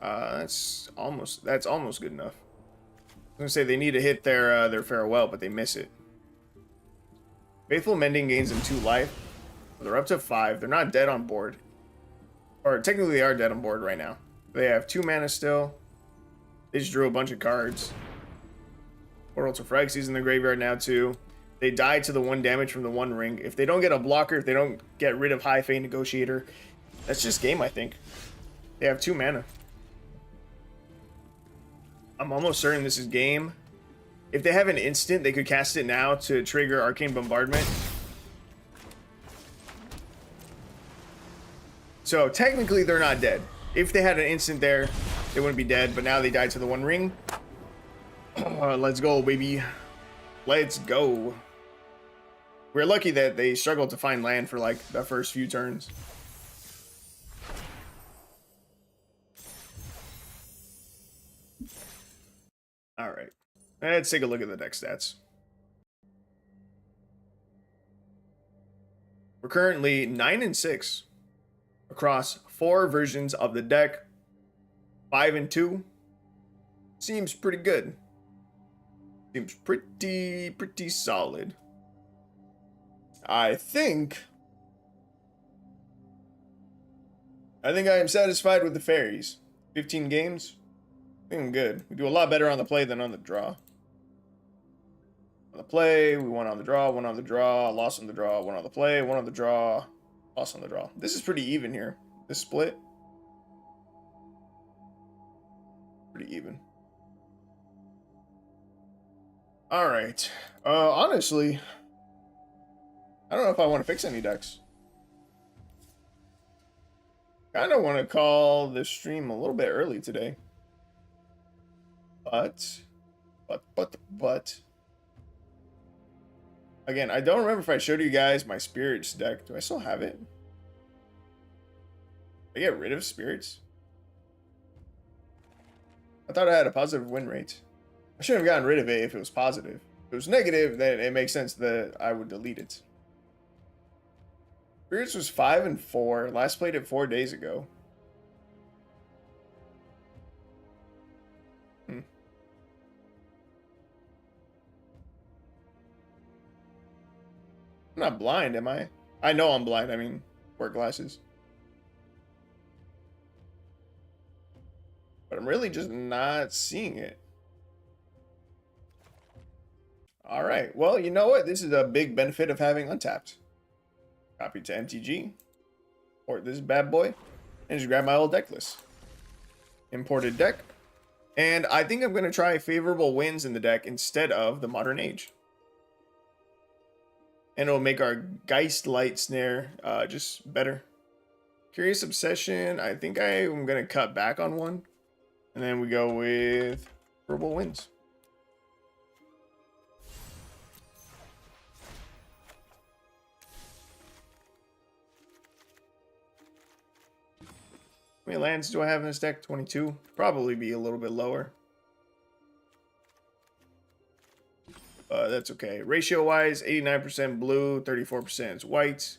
That's almost good enough. I'm gonna say they need to hit their farewell, but they miss it. Faithful Mending gains them 2 life. They're up to 5. They're not dead on board. Or technically they are dead on board right now. They have 2 mana still. They just drew a bunch of cards. Portal to Phyrexi's in the graveyard now too. They die to the 1 damage from the 1 ring. If they don't get a blocker, if they don't get rid of High Fate Negotiator, that's just game, I think. They have 2 mana. I'm almost certain this is game. If they have an instant, they could cast it now to trigger Arcane Bombardment. So technically they're not dead. If they had an instant there, they wouldn't be dead, but now they died to the 1 ring. Let's go, baby. Let's go. We're lucky that they struggled to find land for like the first few turns. All right, let's take a look at the deck stats. We're currently 9-6 across 4 versions of the deck. 5-2 seems pretty good. Seems pretty solid. I think I am satisfied with the Faeries. 15 games. I think I'm good. We do a lot better on the play than on the draw. On the play, we won on the draw, 1 on the draw, lost on the draw, 1 on the play, 1 on the draw, lost on the draw. This is pretty even here. This split. Pretty even. Alright. Honestly, I don't know if I want to fix any decks. Kind of want to call this stream a little bit early today. But. Again, I don't remember if I showed you guys my Spirits deck. Do I still have it? Did I get rid of Spirits? I thought I had a positive win rate. I shouldn't have gotten rid of it if it was positive. If it was negative, then it makes sense that I would delete it. Spirits was 5-4. Last played it 4 days ago. I'm not blind, am I? I know I'm blind. I mean, wear glasses. But I'm really just not seeing it. All right. Well, you know what? This is a big benefit of having Untapped. Copy to MTG. Import this bad boy. And just grab my old deck list. Imported deck. And I think I'm going to try Favorable Winds in the deck instead of the Modern Age. And it'll make our Geist Light Snare just better. Curious Obsession, I think I'm going to cut back on 1. And then we go with Favorable Winds. How many lands do I have in this deck? 22. Probably be a little bit lower. That's okay. Ratio-wise, 89% blue, 34% is white.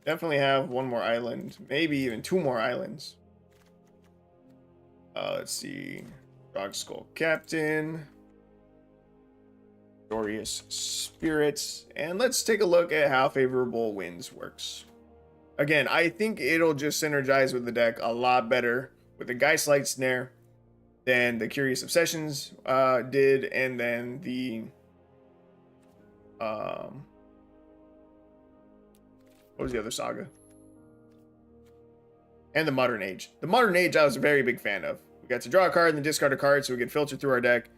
Definitely have 1 more island. Maybe even 2 more islands. Let's see. Dog Skull Captain. Glorious Spirits. And let's take a look at how Favorable Winds works. Again, I think it'll just synergize with the deck a lot better with the Geist Light Snare than the Curious Obsessions did, and then the what was the other saga? And the Modern Age. The Modern Age I was a very big fan of. We got to draw a card and then discard a card so we could filter through our deck,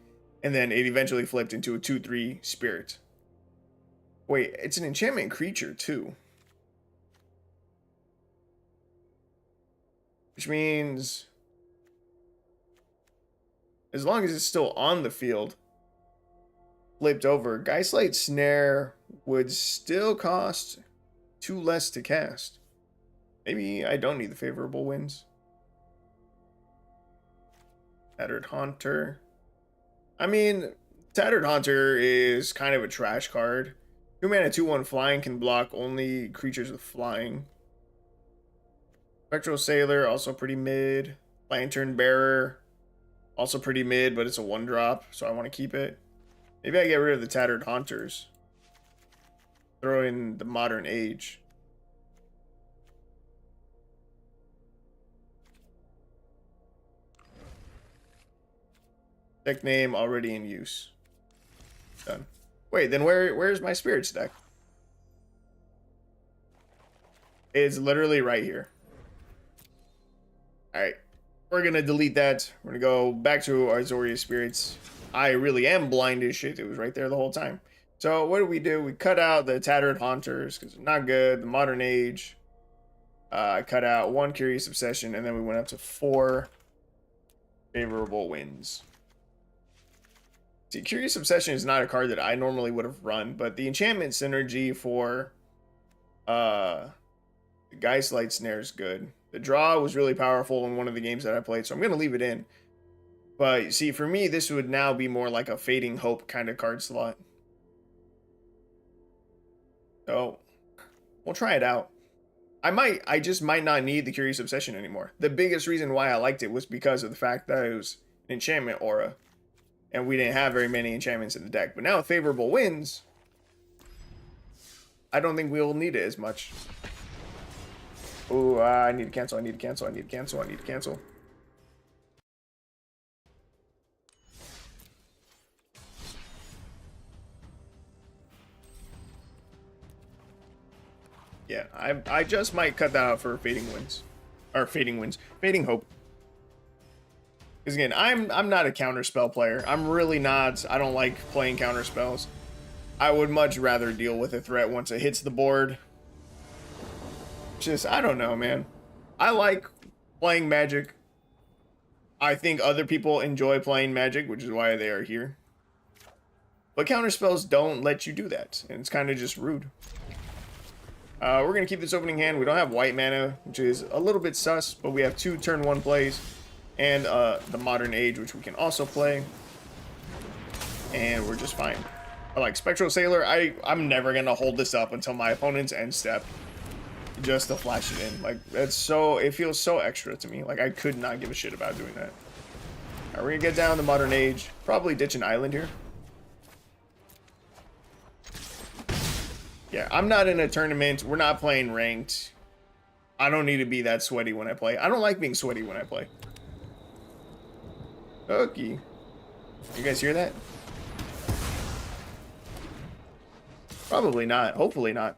and then it eventually flipped into a 2/3 Spirit. Wait, it's an enchantment creature too. Which means as long as it's still on the field, flipped over, Geistlight Snare would still cost 2 less to cast. Maybe I don't need the Favorable Winds. Tattered Haunter. I mean, Tattered Haunter is kind of a trash card. 2 mana, 2/1 flying can block only creatures with flying. Spectral Sailor, also pretty mid. Lantern Bearer, also pretty mid, but it's a 1-drop, so I want to keep it. Maybe I get rid of the Tattered Haunters. Throw in the Modern Age. Deck name already in use. Done. Wait, then where's my Spirits deck? It's literally right here. Alright. We're gonna delete that. We're gonna go back to our Zoria Spirits. I really am blind as shit. It was right there the whole time. So what do? We cut out the Tattered Haunters because they're not good. The Modern Age. I cut out 1 Curious Obsession, and then we went up to 4 Favorable Winds. See, Curious Obsession is not a card that I normally would have run, but the enchantment synergy for the Geist Light Snare is good. The draw was really powerful in one of the games that I played, so I'm going to leave it in. But see, for me, this would now be more like a Fading Hope kind of card slot. So, we'll try it out. I just might not need the Curious Obsession anymore. The biggest reason why I liked it was because of the fact that it was an enchantment aura. And we didn't have very many enchantments in the deck. But now with Favorable Winds, I don't think we'll need it as much. Oh, I need to cancel, I need to cancel, I need to cancel, I need to cancel. Yeah, I just might cut that out for Fading Winds. Or Fading Winds. Fading Hope. Because again, I'm not a counterspell player. I'm really not. I don't like playing counterspells. I would much rather deal with a threat once it hits the board. Just, I don't know, man. I like playing Magic. I think other people enjoy playing Magic, which is why they are here. But counterspells don't let you do that. And it's kind of just rude. We're going to keep this opening hand. We don't have white mana, which is a little bit sus, but we have 2 turn 1 plays. And the Modern Age, which we can also play. And we're just fine. I like Spectral Sailor. I'm never going to hold this up until my opponent's end step. Just to flash it in. Like, that's so... It feels so extra to me. Like, I could not give a shit about doing that. Alright, we're going to get down the Modern Age. Probably ditch an island here. Yeah, I'm not in a tournament. We're not playing ranked. I don't need to be that sweaty when I play. I don't like being sweaty when I play. Cookie. You guys hear that? Probably not. Hopefully not.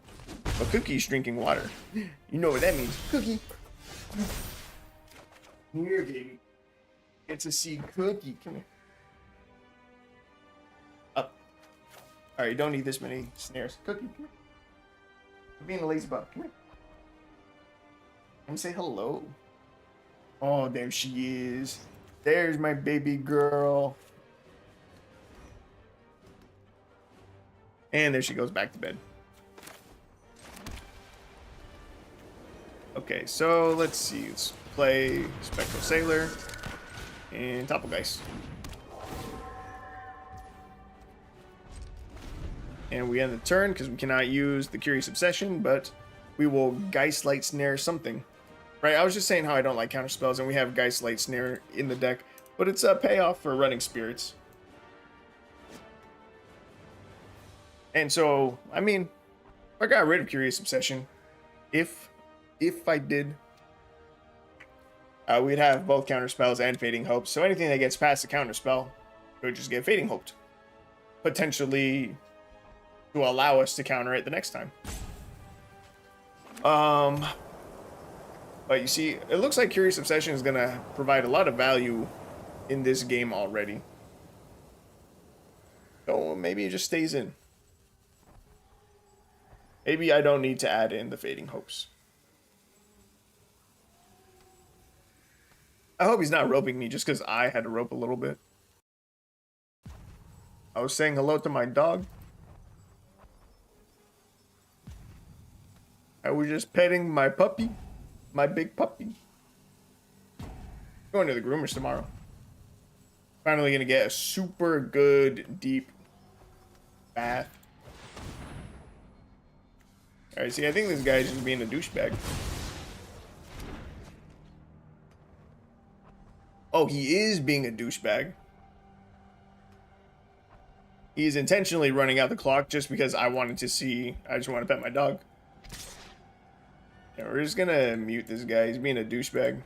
But Cookie's drinking water. You know what that means. Cookie. Here, baby. Get to see Cookie. Come here. Up. Alright, you don't need this many snares. Cookie, come here. You're being a lazy bug. Come here. Come say hello. Oh, there she is. There's my baby girl. And there she goes back to bed. Okay, so let's see. Let's play Spectral Sailor and Doppelgeist. And we end the turn because we cannot use the Curious Obsession, but we will Geist Light Snare something. Right, I was just saying how I don't like counterspells, and we have Geist Light Snare in the deck, but it's a payoff for running Spirits. And so, I mean, I got rid of Curious Obsession. If I did, we'd have both counterspells and Fading Hopes. So anything that gets past the counterspell would just get Fading Hoped, potentially to allow us to counter it the next time. But you see, it looks like Curious Obsession is gonna provide a lot of value in this game already. So maybe it just stays in. Maybe I don't need to add in the Fading Hopes. I hope he's not roping me just because I had to rope a little bit. I was saying hello to my dog. I was just petting my puppy. My big puppy. Going to the groomers tomorrow. Finally gonna get a super good deep bath. Alright, see, I think this guy's just being a douchebag. Oh, he is being a douchebag. He's intentionally running out the clock just because I wanted to see. I just want to pet my dog. Yeah, we're just gonna mute this guy. He's being a douchebag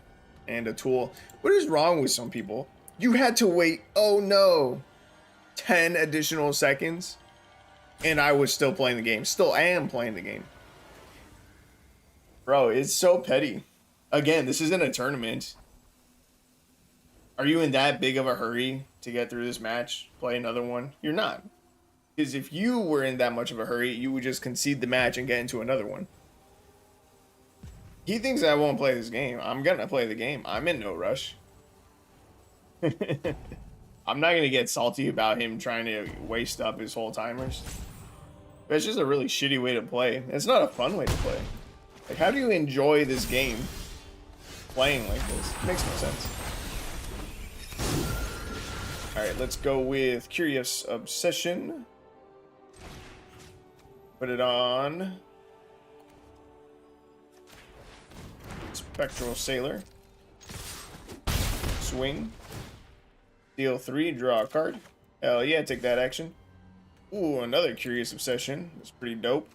and a tool. What is wrong with some people? You had to wait, oh no, 10 additional seconds, and I was still playing the game. Still am playing the game. Bro, it's so petty. Again, this isn't a tournament. Are you in that big of a hurry to get through this match? Play another one? You're not. Because if you were in that much of a hurry, you would just concede the match and get into another one. He thinks I won't play this game. I'm gonna play the game. I'm in no rush. I'm not gonna get salty about him trying to waste up his whole timers. But it's just a really shitty way to play. It's not a fun way to play. Like, how do you enjoy this game playing like this? It makes no sense. Alright, let's go with Curious Obsession. Put it on. Spectral Sailor. Swing. Deal 3, draw a card. Hell yeah, take that action. Ooh, another Curious Obsession. That's pretty dope.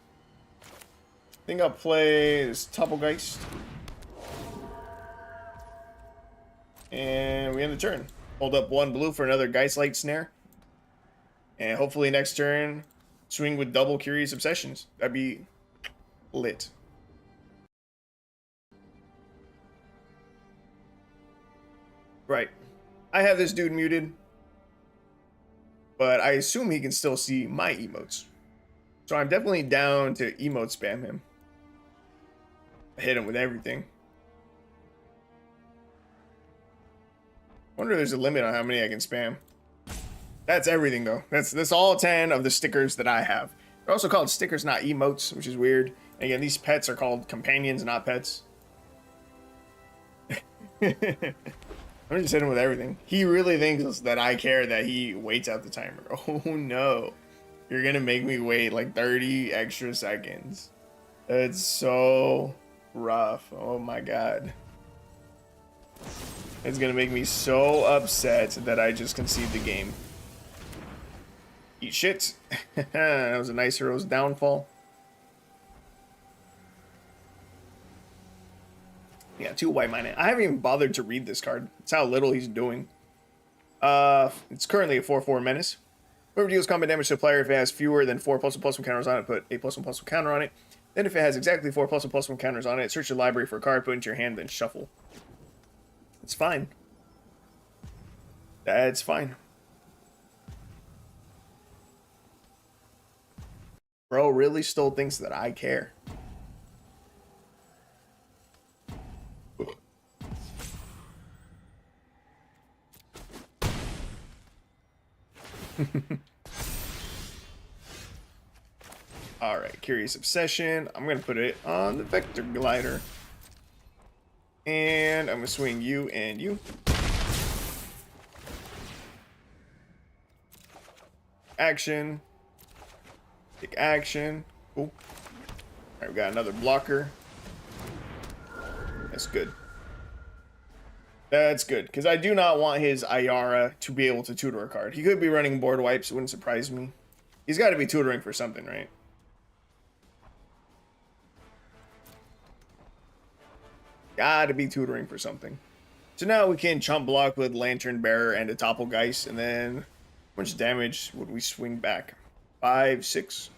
I think I'll play this Topplegeist. And we end the turn. Hold up 1 blue for another Geist-like Snare. And hopefully next turn, swing with double Curious Obsessions. That'd be lit. Right. I have this dude muted, but I assume he can still see my emotes. So I'm definitely down to emote spam him. Hit him with everything. Wonder if there's a limit on how many I can spam. That's everything though. That's all 10 of the stickers that I have. They're also called stickers, not emotes, which is weird. And again, these pets are called companions, not pets. I'm just hitting him with everything. He really thinks that I care that he waits out the timer. Oh no. You're gonna make me wait like 30 extra seconds. It's so rough. Oh my god. It's gonna make me so upset that I just concede the game. Eat shit. That was a nice hero's downfall. Yeah, 2 white mana. I haven't even bothered to read this card. That's how little he's doing. It's currently a 4/4 menace. Whoever deals combat damage to a player, if it has fewer than 4+1/+1 counters on it, put a +1/+1 counter on it. Then if it has exactly 4+1/+1 counters on it, search your library for a card, put it into your hand, then shuffle. It's fine. That's fine. Bro really still thinks that I care. Alright, Curious Obsession. I'm going to put it on the Vector Glider. And I'm going to swing you and you. Action. Take action. Cool. Alright, we got another blocker. That's good. That's good, because I do not want his Ayara to be able to tutor a card. He could be running board wipes, it wouldn't surprise me. He's got to be tutoring for something, right? Gotta be tutoring for something. So now we can chump block with Lantern Bearer and a Topplegeist, and then how much damage would we swing back? 5, 6.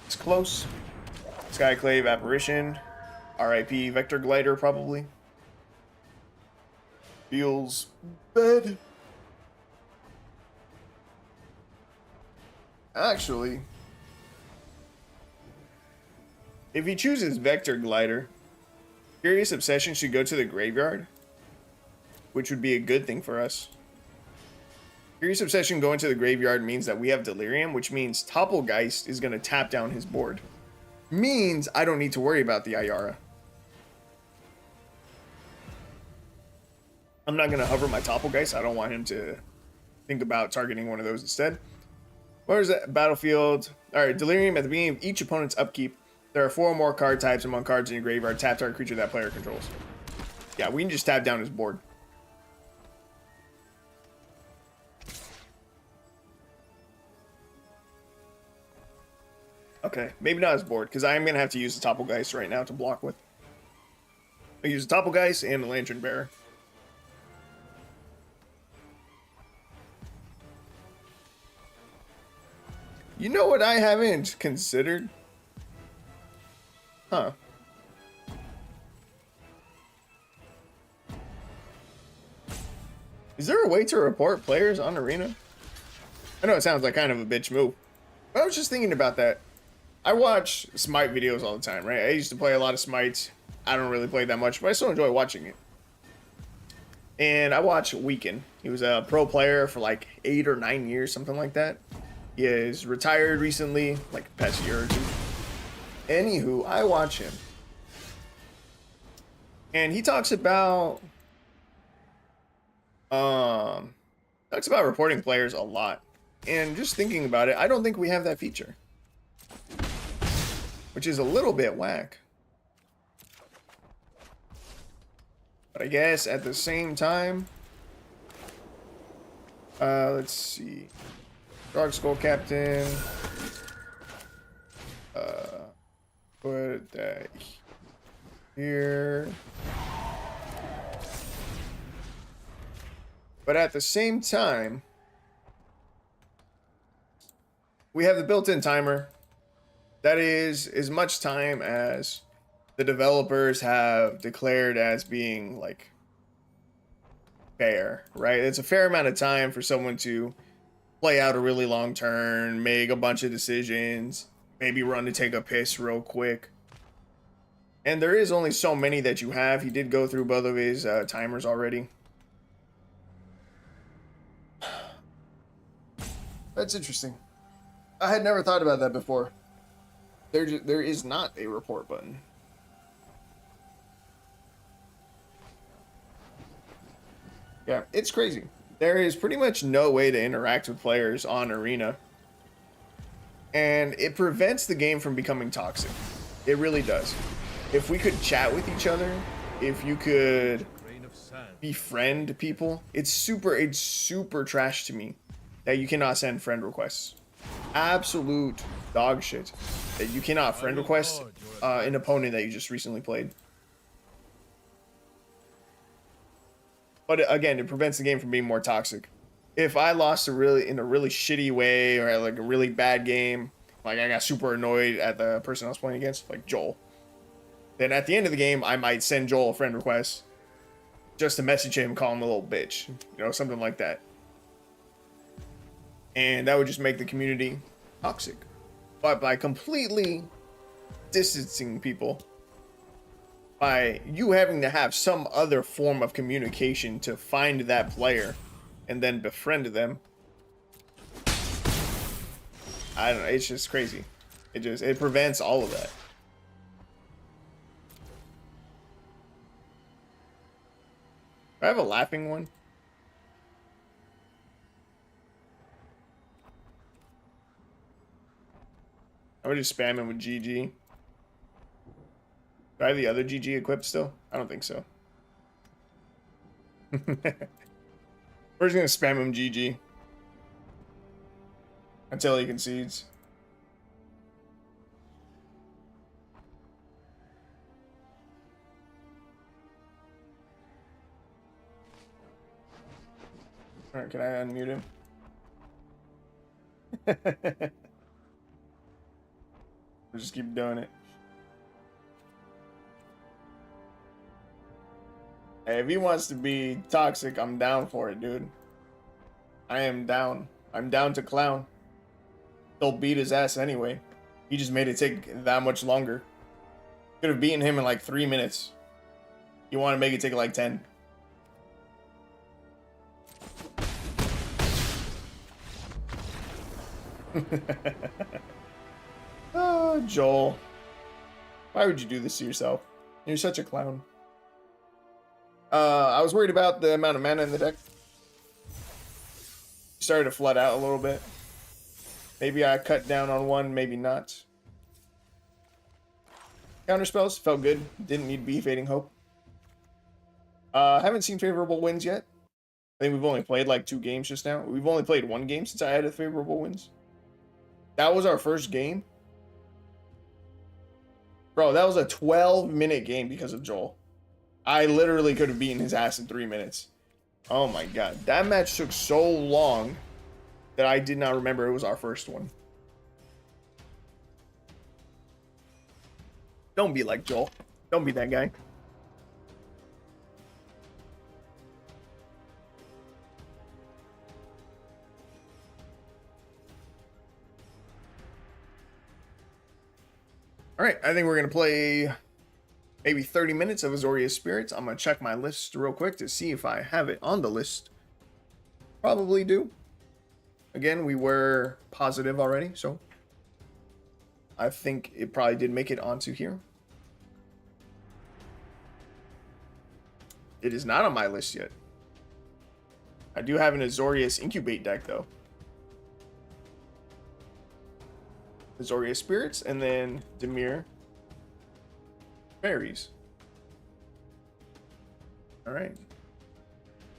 It's close. Skyclave Apparition. RIP Vector Glider, probably. Feels bad. Actually, if he chooses Vector Glider, Curious Obsession should go to the graveyard, which would be a good thing for us. Curious Obsession going to the graveyard means that we have Delirium, which means Topplegeist is going to tap down his board. Means I don't need to worry about the Ayara. I'm not going to hover my Topplegeist. I don't want him to think about targeting one of those instead. What is that? Battlefield. Alright, Delirium at the beginning of each opponent's upkeep. There are 4 more card types among cards in your graveyard. Tap target creature that player controls. Yeah, we can just tap down his board. Okay, maybe not his board, because I'm going to have to use the Topplegeist right now to block with. I use the Topplegeist and the Lantern Bearer. You know what I haven't considered? Huh. Is there a way to report players on Arena? I know it sounds like kind of a bitch move, but I was just thinking about that. I watch Smite videos all the time, right? I used to play a lot of Smites. I don't really play that much, but I still enjoy watching it. And I watch Weekend. He was a pro player for like 8 or 9 years, something like that. He is retired recently, like past year or two. Anywho, I watch him. And he talks about reporting players a lot. And just thinking about it, I don't think we have that feature. Which is a little bit whack. But I guess at the same time, let's see. Dog Skull Captain. Put that here. But at the same time, we have the built-in timer. That is as much time as the developers have declared as being like fair, right? It's a fair amount of time for someone to play out a really long turn, make a bunch of decisions, maybe run to take a piss real quick. And there is only so many that you have. He did go through both of his timers already. That's interesting. I had never thought about that before. There is not a report button. Yeah, it's crazy. There is pretty much no way to interact with players on Arena. And it prevents the game from becoming toxic. It really does. If we could chat with each other, if you could befriend people, it's super trash to me that you cannot send friend requests. Absolute dog shit that you cannot friend request an opponent that you just recently played. But again, it prevents the game from being more toxic. If I lost in a really shitty way, or like a really bad game, like I got super annoyed at the person I was playing against, like Joel, then at the end of the game, I might send Joel a friend request just to message him, call him a little bitch, you know, something like that. And that would just make the community toxic. But by completely distancing people, by you having to have some other form of communication to find that player and then befriend them, I don't know, it's just crazy. It prevents all of that. Do I have a laughing one? I would just spam him with GG. Do I have the other GG equipped still? I don't think so. We're just gonna spam him GG until he concedes. Alright, can I unmute him? We'll just keep doing it. Hey, if he wants to be toxic, I'm down for it, dude. I am down. I'm down to clown. He'll beat his ass anyway. He just made it take that much longer. Could have beaten him in like 3 minutes. You want to make it take like 10. Oh, Joel. Why would you do this to yourself? You're such a clown. I was worried about the amount of mana in the deck. Started to flood out a little bit. Maybe I cut down on one, maybe not. Counter spells felt good. Didn't need Be Fading Hope. Haven't seen favorable wins yet. I think we've only played like 2 games just now. We've only played 1 game since I added favorable wins. That was our first game. Bro, that was a 12-minute game because of Joel. I literally could have beaten his ass in 3 minutes. Oh my god. That match took so long that I did not remember it was our first one. Don't be like Joel. Don't be that guy. All right, I think we're going to play maybe 30 minutes of Azorius Spirits. I'm going to check my list real quick to see if I have it on the list. Probably do. Again, we were positive already, so I think it probably did make it onto here. It is not on my list yet. I do have an Azorius Incubate deck, though. Azorius Spirits, and then Dimir Faeries. Alright.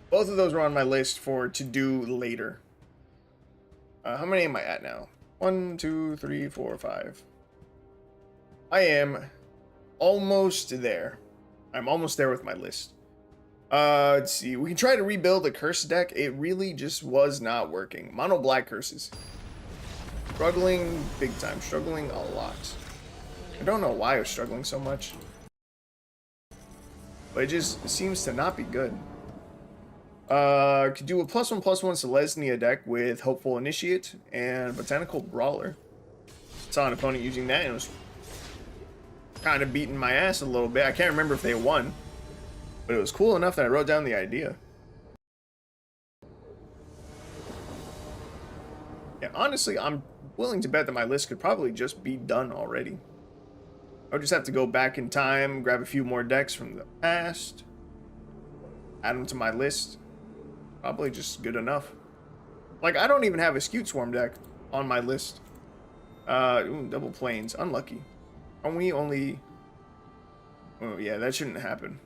Both of those were on my list for to do later. How many am I at now? 1, 2, 3, 4, 5. I am almost there. I'm almost there with my list. Let's see. We can try to rebuild a curse deck. It really just was not working. Mono black curses. Struggling big time. Struggling a lot. I don't know why I was struggling so much. But it just seems to not be good. Could do a +1/+1 Selesnya deck with Hopeful Initiate and Botanical Brawler. Saw an opponent using that and it was kind of beating my ass a little bit. I can't remember if they won. But it was cool enough that I wrote down the idea. Yeah, honestly, I'm willing to bet that my list could probably just be done already. I'll just have to go back in time, grab a few more decks from the past, add them to my list. Probably just good enough. Like, I don't even have a Skewed Swarm deck on my list. Ooh, double planes. Unlucky. Aren't we only... Oh, yeah, that shouldn't happen.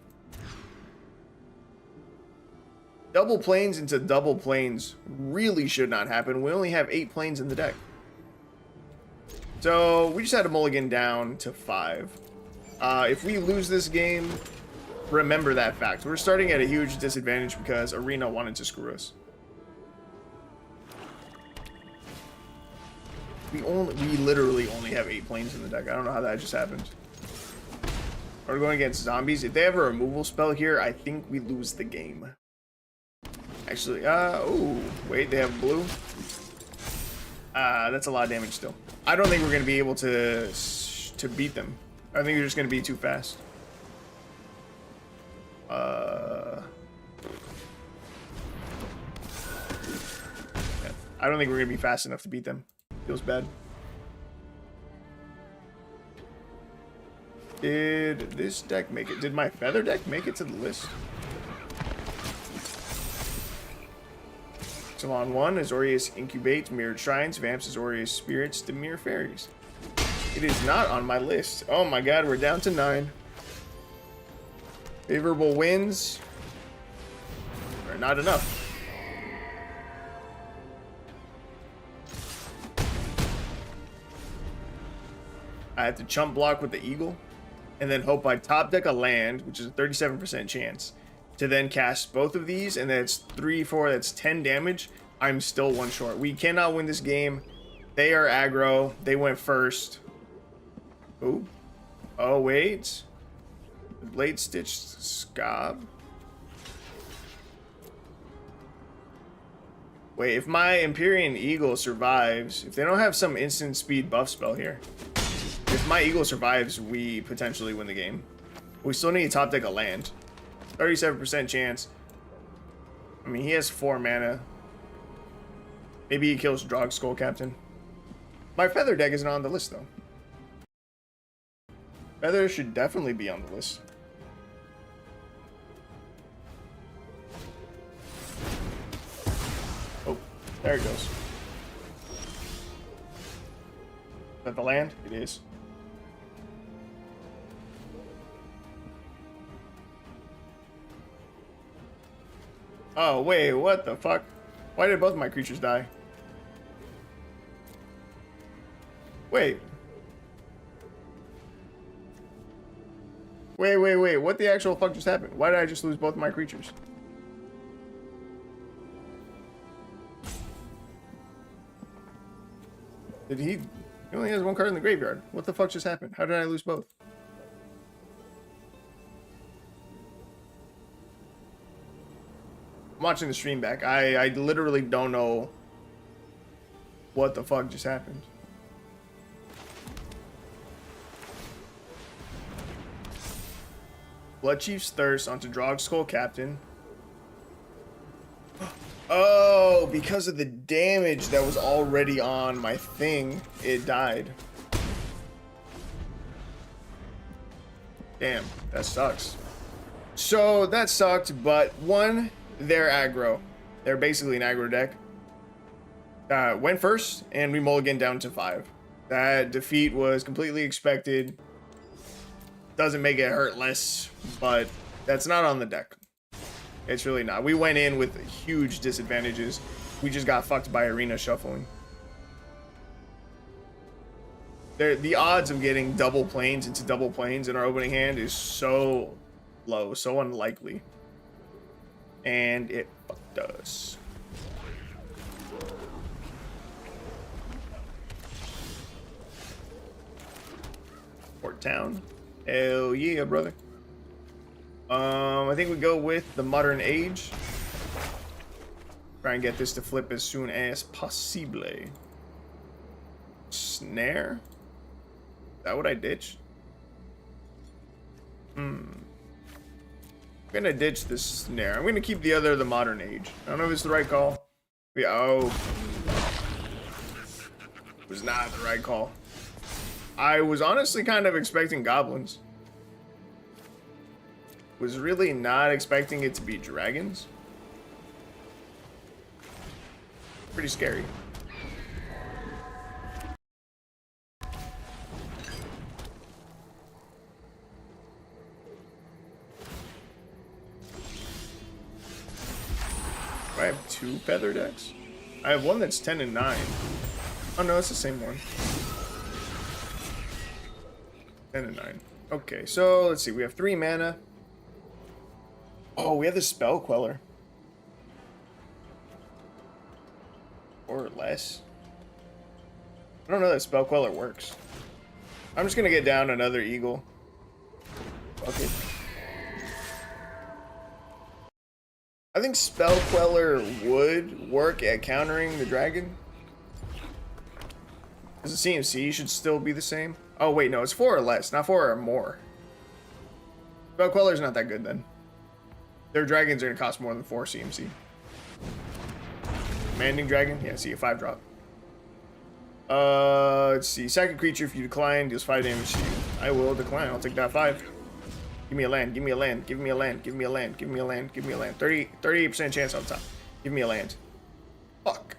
Double planes into double planes really should not happen. We only have 8 planes in the deck. So we just had to mulligan down to 5. If we lose this game, remember that fact. We're starting at a huge disadvantage because Arena wanted to screw us. We literally only have 8 planes in the deck. I don't know how that just happened. We're going against zombies. If they have a removal spell here, I think we lose the game. Actually, oh, wait, they have blue. That's a lot of damage still. I don't think we're going to be able to beat them. I think they're just going to be too fast. Yeah, I don't think we're going to be fast enough to beat them. Feels bad. Did this deck make it? Did my feather deck make it to the list? Salon 1, Azorius Incubate, Mirrored Shrines, Vamps, Azorius Spirits, Dimir Faeries. It is not on my list. Oh my god, we're down to 9. Favorable wins are not enough. I have to chump block with the Eagle, and then hope I top deck a land, which is a 37% chance, to then cast both of these, and that's 3, 4, that's 10 damage. I'm still 1 short. We cannot win this game. They are aggro. They went first. Ooh. Oh, wait. Blade Stitched Scob. Wait, if my Empyrean Eagle survives, if they don't have some instant speed buff spell here, if my Eagle survives, we potentially win the game. We still need to top deck a land. 37% chance. I mean, he has 4 mana. Maybe he kills Drog Skull Captain. My Feather deck isn't on the list, though. Feather should definitely be on the list. Oh, there it goes. that the land? It is. Oh, wait, what the fuck? Why did both my creatures die? Wait. Wait. What the actual fuck just happened? Why did I just lose both my creatures? Did he... He only has one card in the graveyard. What the fuck just happened? How did I lose both? I'm watching the stream back. I literally don't know what the fuck just happened. Bloodchief's Thirst onto Drogskull Captain. Oh, because of the damage that was already on my thing, it died. Damn, that sucks. So that sucked, but one, they're aggro. They're basically an aggro deck. Went first, and we mulliganed down to 5. That defeat was completely expected. Doesn't make it hurt less, but that's not on the deck. It's really not. We went in with huge disadvantages. We just got fucked by arena shuffling. The odds of getting double planes into double planes in our opening hand is so low, so unlikely. And it fucked us. Port Town. Hell yeah, brother. I think we go with the Modern Age. Try and get this to flip as soon as possible. Snare? Is that what I ditched? I'm gonna ditch this snare. I'm gonna keep the Modern Age. I don't know if it's the right call. Yeah, oh. It was not the right call. I was honestly kind of expecting goblins. Was really not expecting it to be dragons. Pretty scary. I have 2 feather decks. I have one that's 10 and 9. Oh no, it's the same one. 10 and 9. Okay, so let's see. We have 3 mana. Oh, we have the Spell Queller. Or less. I don't know that Spell Queller works. I'm just gonna get down another Eagle. Okay. I think Spell Queller would work at countering the dragon. Because the CMC should still be the same. Oh wait, no, it's 4 or less, not 4 or more. Spell Queller's not that good then. Their dragons are gonna cost more than 4 CMC. Commanding Dragon? Yeah, see a 5-drop. Let's see. Second creature, if you decline, deals 5 damage to you. I will decline. I'll take that 5. Give me a land. Give me a land. Give me a land. Give me a land. Give me a land. Give me a land. 38% chance on top. Give me a land. Fuck.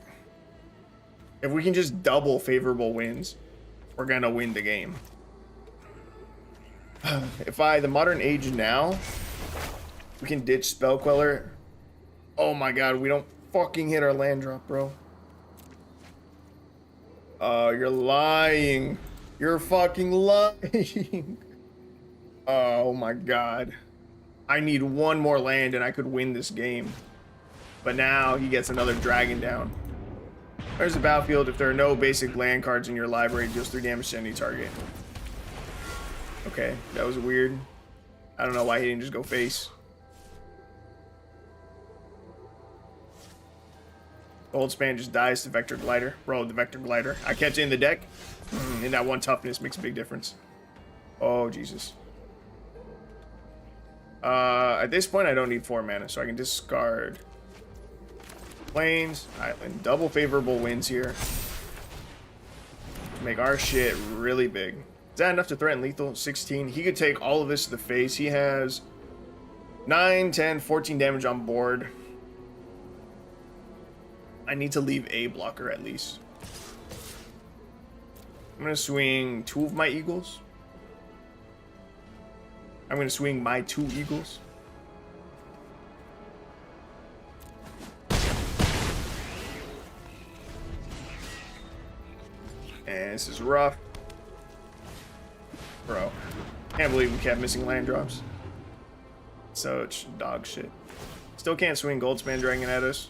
If we can just double favorable wins, we're gonna win the game. If the Modern Age now, we can ditch Spell Queller. Oh my god, we don't fucking hit our land drop, bro. You're lying. You're fucking lying. Oh my god. I need one more land and I could win this game. But now he gets another dragon down. There's the battlefield. If there are no basic land cards in your library, it deals 3 damage to any target. Okay, that was weird. I don't know why he didn't just go face. Gold Span just dies to Vector Glider. Bro, the Vector Glider. I kept it in the deck. And that 1 toughness makes a big difference. Oh, Jesus. At this point, I don't need 4 mana, so I can discard Plains, Island. Double favorable wins here. Make our shit really big. Is that enough to threaten lethal? 16. He could take all of this to the face. He has 9, 10, 14 damage on board. I need to leave a blocker at least. I'm gonna swing 2 of my eagles. I'm gonna swing my 2 eagles. And this is rough. Bro. Can't believe we kept missing land drops. Such dog shit. Still can't swing Goldspan Dragon at us.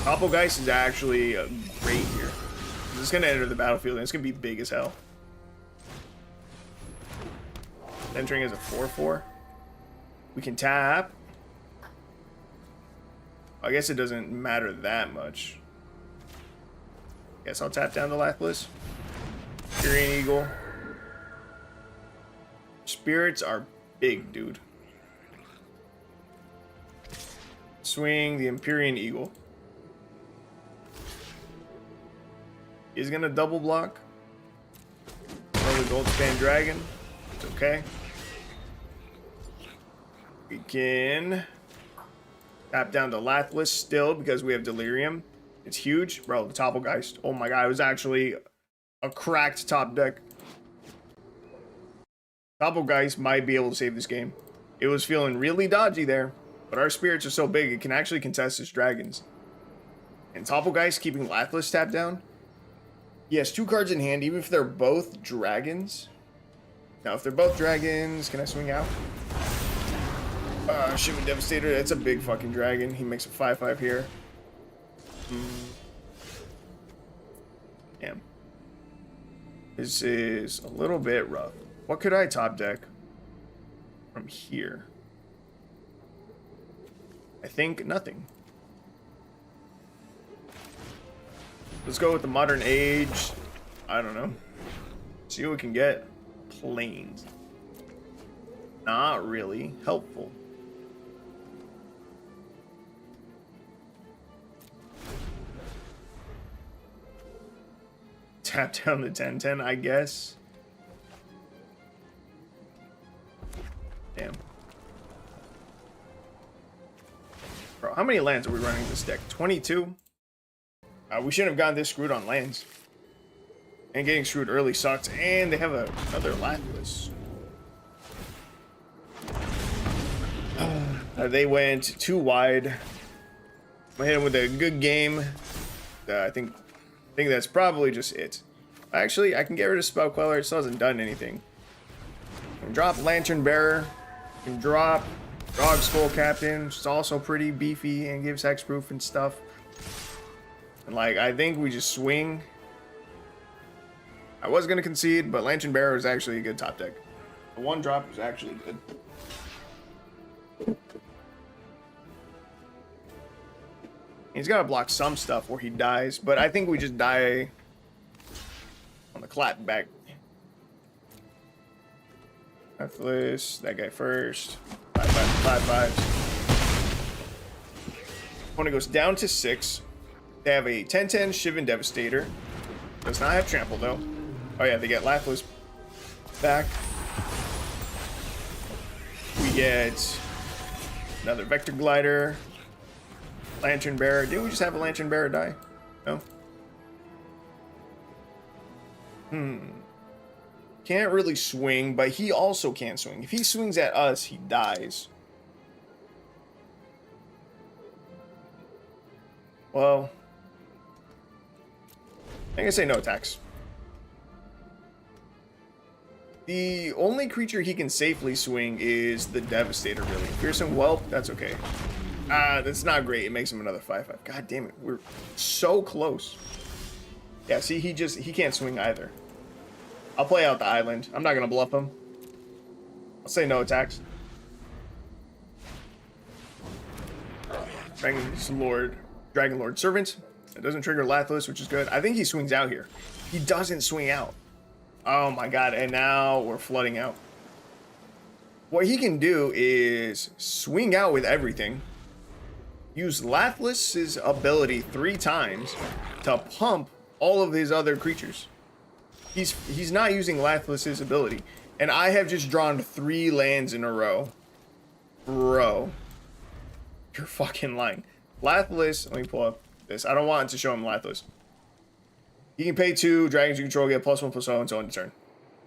Doppelgeist is actually great here. It's gonna enter the battlefield and it's gonna be big as hell. Entering as a 4/4. We can tap. I guess it doesn't matter that much. Guess I'll tap down the Lapis. Syrian Eagle. Spirits are big, dude. Swing the Empyrean Eagle. He's gonna double block. Another Goldspan Dragon. It's okay. We can tap down the Lathlis still because we have Delirium. It's huge. Bro, the Doppelgeist. Oh my god, it was actually a cracked top deck. Doppelgeist might be able to save this game. It was feeling really dodgy there, but our spirits are so big it can actually contest its dragons. And Doppelgeist keeping Lathlis tapped down. He has 2 cards in hand, even if they're both dragons. Now, if they're both dragons, can I swing out? Shivan Devastator, that's a big fucking dragon. He makes a 5/5 here. Damn. This is a little bit rough. What could I top deck from here? I think nothing. Let's go with the Modern Age. I don't know. See what we can get. Plains. Not really helpful. Tap down the 10/10, I guess. Damn. Bro, how many lands are we running this deck? 22? We shouldn't have gotten this screwed on lands. And getting screwed early sucks. And they have another Lapis. They went too wide. I hit him with a good game. I think that's probably just it. Actually, I can get rid of Spell Queller. It still hasn't done anything. I can drop Lantern Bearer. I can drop Dog Skull Captain, which is also pretty beefy and gives hexproof and stuff. And like, I think we just swing. I was gonna concede, but Lantern Bearer is actually a good top deck. The 1 drop is actually good. He's gotta block some stuff or he dies, but I think we just die on the clap back. Atlas, that guy first. 5/5. Opponent goes down to 6. They have a 10/10 Shivan Devastator. Does not have trample though. Oh yeah, they get Lapis back. We get another Vector Glider. Lantern Bearer. Didn't we just have a Lantern Bearer die? No? Can't really swing, but he also can't swing. If he swings at us, he dies. Well, I'm gonna say no attacks. The only creature he can safely swing is the Devastator, really. Fearsome Whelp, that's okay. That's not great. It makes him another 5/5. God damn it. We're so close. Yeah, see, he can't swing either. I'll play out the island. I'm not going to bluff him. I'll say no attacks. Dragon Lord Servant. It doesn't trigger Lathlis, which is good. I think he swings out here. He doesn't swing out. Oh my god, and now we're flooding out. What he can do is swing out with everything. Use Lathlis's ability 3 times to pump all of his other creatures. He's not using Lathlis's ability. And I have just drawn 3 lands in a row. Bro. You're fucking lying. Lathlis, let me pull up this. I don't want to show him Lathlis. He can pay 2, dragons you control get +1/+0 until end of turn.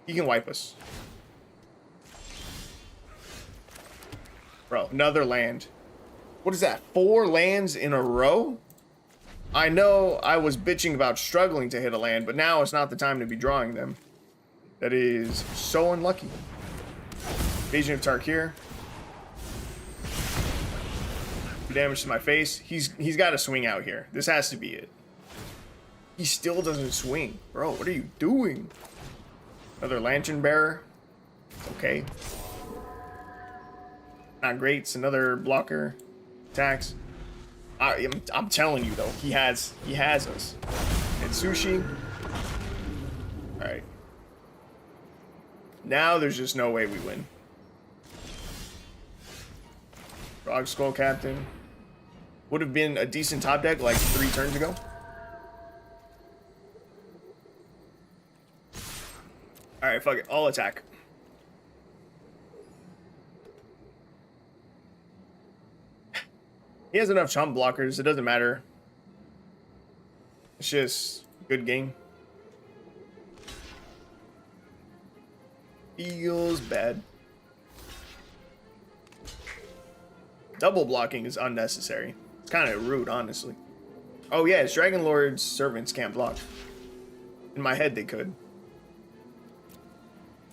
He can wipe us. Bro, another land. What is that? 4 lands in a row? I know I was bitching about struggling to hit a land, but now it's not the time to be drawing them. That is so unlucky. Invasion of Tarkir. 2 damage to my face. He's got to swing out here. This has to be it. He still doesn't swing. Bro, what are you doing? Another Lantern Bearer. Okay. Not great. It's another blocker. Attacks. I'm telling you though, he has us. And Sushi. Alright. Now there's just no way we win. Frog Skull Captain. Would have been a decent top deck like 3 turns ago. Alright, fuck it. I'll attack. He has enough chump blockers. It doesn't matter. It's just a good game. Feels bad. Double blocking is unnecessary. It's kind of rude, honestly. Oh yeah, it's Dragon Lord's servants can't block. In my head, they could.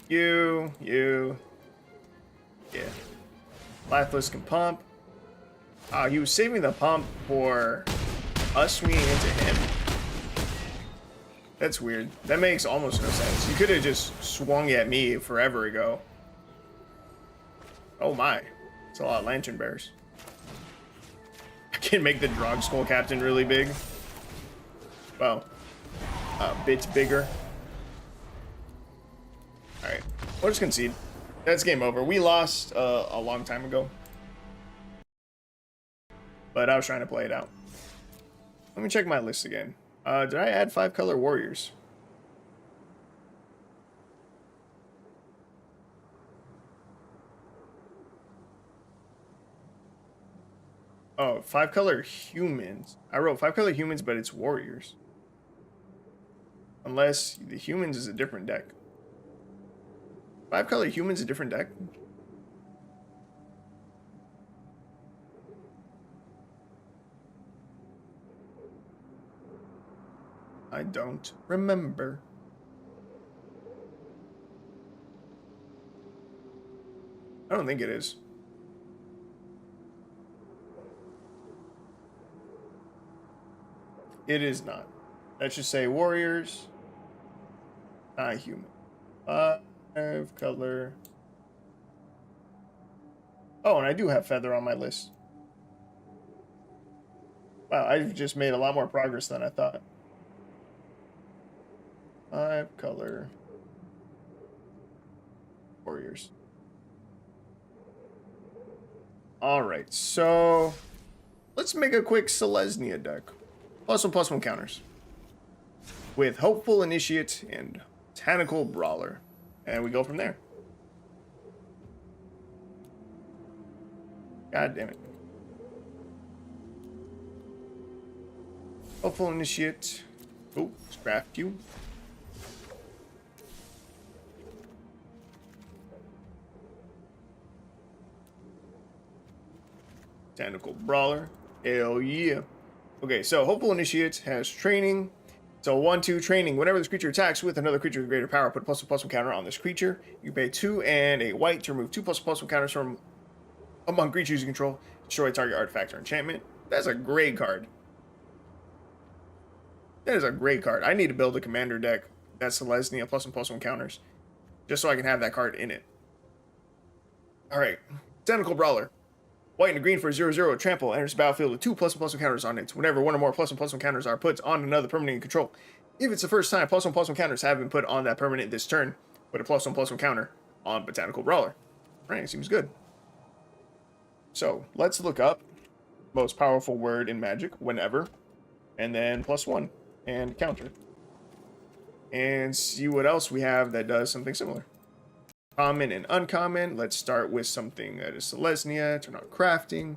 You. Yeah. Lifeless can pump. He was saving the pump for us swinging into him. That's weird. That makes almost no sense. You could have just swung at me forever ago. Oh my. It's a lot of Lantern Bears. I can make the Drog Skull Captain really big. Well, a bit bigger. Alright. We'll just concede. That's game over. We lost a long time ago. But I was trying to play it out. Let me check my list again. Did I add 5-color warriors? Oh, 5-color humans. I wrote 5-color humans, but it's warriors. Unless the humans is a different deck. 5-color humans a different deck? I don't remember. I don't think it is. It is not. That should say warriors. Not human. 5-color. Oh, and I do have feather on my list. Wow, I've just made a lot more progress than I thought. 5-color warriors. All right, so let's make a quick Selesnya deck. +1/+1 counters with Hopeful Initiate and Botanical Brawler, and we go from there. God damn it. Hopeful Initiate. Oh, scrap you. Botanical Brawler. Hell yeah. Okay, so Hopeful Initiate has training. So 1/2 training. Whenever this creature attacks with another creature with greater power, put a +1/+1 counter on this creature. You pay 2 and a white to remove 2 +1/+1 counters from among creatures you control. Destroy target artifact or enchantment. That's a great card. That is a great card. I need to build a commander deck that's Selesnya +1/+1 counters, just so I can have that card in it. All right, Botanical Brawler. White and green for 0/0 trample enters the battlefield with 2 +1/+1 counters on it. Whenever one or more +1/+1 counters are put on another permanent you control. If it's the first time +1/+1 counters have been put on that permanent this turn, put a +1/+1 counter on Botanical Brawler. Right, seems good. So let's look up most powerful word in Magic whenever, and then +1 and counter, and see what else we have that does something similar. Common and uncommon. Let's start with something that is Selesnya. Turn on crafting.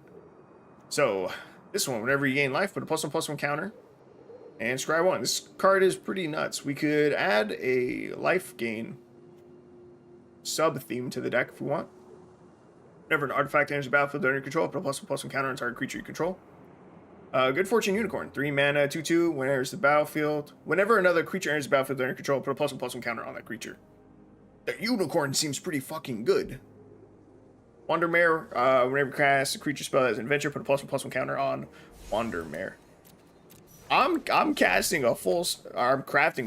So this one, whenever you gain life, put a +1/+1 counter, And scry 1. This card is pretty nuts. We could add a life gain sub-theme to the deck if we want. Whenever an artifact enters the battlefield under your control, put a +1/+1 counter on target creature you control. Good Fortune Unicorn. 3 mana, 2/2. When it enters the battlefield. Whenever another creature enters the battlefield under your control, put a +1/+1 counter on that creature. The Unicorn seems pretty fucking good. Wandermare. Whenever you cast a creature spell as an adventure, put a +1/+1 counter on Wandermare. I'm crafting a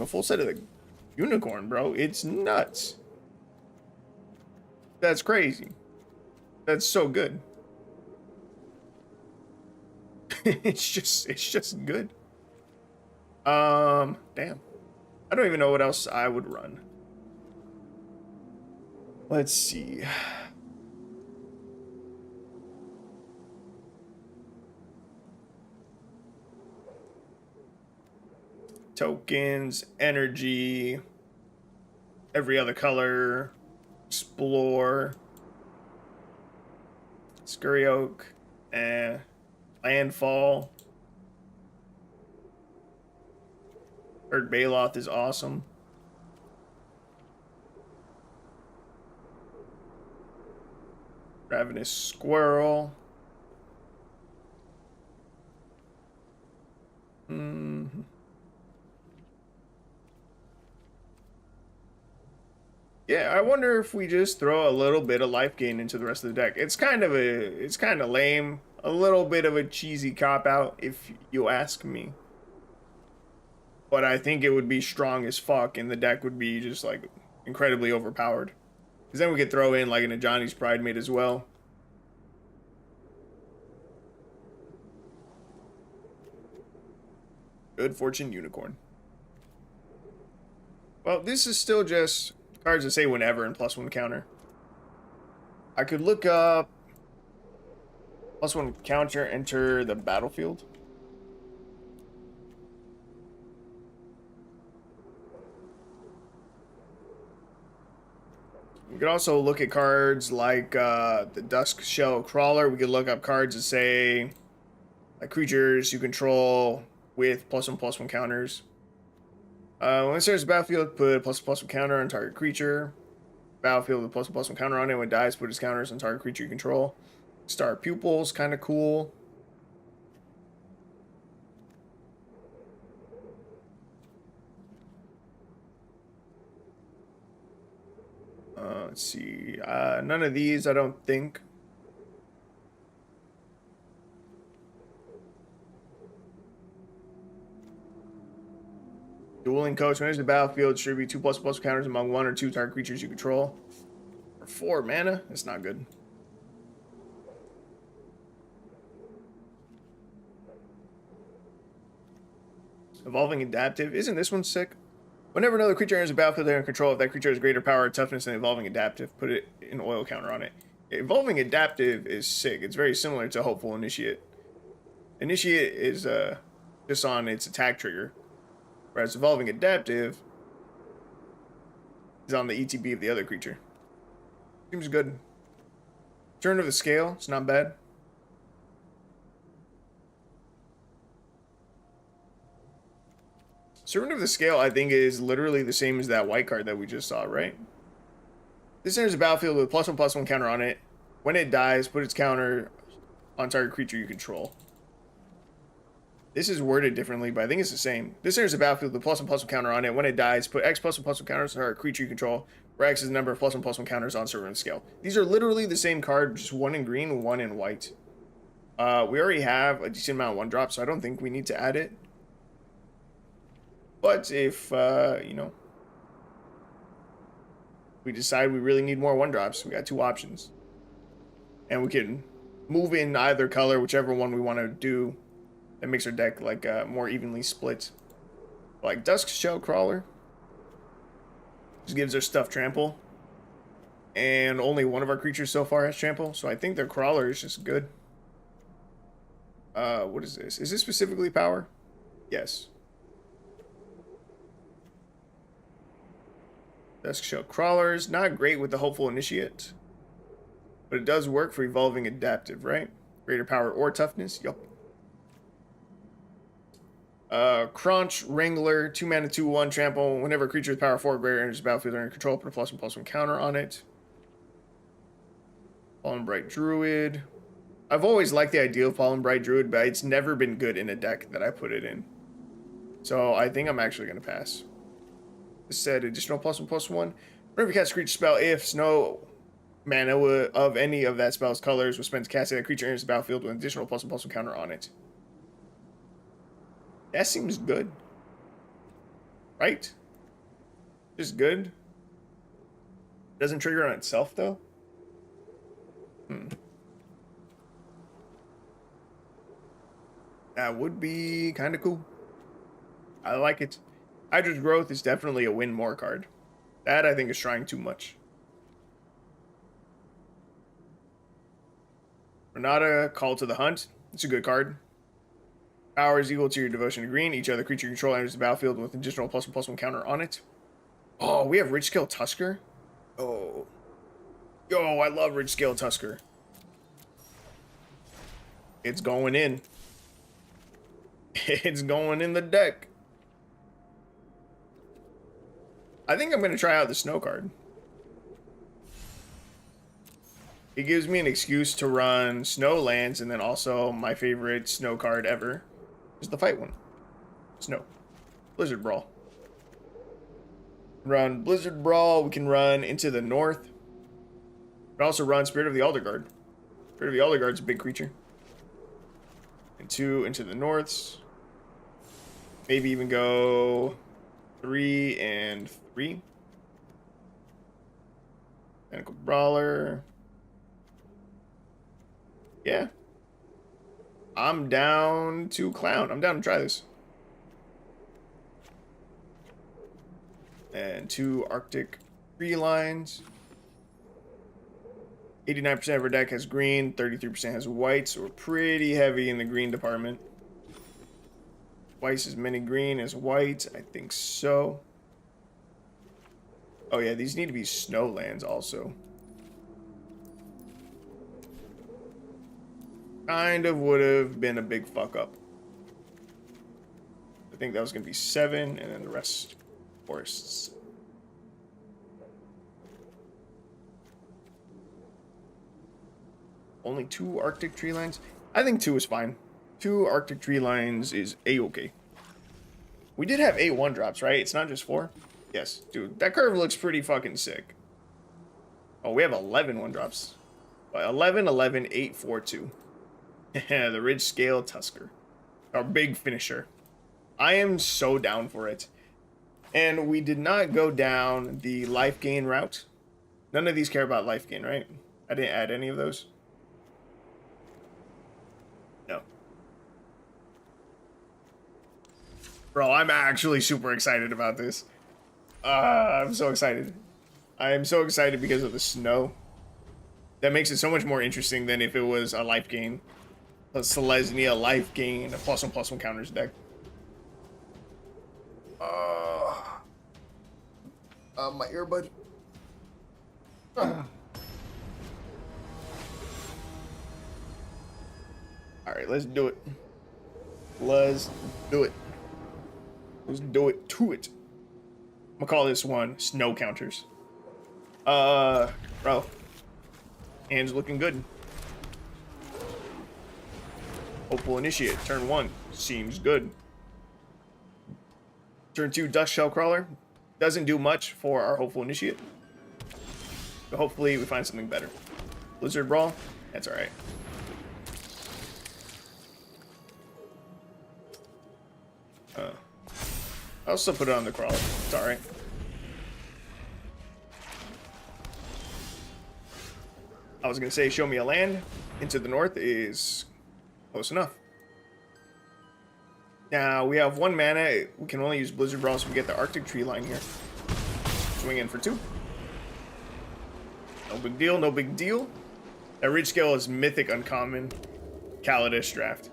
full set of the Unicorn, bro. It's nuts. That's crazy. That's so good. it's just good. Damn. I don't even know what else I would run. Let's see. Tokens, energy, every other color, explore, Scurry Oak, landfall. Heard Baloth is awesome. Ravenous Squirrel. Yeah, I wonder if we just throw a little bit of life gain into the rest of the deck. It's kind of lame, a little bit of a cheesy cop out if you ask me. But I think it would be strong as fuck and the deck would be just like incredibly overpowered. Because then we could throw in like an Ajani's Pridemate as well. Good Fortune Unicorn. Well, this is still just cards that say whenever and +1 counter. I could look up +1 counter, enter the battlefield. We could also look at cards like the Dusk Shell Crawler. We could look up cards that say like creatures you control with +1/+1 counters. When it starts the battlefield, put a +1/+1 counter on target creature. Battlefield with +1/+1 counter on it. When it dies, put its counters on target creature you control. Star Pupils, kind of cool. Let's see. None of these, I don't think. Dueling Coach. When it enters the battlefield, distribute 2 +1/+1 counters among 1 or 2 target creatures you control. For 4 mana, that's not good. Evolving Adaptive. Isn't this one sick? Whenever another creature enters the battlefield they're in control, if that creature has greater power or toughness than Evolving Adaptive, put it an oil counter on it. Evolving Adaptive is sick. It's very similar to Hopeful Initiate. Initiate is just on its attack trigger, whereas Evolving Adaptive is on the ETB of the other creature. Seems good. Turn of the Scale. It's not bad. Servant of the Scale, I think, is literally the same as that white card that we just saw, right? This enters the battlefield with +1/+1 counter on it. When it dies, put its counter on target creature you control. This is worded differently, but I think it's the same. This enters the battlefield with +1/+1 counter on it. When it dies, put X +1/+1 counters on target creature you control, where X is the number of +1/+1 counters on Servant of the Scale. These are literally the same card, just one in green, one in white. We already have a decent amount of 1-drop, so I don't think we need to add it. But if, we decide we really need more 1-drops, we got 2 options. And we can move in either color, whichever one we want to do. That makes our deck, like, more evenly split. Like, Dusk Shell Crawler. Just gives our stuff trample. And only one of our creatures so far has trample, so I think their Crawler is just good. What is this? Is this specifically power? Yes. Dusk Shell Crawlers, not great with the Hopeful Initiate, but it does work for Evolving Adaptive, right? Greater power or toughness, yup. Crunch, Wrangler, 2 mana, 2/1, trample. Whenever a creature with power 4 or greater enters the battlefield under control, put a +1/+1 counter on it. Fallen Bright Druid. I've always liked the idea of Fallen Bright Druid, but it's never been good in a deck that I put it in. So I think I'm actually going to pass. This said additional +1/+1. Whenever you cast a creature spell, if no mana of any of that spell's colors was spent to cast it, that creature enters the battlefield with an additional +1/+1 counter on it. That seems good. Right? Just good. Doesn't trigger on itself, though. That would be kind of cool. I like it. Hydra's Growth is definitely a win more card. That, I think, is trying too much. Renata, Call to the Hunt. It's a good card. Power is equal to your devotion to green. Each other creature you control enters the battlefield with an additional +1/+1 counter on it. Oh, we have Rich Scale Tusker. Oh. Yo, I love Rich Scale Tusker. It's going in. It's going in the deck. I think I'm going to try out the snow card. It gives me an excuse to run snow lands, and then also my favorite snow card ever is the fight one. Snow. Blizzard Brawl. Run Blizzard Brawl. We can run Into the North. But also run Spirit of the Elder Guard. Spirit of the Elder Guard's a big creature. And 2 Into the Norths. Maybe even go 3 and 3. Tentacle Brawler. Yeah. I'm down to clown. I'm down to try this. And 2 Arctic Tree Lines. 89% of our deck has green, 33% has white, so we're pretty heavy in the green department. Twice as many green as white, I think so. Oh yeah, these need to be snow lands also. Kind of would have been a big fuck up. I think that was going to be 7, and then the rest forests. Only 2 Arctic Tree Lines? I think 2 is fine. 2 Arctic Tree Lines is A-okay. We did have 8 1-drops, right? It's not just 4? Yes. Dude, that curve looks pretty fucking sick. Oh, we have 11 1-drops. 11, 11, 8, 4, 2. The Ridge Scale Tusker. Our big finisher. I am so down for it. And we did not go down the life gain route. None of these care about life gain, right? I didn't add any of those. No. Bro, I'm actually super excited about this. I'm so excited. I am so excited because of the snow. That makes it so much more interesting than if it was a life gain. A Selesnya life gain, a +1/+1 counters deck. My earbud. Alright, let's do it. Let's do it. Let's do it to it. I'm gonna call this one Snow Counters. Bro. Hand's looking good. Hopeful Initiate, turn 1. Seems good. Turn 2, Dust Shell Crawler. Doesn't do much for our Hopeful Initiate. But hopefully we find something better. Blizzard Brawl, that's alright. I'll still put it on the crawler. It's alright. I was gonna say, show me a land. Into the North is close enough. Now, we have 1 mana. We can only use Blizzard Brawl, so we get the Arctic Tree Line here. Swing in for 2. No big deal, no big deal. That Ridge Scale is Mythic Uncommon. Kaladesh draft.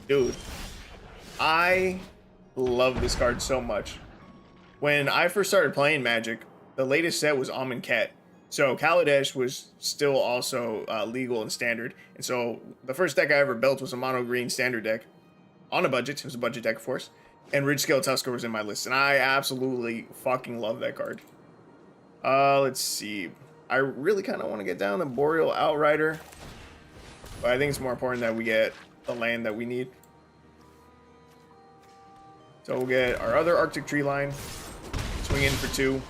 Dude. I love this card so much. When I first started playing Magic, the latest set was Amonkhet. So Kaladesh was still also legal and standard. And so the first deck I ever built was a mono green standard deck on a budget. It was a budget deck, of course. And Ridgescale Tusker was in my list. And I absolutely fucking love that card. Let's see. I really kind of want to get down the Boreal Outrider. But I think it's more important that we get the land that we need. So we'll get our other Arctic Tree Line. Swing in for 2.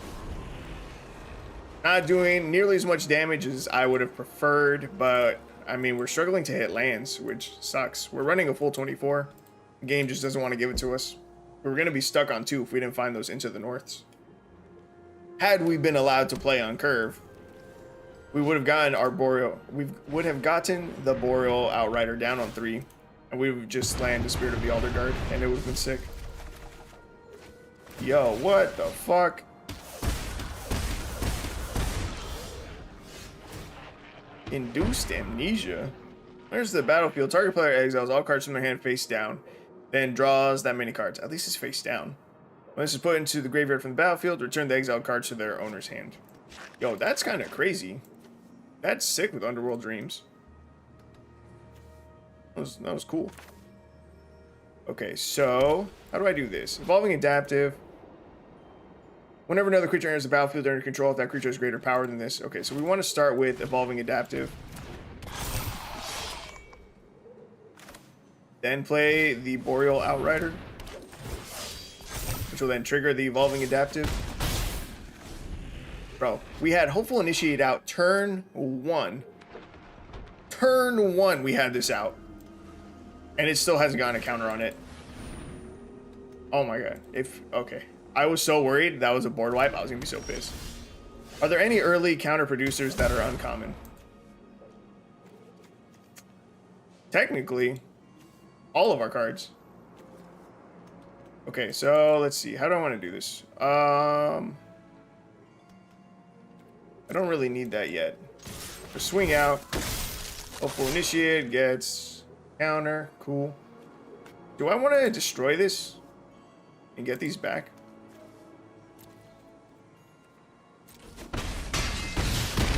Not doing nearly as much damage as I would have preferred, but I mean, we're struggling to hit lands, which sucks. We're running a full 24. The game just doesn't want to give it to us. We're going to be stuck on 2 if we didn't find those Into the Norths. Had we been allowed to play on curve, we would have gotten our Boreal. We would have gotten the Boreal Outrider down on 3, and we would just land the Spirit of the Elder Guard, and it would have been sick. Yo, what the fuck? Induced Amnesia? There's the battlefield. Target player exiles all cards from their hand face down, then draws that many cards. At least it's face down. When this is put into the graveyard from the battlefield, return the exiled cards to their owner's hand. Yo, that's kind of crazy. That's sick with Underworld Dreams. That was cool. Okay, so how do I do this? Evolving Adaptive. Whenever another creature enters the battlefield under control, if that creature has greater power than this. Okay, so we want to start with Evolving Adaptive. Then play the Boreal Outrider, which will then trigger the Evolving Adaptive. Bro, we had Hopeful Initiate out turn 1. Turn 1 we had this out. And it still hasn't gotten a counter on it. Oh my god. Okay. I was so worried that was a board wipe. I was going to be so pissed. Are there any early counter producers that are uncommon? Technically, all of our cards. Okay, so let's see. How do I want to do this? I don't really need that yet. So swing out. Hopeful Initiate gets counter. Cool. Do I want to destroy this and get these back?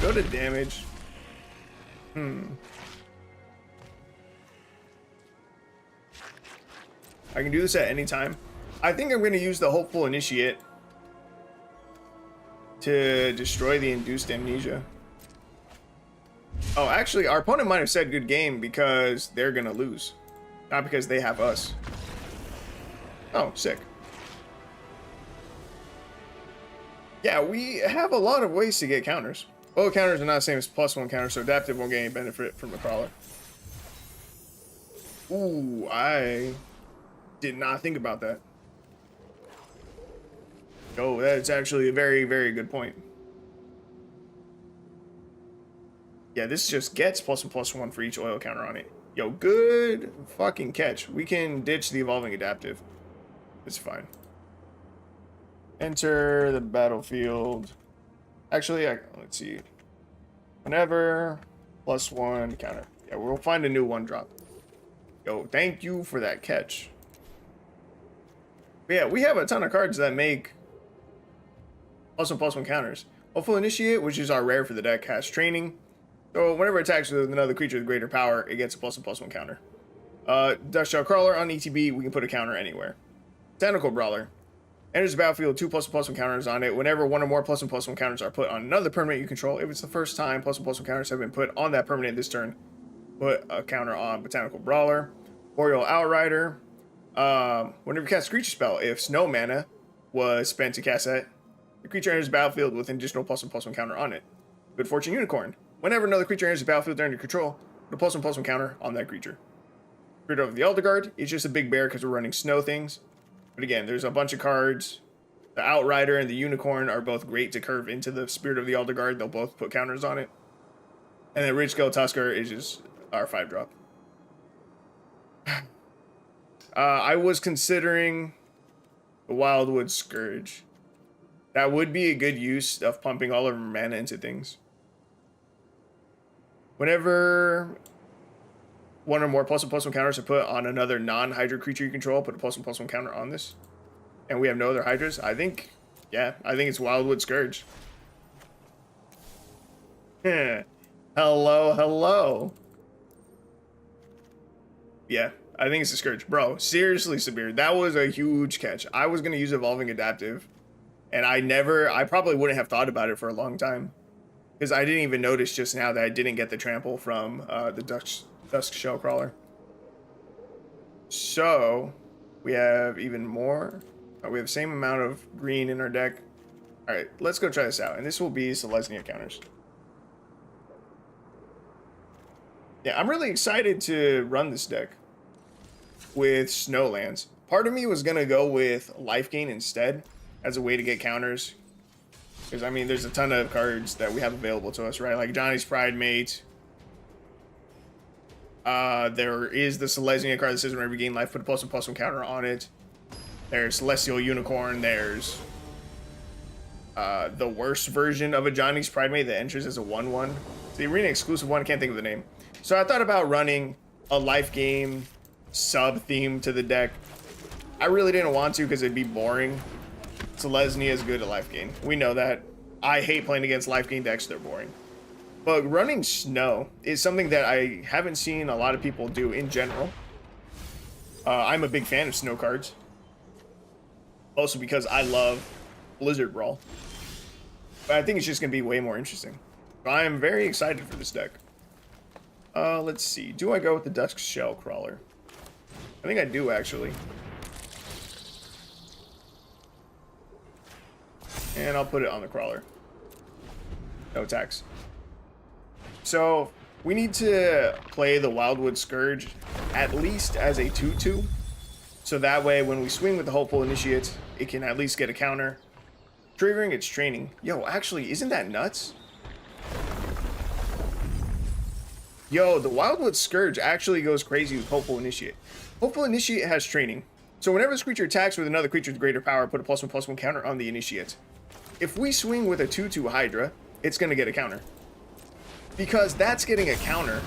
Go to damage. I can do this at any time. I think I'm going to use the Hopeful Initiate to destroy the Induced Amnesia. Oh, actually, our opponent might have said good game because they're going to lose. Not because they have us. Oh, sick. Yeah, we have a lot of ways to get counters. Well, counters are not the same as +1 counters, so Adaptive won't get any benefit from the Crawler. Ooh, I did not think about that. Oh, that's actually a very, very good point. Yeah, this just gets +1/+1 for each oil counter on it. Yo, good fucking catch. We can ditch the Evolving Adaptive. It's fine. Enter the battlefield. Actually, let's see. Whenever, +1 counter. Yeah, we'll find a new 1-drop. Yo, thank you for that catch. But yeah, we have a ton of cards that make +1/+1 counters. Hopeful Initiate, which is our rare for the deck, has training. So whenever it attacks with another creature with greater power, it gets a +1/+1 counter. Dustshell Crawler on ETB, we can put a counter anywhere. Tentacle Brawler. Enters the battlefield, 2 +1/+1 counters on it. Whenever one or more +1/+1 counters are put on another permanent you control, if it's the first time +1/+1 counters have been put on that permanent this turn, put a counter on Botanical Brawler. Boreal Outrider. Whenever you cast a creature spell, if Snow Mana was spent to cast that, the creature enters the battlefield with an additional +1/+1 counter on it. Good Fortune Unicorn. Whenever another creature enters the battlefield under your control, put a +1/+1 counter on that creature. Spirit of the Elder Guard. It's just a big bear because we're running snow things. But again, there's a bunch of cards. The Outrider and the Unicorn are both great to curve into the Spirit of the Elder Guard. They'll both put counters on it. And then Ridgescale Tusker is just our 5-drop. I was considering the Wildwood Scourge. That would be a good use of pumping all of our mana into things. Whenever one or more +1/+1 counters are put on another non-Hydra creature you control, put a +1/+1 counter on this. And we have no other Hydras. I think it's Wildwood Scourge. Hello, hello. Yeah, I think it's a Scourge. Bro, seriously, Sabir, that was a huge catch. I was going to use Evolving Adaptive, and I probably wouldn't have thought about it for a long time. Because I didn't even notice just now that I didn't get the trample from the Dusk Shellcrawler. So, we have even more. We have the same amount of green in our deck. Alright, let's go try this out. And this will be Selesnya counters. Yeah, I'm really excited to run this deck with Snowlands. Part of me was going to go with Life Gain instead as a way to get counters. Because, I mean, there's a ton of cards that we have available to us, right? Like Johnny's Pride Mate. There is the Selesnya card that says whenever you gain life, put a +1/+1 counter on it. There's Celestial Unicorn. There's the worst version of a Johnny's Pride Mate that enters as a 1/1. It's the arena exclusive one. I can't think of the name. So I thought about running a life game sub theme to the deck. I really didn't want to because it'd be boring. Selesnya is good at life gain. We know that. I hate playing against life gain decks. They're boring. But running Snow is something that I haven't seen a lot of people do in general. I'm a big fan of Snow cards. Also because I love Blizzard Brawl. But I think it's just going to be way more interesting. I am very excited for this deck. Let's see. Do I go with the Dusk Shellcrawler? I think I do, actually. And I'll put it on the crawler. No attacks. So, we need to play the Wildwood Scourge at least as a 2/2. So that way, when we swing with the Hopeful Initiate, it can at least get a counter. Triggering its training. Yo, actually, isn't that nuts? Yo, the Wildwood Scourge actually goes crazy with Hopeful Initiate. Hopeful Initiate has training. So whenever this creature attacks with another creature with greater power, put a +1/+1 counter on the Initiate. If we swing with a 2/2 Hydra, it's going to get a counter. Because that's getting a counter,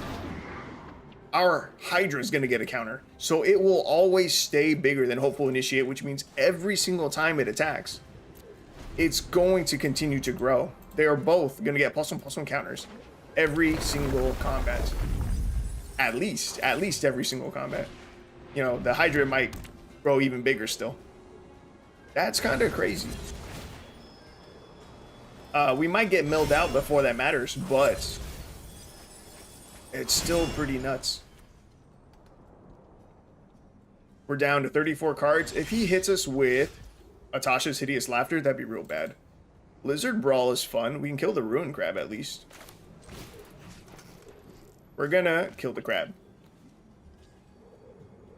our Hydra is going to get a counter. So it will always stay bigger than Hopeful Initiate, which means every single time it attacks, it's going to continue to grow. They are both going to get +1/+1 counters every single combat. At least every single combat. You know, the Hydra might grow even bigger still. That's kind of crazy. We might get milled out before that matters, but it's still pretty nuts. We're down to 34 cards. If he hits us with Atasha's Hideous Laughter, that'd be real bad. Blizzard Brawl is fun. We can kill the Ruin Crab at least. We're gonna kill the crab.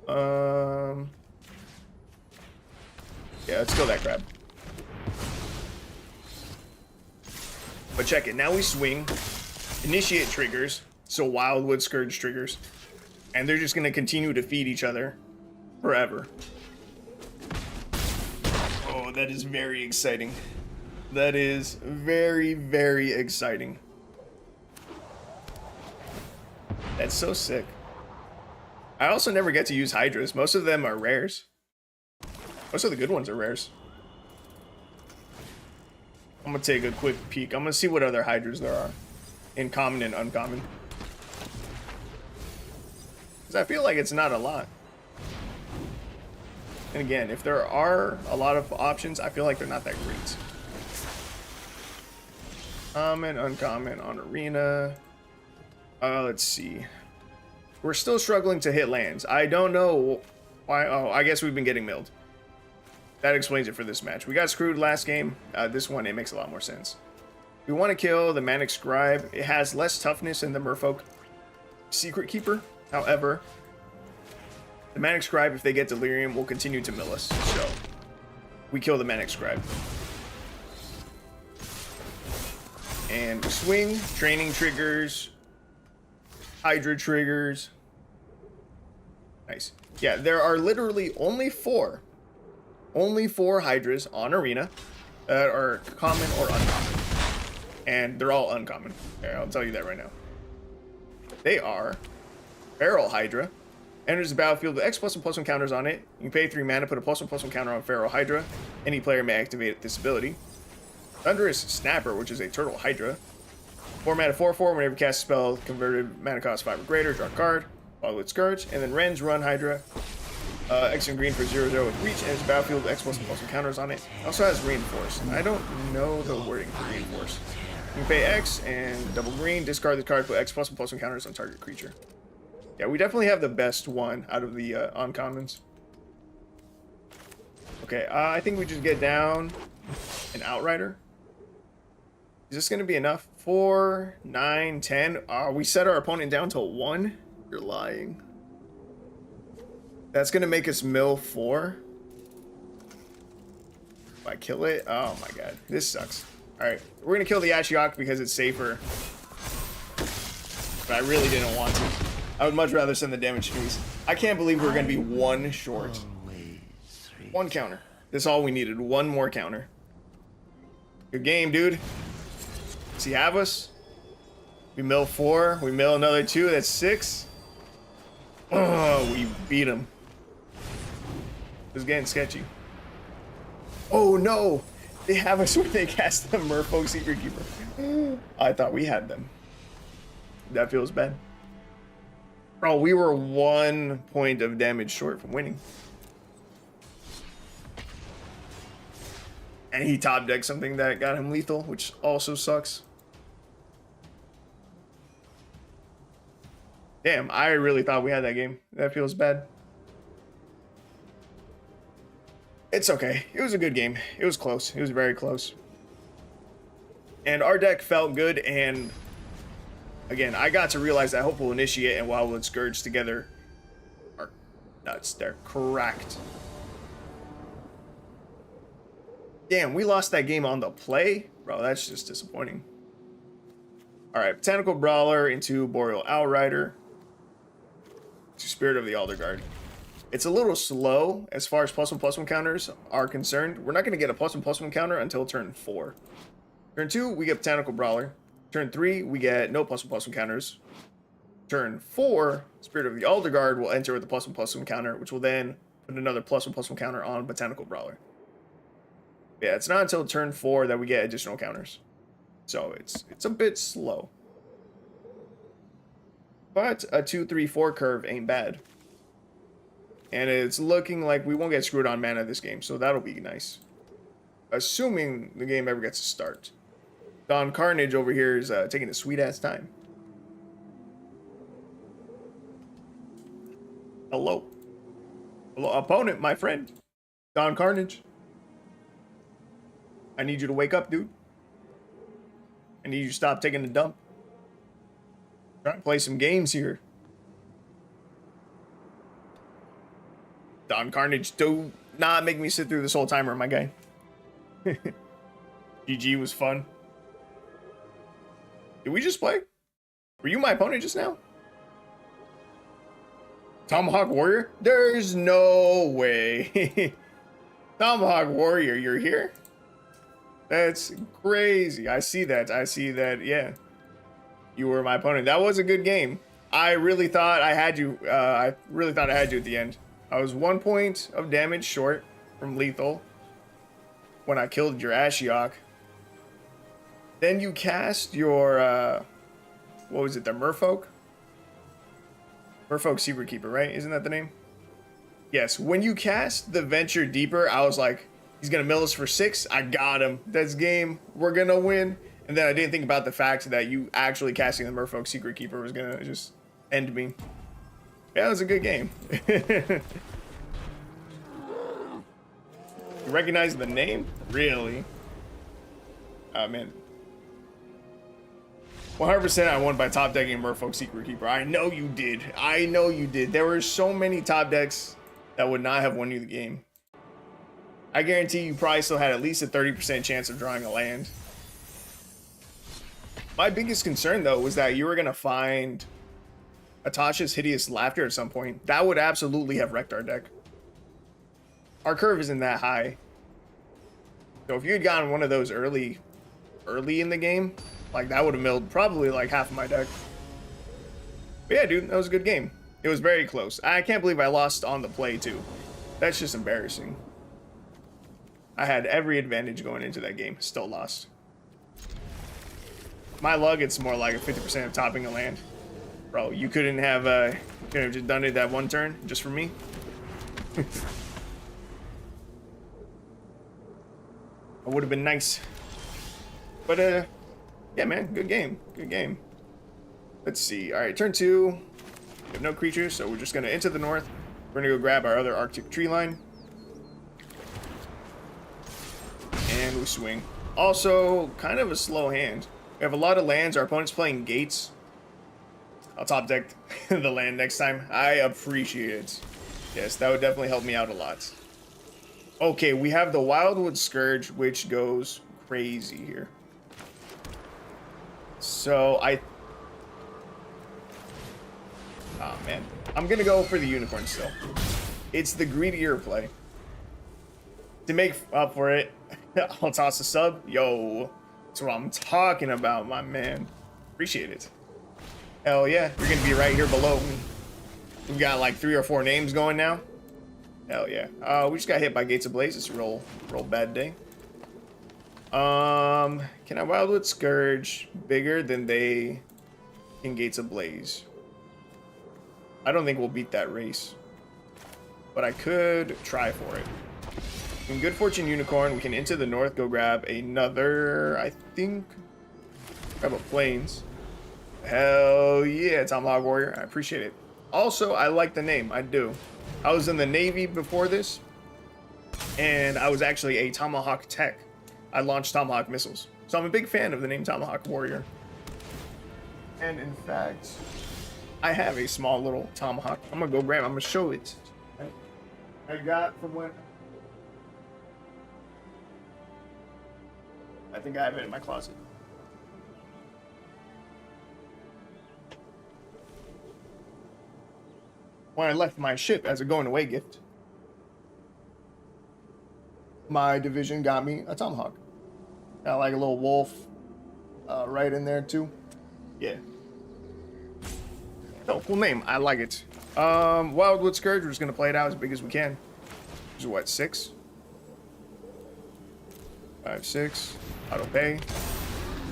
Yeah, let's kill that crab. But check it. Now we swing. Initiate triggers. So Wildwood Scourge triggers. And they're just gonna continue to feed each other forever. Oh, that is very exciting. That is very, very exciting. That's so sick. I also never get to use Hydras. Most of them are rares. Most of the good ones are rares. I'm gonna take a quick peek. I'm gonna see what other Hydras there are in common and uncommon. Because I feel like it's not a lot. And again, if there are a lot of options, I feel like they're not that great. Common, uncommon on Arena. Let's see. We're still struggling to hit lands. I don't know why. Oh, I guess we've been getting milled. That explains it for this match. We got screwed last game. This one, it makes a lot more sense. We want to kill the Manic Scribe. It has less toughness than the Merfolk Secret Keeper. However, the Manic Scribe, if they get Delirium, will continue to mill us. So, we kill the Manic Scribe. And we swing, training triggers, Hydra triggers. Nice. Yeah, there are literally only four Hydras on Arena that are common or uncommon. And they're all uncommon. Okay, I'll tell you that right now. They are Feral Hydra. Enters the battlefield with X +1/+1 counters on it. You can pay 3 mana, put a +1/+1 counter on Feral Hydra. Any player may activate this ability. Thunderous Snapper, which is a Turtle Hydra. 4 mana 4/4. Whenever you cast a spell, converted mana cost 5 or greater, draw a card. Follow with Scourge. And then Ren's Run Hydra. X and green for 0/0 with reach, and its battlefield X plus and plus counters on it. It also has reinforce. I don't know the wording for reinforce. You can pay X and double green, discard the card, put X plus and plus counters on target creature. Yeah, we definitely have the best one out of the uncommons. Okay, I think we just get down an Outrider. Is this going to be enough? 4, 9, 10. We set our opponent down to 1? You're lying. That's going to make us mill 4. If I kill it? Oh my god. This sucks. Alright, we're going to kill the Ashiok because it's safer. But I really didn't want to. I would much rather send the damage trees. I can't believe we're going to be 1 short. 1 counter. That's all we needed. 1 more counter. Good game, dude. Does he have us? We mill 4. We mill another 2. That's 6. Oh, we beat him. It was getting sketchy. Oh no! They have us when they cast the Merfolk Secret Keeper. I thought we had them. That feels bad. Bro, we were 1 point of damage short from winning. And he top decked something that got him lethal, which also sucks. Damn, I really thought we had that game. That feels bad. It's okay. It was a good game. It was close. It was very close. And our deck felt good, and again, I got to realize that Hopeful Initiate and Wildwood Scourge together are nuts. They're cracked. Damn, we lost that game on the play? Bro, that's just disappointing. Alright, Botanical Brawler into Boreal Outrider. To Spirit of the Alder Guard. It's a little slow as far as +1/+1 counters are concerned. We're not going to get a +1/+1 counter until turn 4. Turn 2, we get Botanical Brawler. Turn 3, we get no +1/+1 counters. Turn 4, Spirit of the Alder Guard will enter with a +1/+1 counter, which will then put another +1/+1 counter on Botanical Brawler. Yeah, it's not until turn 4 that we get additional counters. So it's a bit slow. But a 2-3-4 curve ain't bad. And it's looking like we won't get screwed on mana this game, so that'll be nice. Assuming the game ever gets to start. Don Carnage over here is taking a sweet-ass time. Hello. Hello, opponent, my friend. Don Carnage. I need you to wake up, dude. I need you to stop taking the dump. Trying to play some games here. Don Carnage, do not make me sit through this whole timer, my guy. GG was fun. Did we just play? Were you my opponent just now? Tomahawk Warrior? There's no way. Tomahawk Warrior, you're here? That's crazy. I see that. I see that. Yeah. You were my opponent. That was a good game. I really thought I had you. I really thought I had you at the end. I was 1 point of damage short from lethal when I killed your Ashiok. Then you cast your, what was it, the Merfolk? Merfolk Secret Keeper, right? Isn't that the name? Yes, when you cast the Venture Deeper, I was like, he's going to mill us for 6. I got him. That's game. We're going to win. And then I didn't think about the fact that you actually casting the Merfolk Secret Keeper was going to just end me. Yeah, it was a good game. You recognize the name? Really? Oh, man. 100% I won by top decking Merfolk Secret Keeper. I know you did. I know you did. There were so many top decks that would not have won you the game. I guarantee you probably still had at least a 30% chance of drawing a land. My biggest concern, though, was that you were going to find Atasha's Hideous Laughter at some point. That would absolutely have wrecked our deck. Our curve isn't that high. So if you had gotten one of those early in the game, like that would have milled probably like half of my deck. But yeah, dude, that was a good game. It was very close. I can't believe I lost on the play, too. That's just embarrassing. I had every advantage going into that game. Still lost. My luck, it's more like a 50% of topping a land. Bro, you couldn't have just done it that one turn just for me. That would have been nice. But yeah, man, good game. Good game. Let's see. All right, turn 2. We have no creatures, so we're just gonna enter the north. We're gonna go grab our other Arctic tree line. And we swing. Also, kind of a slow hand. We have a lot of lands. Our opponent's playing gates. I'll top deck the land next time. I appreciate it. Yes, that would definitely help me out a lot. Okay, we have the Wildwood Scourge, which goes crazy here. So oh man, I'm gonna go for the Unicorn still. It's the greedier play. To make up for it, I'll toss a sub. Yo, that's what I'm talking about, my man. Appreciate it. Hell yeah, you're gonna be right here below me. We've got like 3 or 4 names going now. Hell yeah. We just got hit by Gates of Blaze. It's a real bad day. Can I Wildwood Scourge bigger than they can Gates of Blaze? I don't think we'll beat that race, but I could try for it. In Good Fortune Unicorn, we can into the north, go grab another, I think, grab a Plains. Hell yeah, Tomahawk Warrior. I appreciate it. Also, I like the name. I do. I was in the Navy before this, and I was actually a Tomahawk tech. I launched Tomahawk missiles. So I'm a big fan of the name Tomahawk Warrior. And in fact, I have a small little Tomahawk. I'm gonna go grab it. I'm gonna show it. I got from when... I think I have it in my closet. When I left my ship as a going away gift, my division got me a Tomahawk. Got like a little wolf right in there too. Yeah. Oh, cool name. I like it. Wildwood Scourge, we're just gonna play it out as big as we can. Which is what, 6? 5, 6. Auto pay.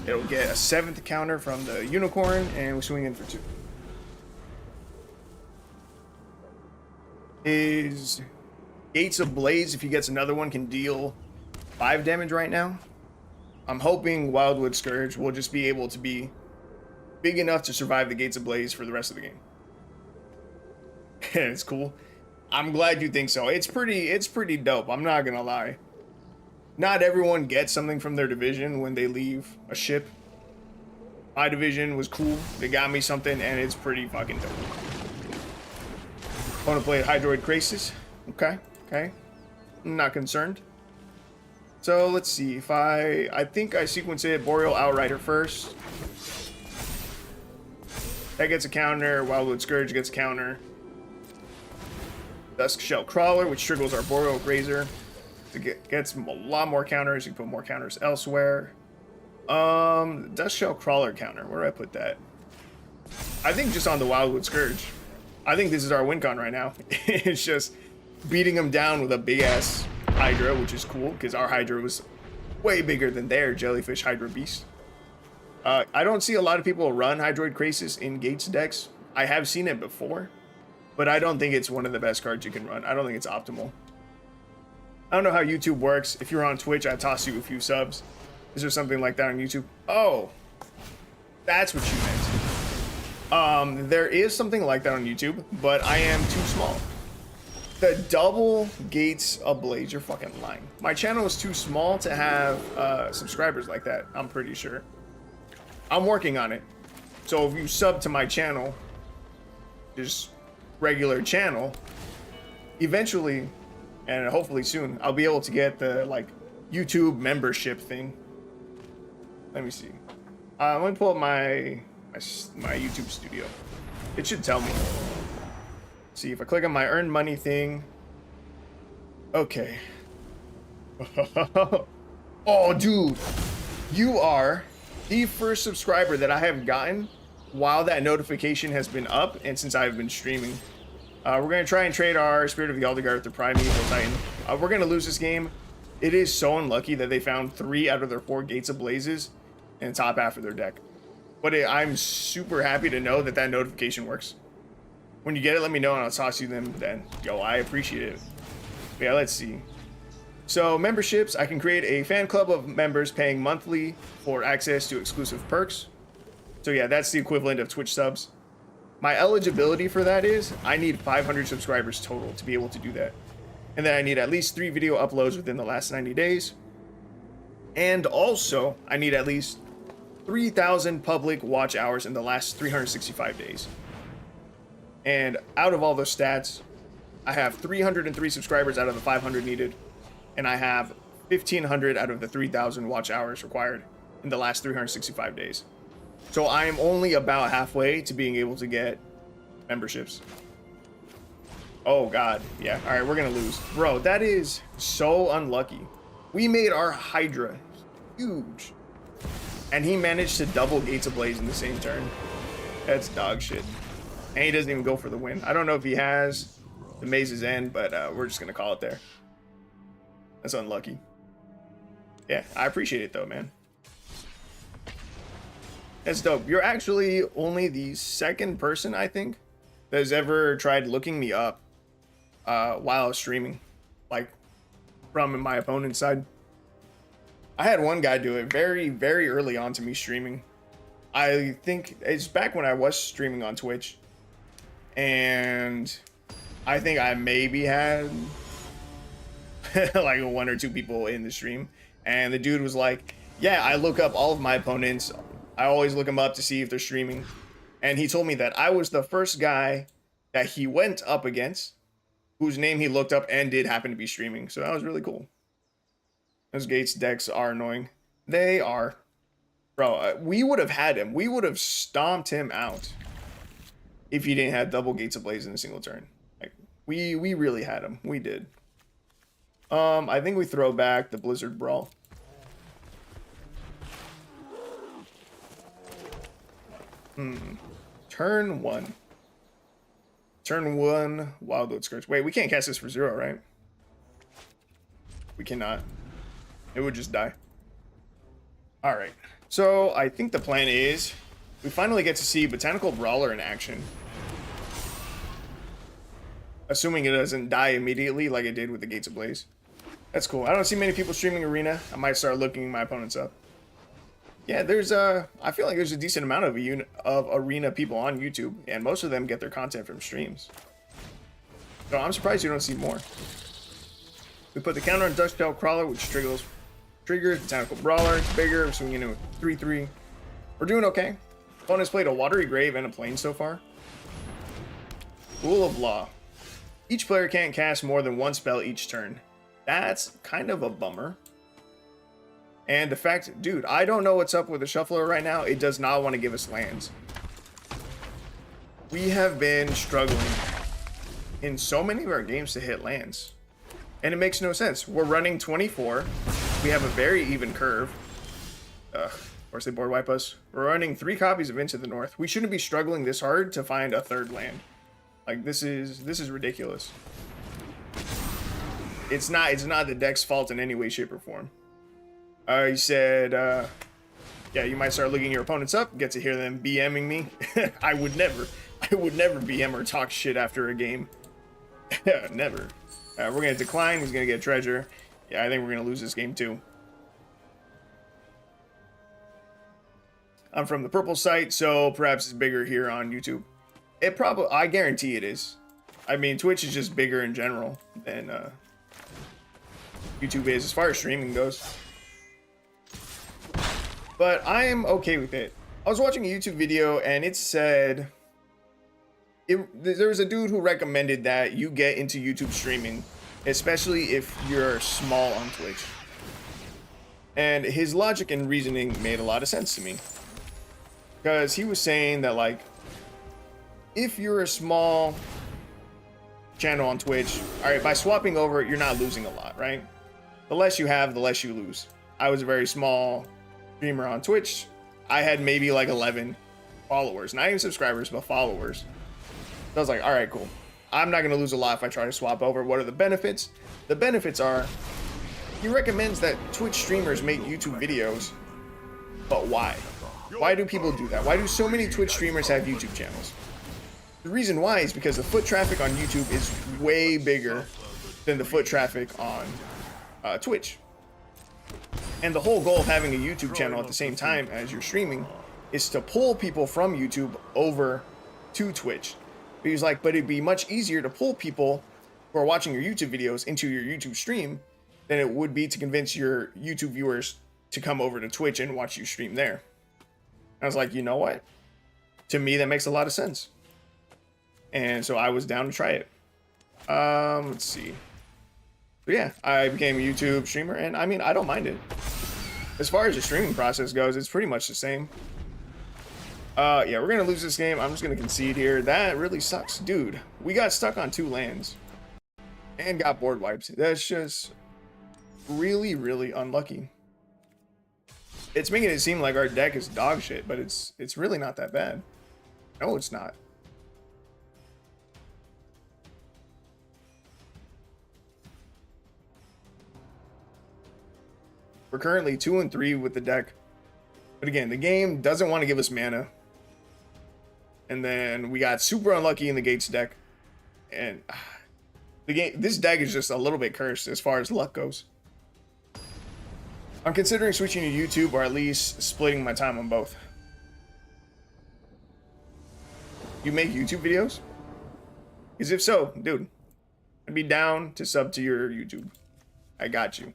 It'll get a 7th counter from the Unicorn, and we swing in for 2. Is Gates of Blaze, if he gets another one, can deal 5 damage right now. I'm hoping Wildwood Scourge will just be able to be big enough to survive the Gates of Blaze for the rest of the game. It's cool. I'm glad you think so. It's pretty dope. I'm not gonna lie. Not everyone gets something from their division when they leave a ship. My division was cool. They got me something, and it's pretty fucking dope. Opponent played Hydroid Crisis. Okay. I'm not concerned. So let's see. If I think I sequence it Boreal Outrider first. That gets a counter. Wildwood Scourge gets a counter. Dusk Shell Crawler, which triggers our Boreal Grazer. It gets a lot more counters. You can put more counters elsewhere. Dusk Shell Crawler counter. Where do I put that? I think just on the Wildwood Scourge. I think this is our win con right now. It's just beating them down with a big ass Hydra, which is cool because our Hydra was way bigger than their Jellyfish Hydra Beast. I don't see a lot of people run Hydroid Crisis in Gates decks. I have seen it before, but I don't think it's one of the best cards you can run. I don't think it's optimal. I don't know how YouTube works. If you're on Twitch, I toss you a few subs. Is there something like that on YouTube? Oh, that's what you meant. There is something like that on YouTube, but I am too small. The double Gates Ablaze, you're fucking lying. My channel is too small to have subscribers like that, I'm pretty sure. I'm working on it. So if you sub to my channel, just regular channel, eventually, and hopefully soon, I'll be able to get the like YouTube membership thing. Let me see. Let me pull up my YouTube studio. It should tell me. See if I click on my earn money thing. Okay. Oh, dude, you are the first subscriber that I have gotten while that notification has been up and since I've been streaming. We're gonna try and trade our Spirit of the Aldegar with the Primeval Titan. We're gonna lose this game. It is so unlucky that they found 3 out of their 4 Gates of Blazes in the top half of their deck. But I'm super happy to know that that notification works. When you get it, let me know and I'll toss you them then. Yo, I appreciate it. But yeah, let's see. So memberships, I can create a fan club of members paying monthly for access to exclusive perks. So yeah, that's the equivalent of Twitch subs. My eligibility for that is I need 500 subscribers total to be able to do that. And then I need at least 3 video uploads within the last 90 days. And also, I need at least 3,000 public watch hours in the last 365 days. And out of all those stats, I have 303 subscribers out of the 500 needed. And I have 1,500 out of the 3,000 watch hours required in the last 365 days. So I am only about halfway to being able to get memberships. Oh god, yeah, all right, we're gonna lose. Bro, that is so unlucky. We made our Hydra huge, and he managed to double Gates Ablaze in the same turn. That's dog shit. And he doesn't even go for the win. I don't know if he has the Maze's End, but we're just gonna call it there. That's unlucky. Yeah, I appreciate it though, man. That's dope. You're actually only the second person, I think, that has ever tried looking me up while streaming, like from my opponent's side. I had one guy do it very, very early on to me streaming. I think it's back when I was streaming on Twitch. And I think I maybe had like 1 or 2 people in the stream. And the dude was like, yeah, I look up all of my opponents. I always look them up to see if they're streaming. And he told me that I was the first guy that he went up against whose name he looked up and did happen to be streaming. So that was really cool. Those Gates decks are annoying. They are. Bro, we would have had him. We would have stomped him out if he didn't have double Gates Ablaze in a single turn. Like, we really had him. We did. I think we throw back the Blizzard Brawl. Turn 1. Turn 1, Wildwood Scourge. Wait, we can't cast this for 0, right? We cannot. It would just die. Alright. So, I think the plan is we finally get to see Botanical Brawler in action. Assuming it doesn't die immediately like it did with the Gates Ablaze. That's cool. I don't see many people streaming Arena. I might start looking my opponents up. Yeah, there's I feel like there's a decent amount of Arena people on YouTube, and most of them get their content from streams. So I'm surprised you don't see more. We put the counter on Dusktail Crawler, which triggers Botanical Brawler. It's bigger, so swinging in with 3/3. We're doing okay. Opponent's played a Watery Grave and a Plane so far. Rule of Law. Each player can't cast more than 1 spell each turn. That's kind of a bummer. And the fact, dude, I don't know what's up with the Shuffler right now. It does not want to give us lands. We have been struggling in so many of our games to hit lands. And it makes no sense. We're running 24. We have a very even curve. Of course they board wipe us. We're running 3 copies of Into the North. We shouldn't be struggling this hard to find a 3rd land. Like, this is ridiculous. It's not the deck's fault in any way, shape, or form. He said, yeah, you might start looking your opponents up, get to hear them BMing me. I would never BM or talk shit after a game. Never. We're going to decline. He's going to get treasure. Yeah, I think we're going to lose this game too. I'm from the purple site, so perhaps it's bigger here on YouTube. I guarantee it is. I mean, Twitch is just bigger in general than YouTube is as far as streaming goes. But I am okay with it. I was watching a YouTube video and it said there was a dude who recommended that you get into YouTube streaming, especially if you're small on Twitch. And his logic and reasoning made a lot of sense to me. Because he was saying that, like, if you're a small channel on Twitch, alright, by swapping over, you're not losing a lot, right? The less you have, the less you lose. I was a very small streamer on Twitch. I had maybe like 11 followers, not even subscribers, but followers. So I was like, all right, cool. I'm not going to lose a lot if I try to swap over. What are the benefits? The benefits are, he recommends that Twitch streamers make YouTube videos, but why? Why do people do that? Why do so many Twitch streamers have YouTube channels? The reason why is because the foot traffic on YouTube is way bigger than the foot traffic on Twitch. And the whole goal of having a YouTube channel at the same time as you're streaming is to pull people from YouTube over to Twitch. But he's like, but it'd be much easier to pull people who are watching your YouTube videos into your YouTube stream than it would be to convince your YouTube viewers to come over to Twitch and watch you stream there. I was like, you know what? To me, that makes a lot of sense. And so I was down to try it. Let's see. But yeah, I became a YouTube streamer, and I mean, I don't mind it. As far as the streaming process goes, it's pretty much the same. Yeah, we're gonna lose this game. I'm just gonna concede here. That really sucks. Dude, we got stuck on 2 lands and got board wiped. That's just really, really unlucky. It's making it seem like our deck is dog shit, but it's really not that bad. No, it's not. We're currently 2-3 with the deck. But again, the game doesn't want to give us mana. And then we got super unlucky in the Gates deck. And this deck is just a little bit cursed as far as luck goes. I'm considering switching to YouTube, or at least splitting my time on both. You make YouTube videos? Because if so, dude, I'd be down to sub to your YouTube. I got you.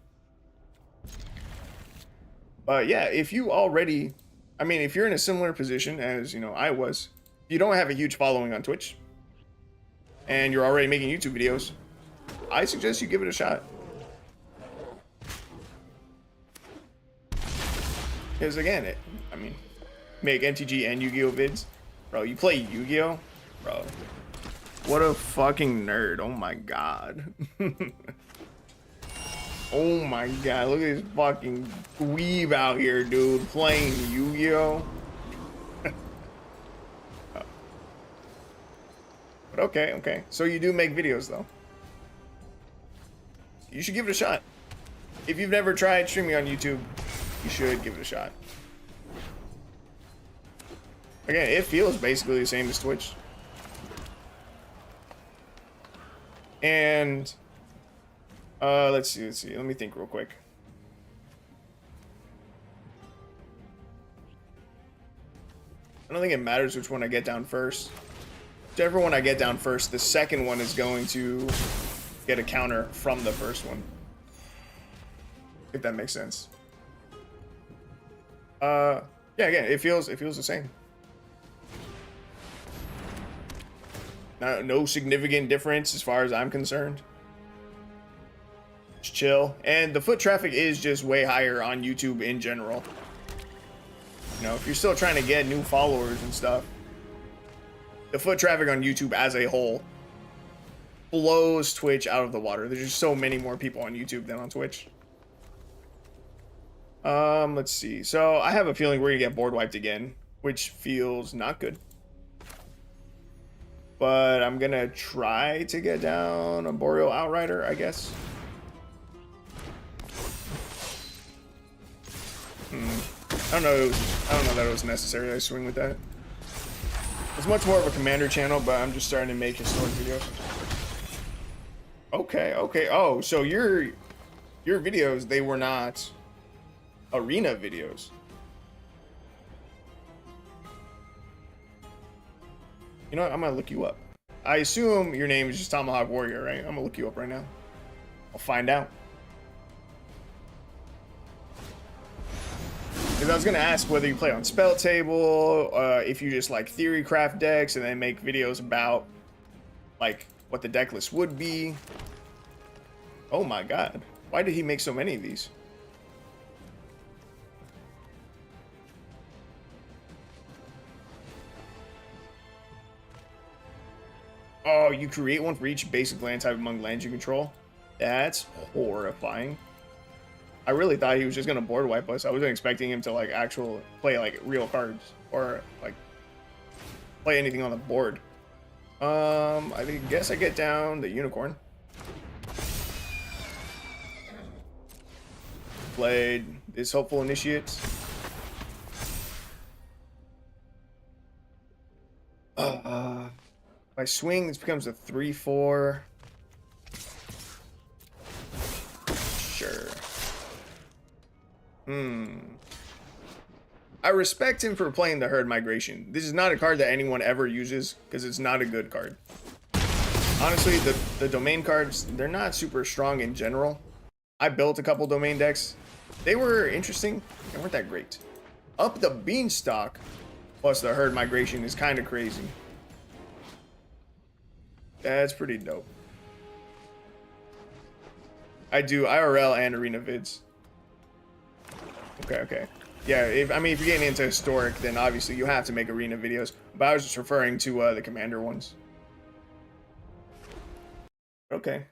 But yeah, if you already, I mean, if you're in a similar position as, you know, I was, you don't have a huge following on Twitch, and you're already making YouTube videos, I suggest you give it a shot. Because again, I mean, make MTG and Yu-Gi-Oh vids. Bro, you play Yu-Gi-Oh? Bro, what a fucking nerd. Oh my god. Oh my god, look at this fucking dweeb out here, dude, playing Yu-Gi-Oh! But okay. So you do make videos, though. You should give it a shot. If you've never tried streaming on YouTube, you should give it a shot. Again, it feels basically the same as Twitch. And let's see. Let me think real quick. I don't think it matters which one I get down first. Whichever one I get down first, the second one is going to get a counter from the first one. If that makes sense. Yeah, again, it feels the same. No significant difference as far as I'm concerned. Just chill. And the foot traffic is just way higher on YouTube in general. You know, if you're still trying to get new followers and stuff, the foot traffic on YouTube as a whole blows Twitch out of the water. There's just so many more people on YouTube than on Twitch. Let's see. So I have a feeling we're gonna get board wiped again, which feels not good. But I'm gonna try to get down a Boreal Outrider, I guess. I don't know that it was necessary I swing with that. It's much more of a commander channel, but I'm just starting to make historic videos. Okay. Oh, so your videos, they were not arena videos. You know what? I'm gonna look you up. I assume your name is just Tomahawk Warrior, right? I'm gonna look you up right now. I'll find out. Because I was gonna ask whether you play on Spell Table, if you just like theory craft decks and then make videos about like what the deck list would be. Oh my god. Why did he make so many of these? Oh, you create one for each basic land type among lands you control? That's horrifying. I really thought he was just gonna board wipe us. I wasn't expecting him to like play like real cards or like play anything on the board. I guess I get down the Unicorn. Played this Hopeful Initiate. I swing, this becomes a 3/4. Sure. I respect him for playing the Herd Migration. This is not a card that anyone ever uses because it's not a good card. Honestly, the domain cards, they're not super strong in general. I built a couple domain decks. They were interesting. They weren't that great. Up the Beanstalk plus the Herd Migration is kind of crazy. That's pretty dope. I do IRL and arena vids. Okay. Yeah, if you're getting into historic, then obviously you have to make arena videos. But I was just referring to the commander ones. Okay.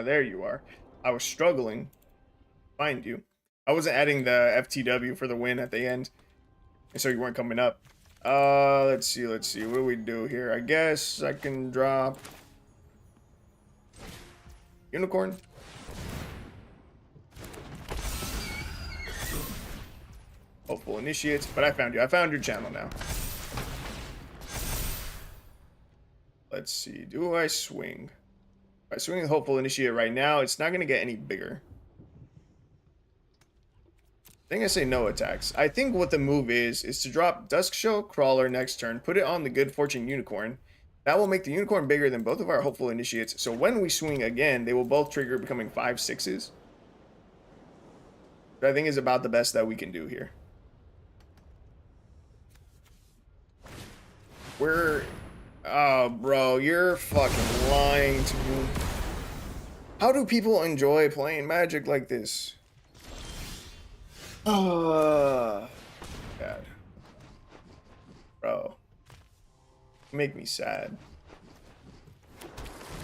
There you are. I was struggling to find you. I wasn't adding the FTW for the win at the end, and so you weren't coming up. Let's see. What do we do here? I guess I can drop Unicorn. Hopeful Initiates, but I found you. I found your channel now. Let's see. Do I swing? If I swing the Hopeful Initiate right now, it's not going to get any bigger. I think I say no attacks. I think what the move is to drop Duskshow Crawler next turn, put it on the Good Fortune Unicorn. That will make the Unicorn bigger than both of our Hopeful Initiates. So when we swing again, they will both trigger, becoming 5/6s. That I think is about the best that we can do here. Oh, bro, you're fucking lying to me. How do people enjoy playing Magic like this? Oh, God. Bro. You make me sad.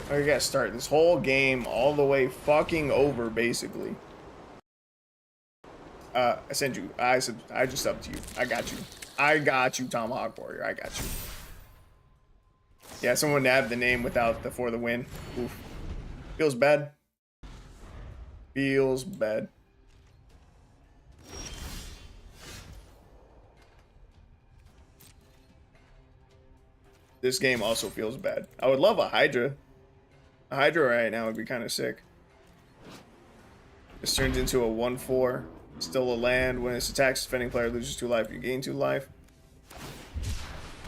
I gotta start this whole game all the way fucking over, basically. I sent you. I just subbed to you. I got you, Tomahawk Warrior. I got you. Yeah, someone nabbed the name without the for the win. Oof. Feels bad. Feels bad. This game also feels bad. I would love a Hydra. A Hydra right now would be kind of sick. This turns into a 1/4. Still a land. When its attacks, defending player loses 2 life, you gain 2 life.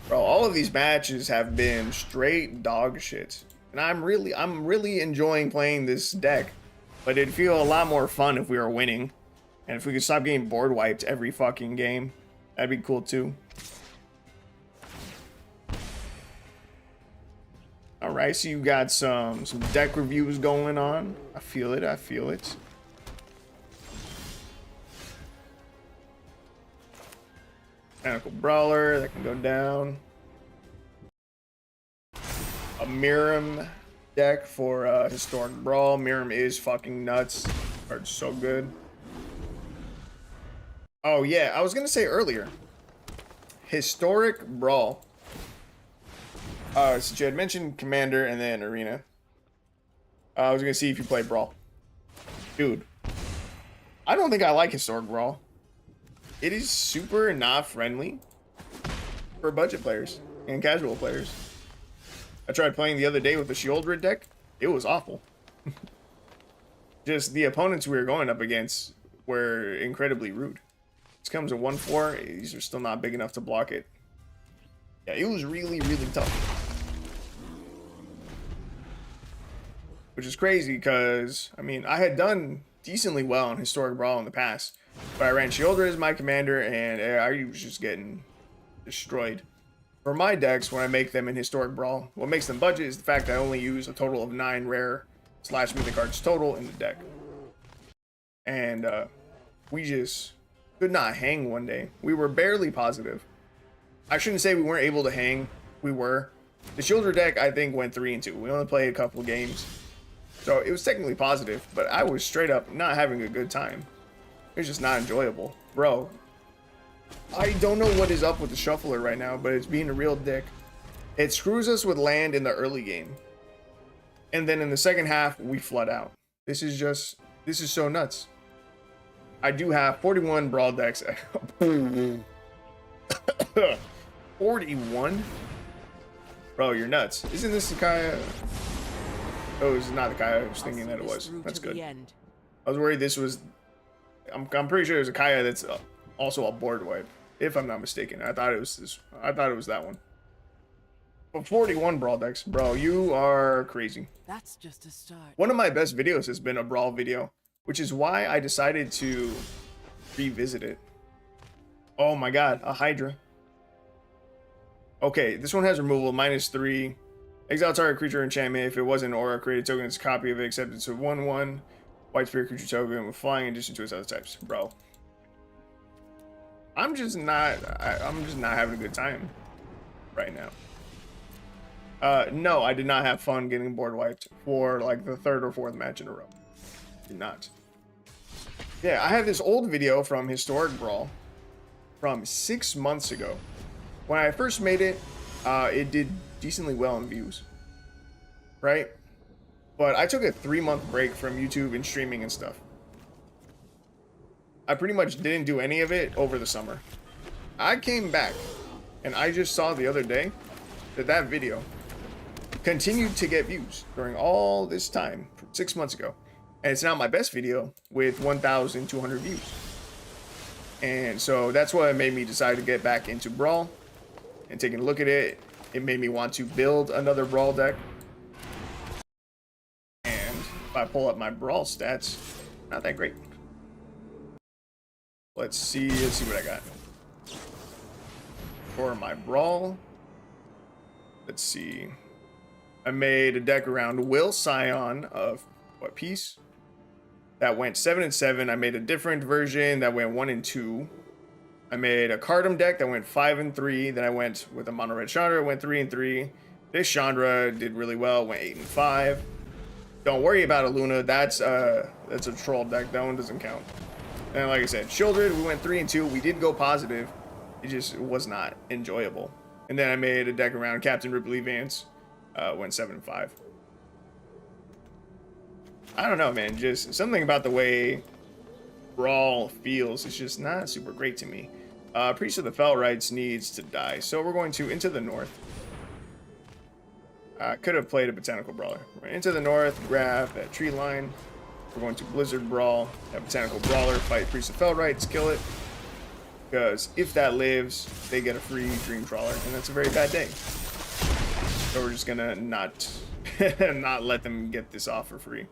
Bro, all of these matches have been straight dog shit. And I'm really enjoying playing this deck. But it'd feel a lot more fun if we were winning. And if we could stop getting board wiped every fucking game. That'd be cool too. Alright, so you got some deck reviews going on. I feel it. Mechanical Brawler, that can go down. A Miram deck for Historic Brawl. Miram is fucking nuts. Card's so good. Oh yeah, I was gonna say earlier. Historic Brawl. So you had mentioned Commander and then Arena. I was gonna see if you play Brawl. Dude, I don't think I like Historic Brawl. It is super not friendly for budget players and casual players. I tried playing the other day with the Shieldred deck. It was awful. Just the opponents we were going up against were incredibly rude. This comes a 1/4. These are still not big enough to block it. Yeah, it was really tough. Which is crazy because, I mean, I had done decently well in Historic Brawl in the past. But I ran Shieldred as my commander, and I was just getting destroyed. For my decks, when I make them in Historic Brawl, what makes them budget is the fact that I only use a total of 9 rare / mythic cards total in the deck. And we just could not hang one day. We were barely positive. I shouldn't say we weren't able to hang. We were. The Shieldred deck, I think, went 3-2. We only played a couple games. So it was technically positive, but I was straight up not having a good time. It was just not enjoyable. Bro, I don't know what is up with the shuffler right now, but it's being a real dick. It screws us with land in the early game. And then in the second half, we flood out. This is so nuts. I do have 41 Brawl decks. 41? Bro, you're nuts. Isn't this the Kaya? Oh, this is not the Kaya I was thinking that it was. That's good. I was worried this was... I'm pretty sure there's a Kaya that's also a board wipe, if I'm not mistaken. I thought it was this. I thought it was that one. But 41 Brawl decks, bro, you are crazy. That's just a start. One of my best videos has been a Brawl video, which is why I decided to revisit it. Oh my god, a Hydra. Okay, this one has removal, -3. Exile target creature enchantment. If it wasn't an aura, create a token, it's a copy of it, except it's a 1/1. White spirit creature token with flying in addition to its other types. Bro. I'm just not having a good time right now. No, I did not have fun getting board wiped for like the 3rd or 4th match in a row. Did not. Yeah, I have this old video from Historic Brawl from 6 months ago. When I first made it, it did decently well in views, right? But I took a 3-month break from YouTube and streaming and stuff. I pretty much didn't do any of it over the summer. I came back, and I just saw the other day that that video continued to get views during all this time, 6 months ago. And it's now my best video with 1,200 views. And so that's what made me decide to get back into Brawl. And taking a look at it, it made me want to build another Brawl deck. And if I pull up my Brawl stats, not that great. Let's see what I got. For my Brawl, let's see. I made a deck around Will Scion of what piece? That went 7 and 7. I made a different version that went 1 and 2. I made a Cardum deck that went 5 and 3. Then I went with a mono red Chandra, went 3 and 3. This Chandra did really well, went 8 and 5. Don't worry about it, Luna. That's a troll deck. That one doesn't count. And like I said, Shieldred, we went 3 and 2. We did go positive. It just was not enjoyable. And then I made a deck around Captain Ripley Vance. Went 7 and 5. I don't know, man. Just something about the way Brawl feels is just not super great to me. Priest of the Felrites needs to die, so we're going to Into the North. Could have played a Botanical Brawler. We're into the North, grab that tree line. We're going to Blizzard Brawl, that Botanical Brawler, fight Priest of Felrites, kill it. Because if that lives, they get a free Dream Trawler, and that's a very bad day. So we're just gonna not let them get this off for free.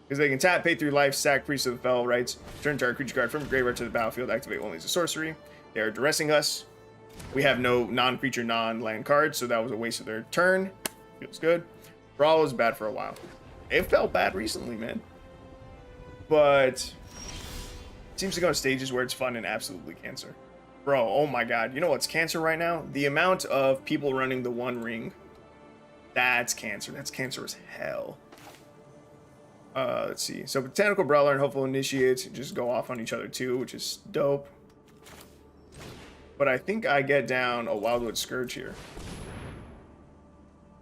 Because they can tap, pay 3 life, sack Priest of the Felrites, turn target creature card from the graveyard to the battlefield, activate only as a sorcery. They are duressing us. We have no non-creature, non-land cards, so that was a waste of their turn. Feels good. Brawl was bad for a while. It felt bad recently, man. But it seems to go in stages where it's fun and absolutely cancer. Bro, oh my god. You know what's cancer right now? The amount of people running the One Ring. That's cancer. That's cancer as hell. Let's see. So Botanical Brawler and Hopeful Initiates just go off on each other too, which is dope. But I think I get down a Wildwood Scourge here.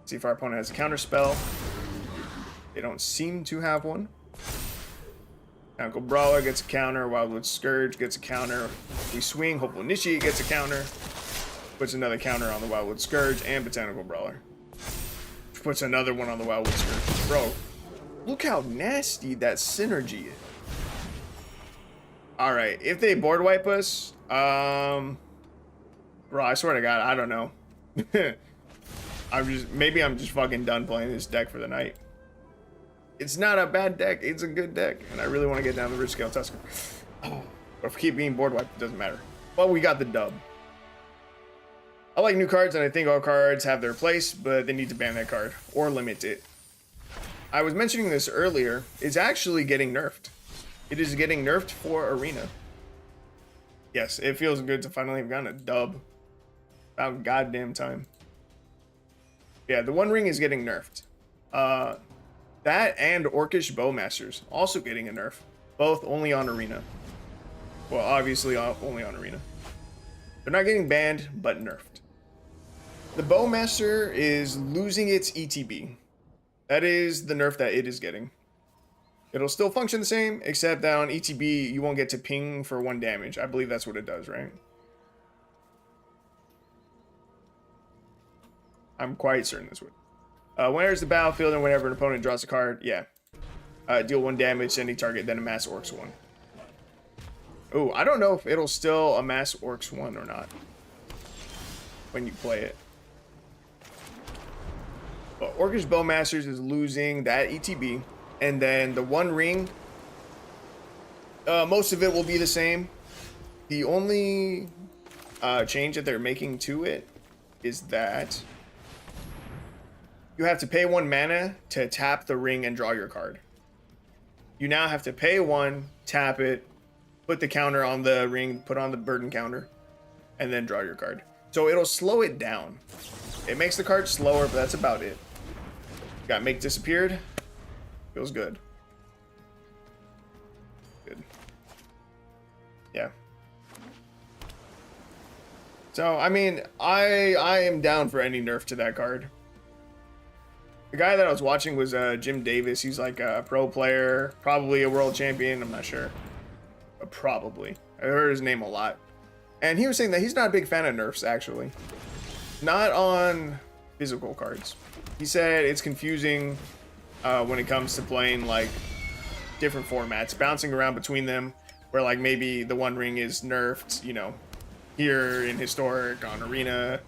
See if our opponent has a counter spell. They don't seem to have one. Botanical Brawler gets a counter. Wildwood Scourge gets a counter. We swing. Hopeful Initiate gets a counter. Puts another counter on the Wildwood Scourge and Botanical Brawler. Puts another one on the Wildwood Scourge. Bro, look how nasty that synergy is. Alright, if they board wipe us, bro, I swear to God, I don't know. Maybe I'm just fucking done playing this deck for the night. It's not a bad deck, it's a good deck, and I really want to get down the Rich Scale Tusker. But if we keep being board wiped, it doesn't matter. But we got the dub. I like new cards, and I think all cards have their place, but they need to ban that card or limit it. I was mentioning this earlier. It's actually getting nerfed. It is getting nerfed for Arena. Yes, it feels good to finally have gotten a dub. About goddamn time. Yeah, the One Ring is getting nerfed. That and Orcish Bowmasters also getting a nerf. Both only on Arena. Well, obviously only on Arena. They're not getting banned, but nerfed. The Bowmaster is losing its ETB. That is the nerf that it is getting. It'll still function the same, except that on ETB, you won't get to ping for 1 damage. I believe that's what it does, right? I'm quite certain this would. When enters the battlefield and whenever an opponent draws a card, yeah. Deal 1 damage to any target, then amass Orcs 1. Oh, I don't know if it'll still amass Orcs 1 or not when you play it. But Orcish Bowmasters is losing that ETB, and then the 1 ring, most of it will be the same. The only change that they're making to it is that you have to pay 1 mana to tap the ring and draw your card. You now have to pay 1, tap it, put the counter on the ring, put on the burden counter, and then draw your card. So it'll slow it down. It makes the card slower, but that's about it. Got Make Disappeared. Feels good. Good. Yeah. So, I mean, I am down for any nerf to that card. The guy that I was watching was Jim Davis. He's like a pro player, probably a world champion. I'm not sure. But probably. I heard his name a lot. And he was saying that he's not a big fan of nerfs, actually. Not on physical cards. He said it's confusing when it comes to playing like different formats, bouncing around between them, where like maybe the 1 ring is nerfed, you know, here in Historic on Arena.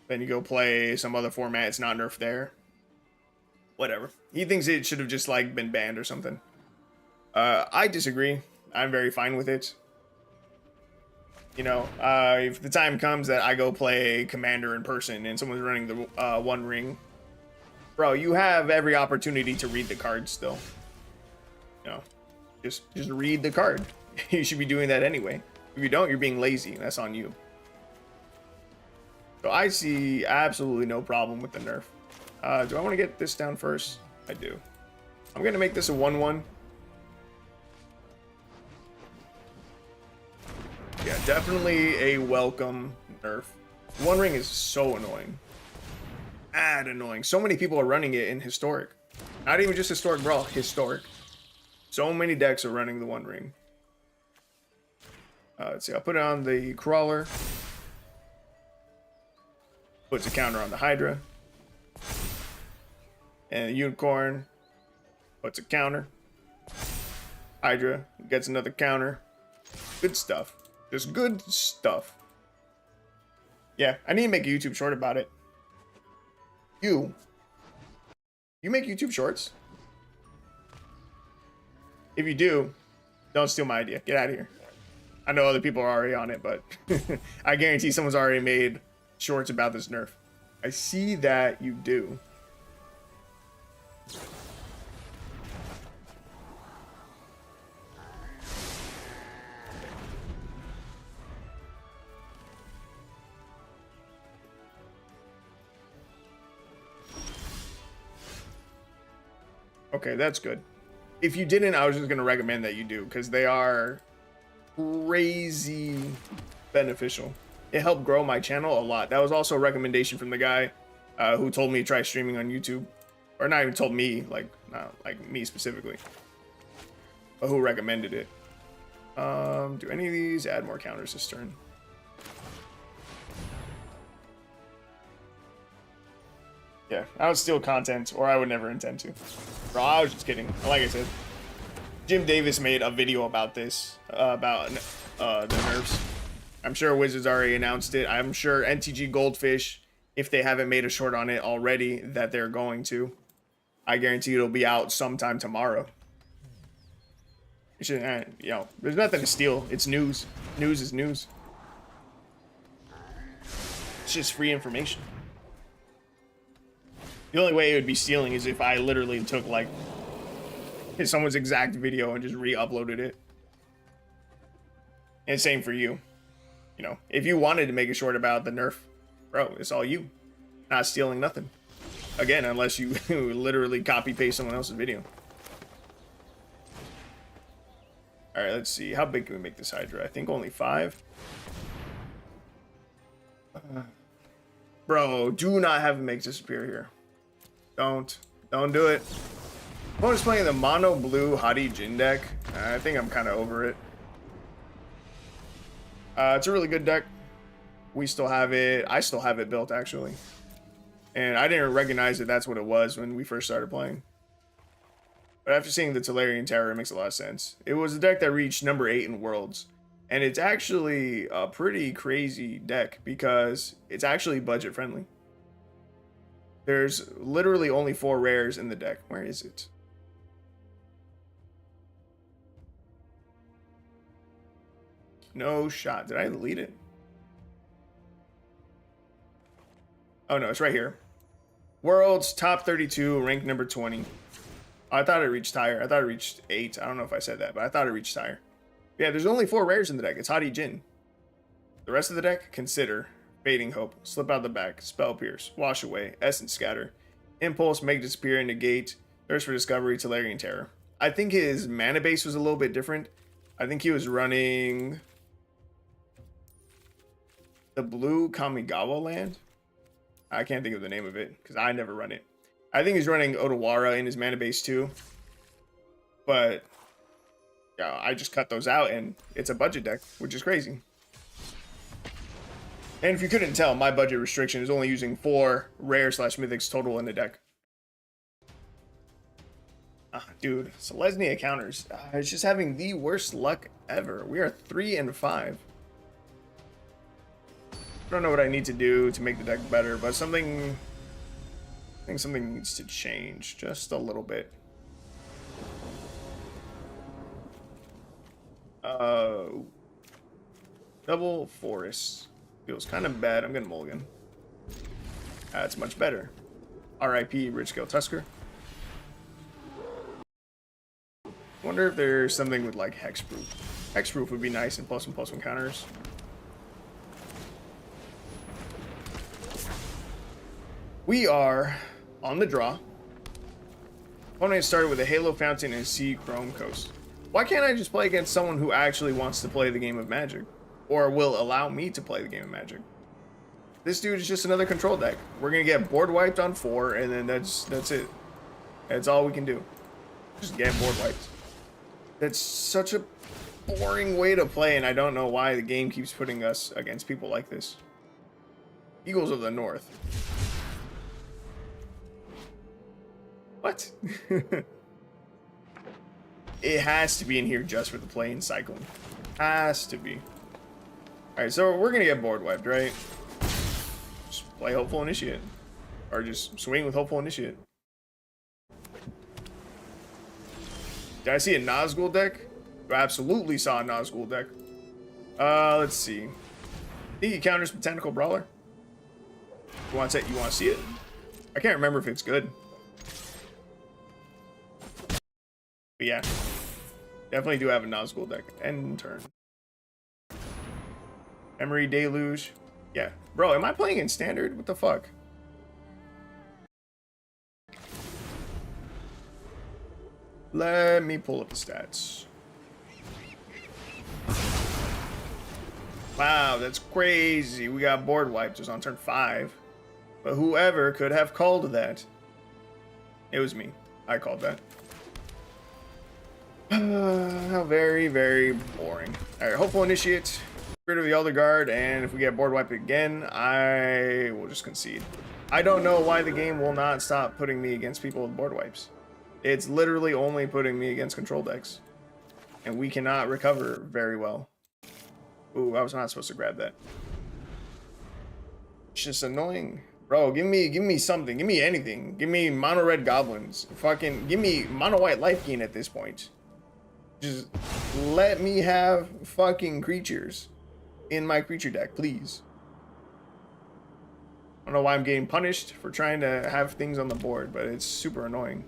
Then you go play some other format, it's not nerfed there. Whatever. He thinks it should have just like been banned or something. I disagree. I'm very fine with it. You know, if the time comes that I go play Commander in person and someone's running the 1 ring, bro, you have every opportunity to read the card still. You know, just read the card. You should be doing that anyway. If you don't, you're being lazy. That's on you. So I see absolutely no problem with the nerf. Do I want to get this down first? I do. I'm going to make this a 1/1. Yeah, definitely a welcome nerf. 1 ring is so annoying. Mad annoying. So many people are running it in Historic. Not even just Historic Brawl, Historic. So many decks are running the 1 ring. Let's see, I'll put it on the Crawler. Puts a counter on the Hydra. And the Unicorn puts a counter. Hydra gets another counter. Good stuff. Just good stuff. Yeah, I need to make a YouTube short about it. You make YouTube shorts? If you do, don't steal my idea. Get out of here. I know other people are already on it, but I guarantee someone's already made shorts about this nerf. I see that you do. Okay, that's good. If you didn't, I was just going to recommend that you do, because they are crazy beneficial. It helped grow my channel a lot. That was also a recommendation from the guy who told me to try streaming on YouTube. Or not even told me, like, not like me specifically, but who recommended it. Do any of these add more counters this turn? Yeah, I would steal content, or I would never intend to. Bro, I was just kidding. Like I said, Jim Davis made a video about this, about the nerfs. I'm sure Wizards already announced it. I'm sure NTG Goldfish, if they haven't made a short on it already, that they're going to. I guarantee it'll be out sometime tomorrow. You should, you know, there's nothing to steal. It's news. News is news. It's just free information. The only way it would be stealing is if I literally took, like, someone's exact video and just re-uploaded it. And same for you. You know, if you wanted to make a short about the nerf, bro, it's all you. Not stealing nothing. Again, unless you literally copy-paste someone else's video. Alright, let's see. How big can we make this Hydra? I think only 5. Bro, do not have him make disappear here. Don't do it. Opponent's playing the mono blue Hadi Jin deck. I think I'm kind of over it. It's a really good deck. We still have it. I still have it built, actually. And I didn't recognize that that's what it was when we first started playing. But after seeing the Tolarian Terror, it makes a lot of sense. It was a deck that reached number 8 in Worlds. And it's actually a pretty crazy deck because it's actually budget friendly. There's literally only 4 rares in the deck. Where is it? No shot. Did I delete it? Oh no, it's right here. World's top 32, ranked number 20. I thought it reached higher. I thought it reached 8. I don't know if I said that, but I thought it reached higher. Yeah, there's only 4 rares in the deck. It's Hadi Jin. The rest of the deck, Consider, Fading Hope, Slip Out the Back, Spell Pierce, Wash Away, Essence Scatter, Impulse, Make Disappear, Negate, Thirst for Discovery, Tolarian Terror. I think his mana base was a little bit different. I think he was running the blue Kamigawa land. I can't think of the name of it because I never run it. I think he's running Otawara in his mana base too. But yeah, I just cut those out and it's a budget deck, which is crazy. And if you couldn't tell, my budget restriction is only using 4 rare / mythics total in the deck. Dude, Selesnya counters. It's just having the worst luck ever. We are 3 and 5. I don't know what I need to do to make the deck better, but I think something needs to change just a little bit. Double Forest. Feels kind of bad. I'm gonna mulligan. That's much better. R.I.P. Rich Scale Tusker. Wonder if there's something with like Hexproof. Hexproof would be nice and +1/+1 counters. We are on the draw. Opponent started with a Halo Fountain and Sea Chrome Coast. Why can't I just play against someone who actually wants to play the game of Magic? Or will allow me to play the game of Magic? This dude is just another control deck. We're gonna get board wiped on 4, and then that's it. That's all we can do. Just get board wiped. That's such a boring way to play, and I don't know why the game keeps putting us against people like this. Eagles of the North. What? It has to be in here just for the play and cycling. Has to be. Alright, so we're gonna get board wiped, right? Just play Hopeful Initiate. Or just swing with Hopeful Initiate. Did I see a Nazgul deck? I absolutely saw a Nazgul deck. Let's see. I think he counters Botanical Brawler. You want to see it? I can't remember if it's good. But yeah. Definitely do have a Nazgul deck. End turn. Emery Deluge. Yeah. Bro, am I playing in Standard? What the fuck? Let me pull up the stats. Wow, that's crazy. We got board wiped just on turn 5. But whoever could have called that? It was me. I called that. How very, very boring. Alright, Hopeful Initiate. Get rid of the Elder Guard, and if we get board wiped again, I will just concede. I don't know why the game will not stop putting me against people with board wipes. It's literally only putting me against control decks. And we cannot recover very well. Ooh, I was not supposed to grab that. It's just annoying. Bro, give me something. Give me anything. Give me mono red goblins. Fucking give me mono white life gain at this point. Just let me have fucking creatures in my creature deck, please. I don't know why I'm getting punished for trying to have things on the board, but it's super annoying.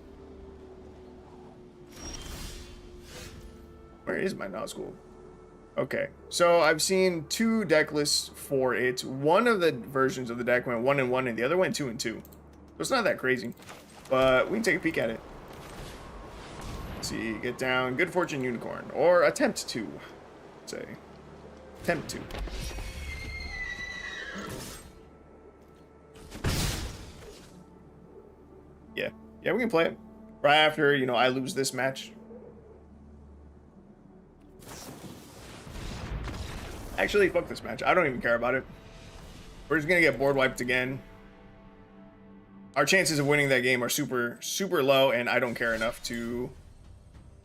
Where is my Nazgul? Okay, so I've seen 2 deck lists for it. One of the versions of the deck went 1 and 1, and the other went 2 and 2. So it's not that crazy, but we can take a peek at it. Let's see, get down Good Fortune Unicorn, or attempt to, say. Attempt to. Yeah, we can play it right after, you know, I lose this match. Actually, fuck this match. I don't even care about it. We're just gonna get board wiped again. Our chances of winning that game are super, super low, and I don't care enough to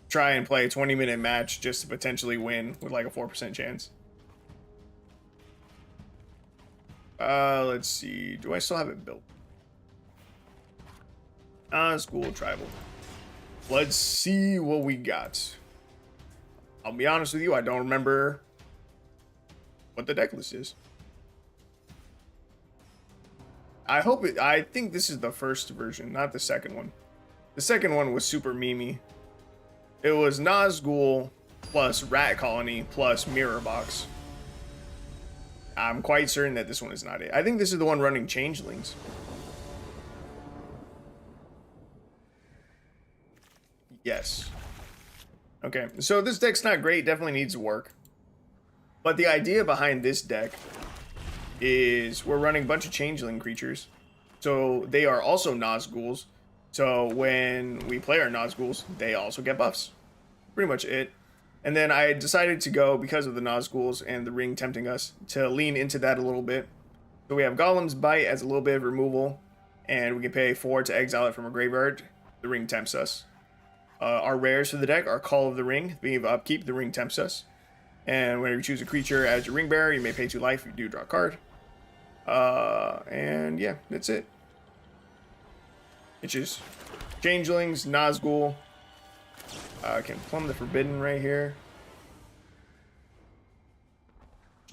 try and play a 20-minute match just to potentially win with like a 4% chance. Let's see. Do I still have it built? School tribal. Let's see what we got. I'll be honest with you, I don't remember what the deck list is. I think this is the first version, not the second one. The second one was super memey. It was Nazgul plus Rat Colony plus Mirror Box. I'm quite certain that this one is not it. I think this is the one running Changelings. Yes. Okay, so this deck's not great, definitely needs work. But the idea behind this deck is we're running a bunch of Changeling creatures. So they are also Nazguls. So when we play our Nazguls, they also get buffs. Pretty much it. And then I decided to go, because of the Nazguls and the ring tempting us, to lean into that a little bit. So we have Golem's Bite as a little bit of removal, and we can pay 4 to exile it from a graveyard. The ring tempts us. Our rares for the deck are Call of the Ring. Being of upkeep, the ring tempts us. And whenever you choose a creature as your ring bearer, you may pay 2 life. You do draw a card. And yeah, that's it. It's just Changelings, Nazgul. Can plumb the Forbidden right here.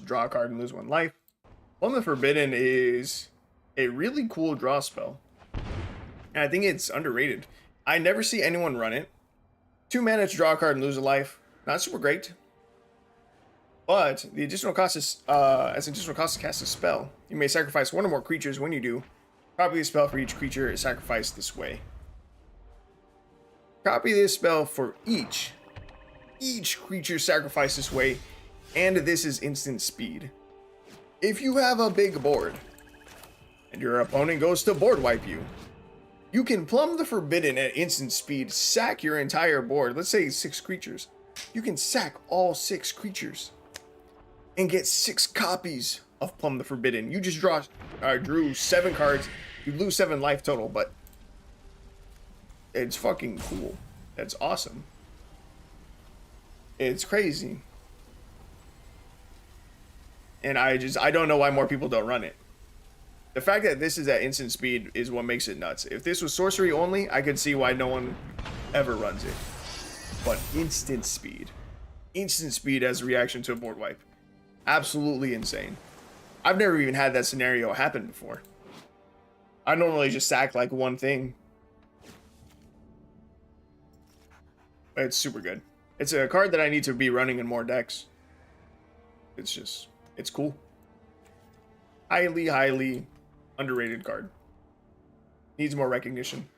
Draw a card and lose 1 life. Plumb the Forbidden is a really cool draw spell. And I think it's underrated. I never see anyone run it. 2 mana to draw a card and lose a life. Not super great. But the additional cost is, as additional cost to cast a spell, you may sacrifice 1 or more creatures. When you do, copy the spell for each creature is sacrificed this way. Copy this spell for each creature sacrificed this way, and this is instant speed. If you have a big board, and your opponent goes to board wipe you, you can plumb the Forbidden at instant speed, sack your entire board. Let's say 6 creatures. You can sack all 6 creatures and get 6 copies of Plumb the Forbidden. You just drew 7 cards. You lose 7 life total, but it's fucking cool. That's awesome. It's crazy. And I don't know why more people don't run it. The fact that this is at instant speed is what makes it nuts. If this was sorcery only, I could see why no one ever runs it. But instant speed as a reaction to a board wipe. Absolutely insane. I've never even had that scenario happen before. I normally just sack like 1 thing. It's super good. It's a card that I need to be running in more decks. It's cool. Highly, highly underrated card. Needs more recognition.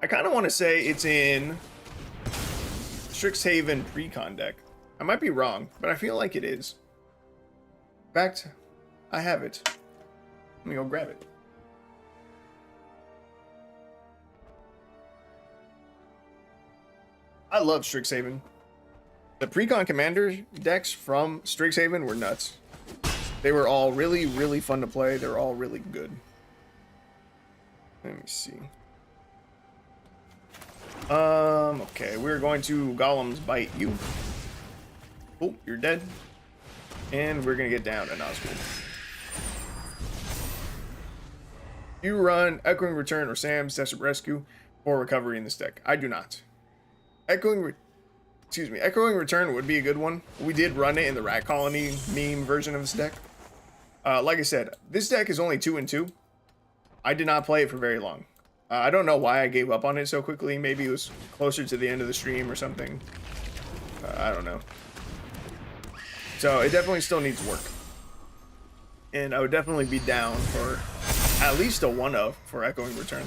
I kind of want to say it's in Strixhaven Precon deck. I might be wrong, but I feel like it is. In fact, I have it. Let me go grab it. I love Strixhaven. The Precon Commander decks from Strixhaven were nuts. They were all really, really fun to play. They were all really good. Let me see. Okay, we're going to Golem's Bite you. Oh, you're dead. And we're gonna get down to Nazgul. You run Echoing Return or Sam's Desperate Rescue for recovery in this deck. I do not. Echoing Return would be a good one. We did run it in the Rat Colony meme version of this deck. Like I said, this deck is only 2 and 2. I did not play it for very long. I don't know why I gave up on it so quickly. Maybe it was closer to the end of the stream or something. I don't know. So it definitely still needs work. And I would definitely be down for at least a 1-of for Echoing Return.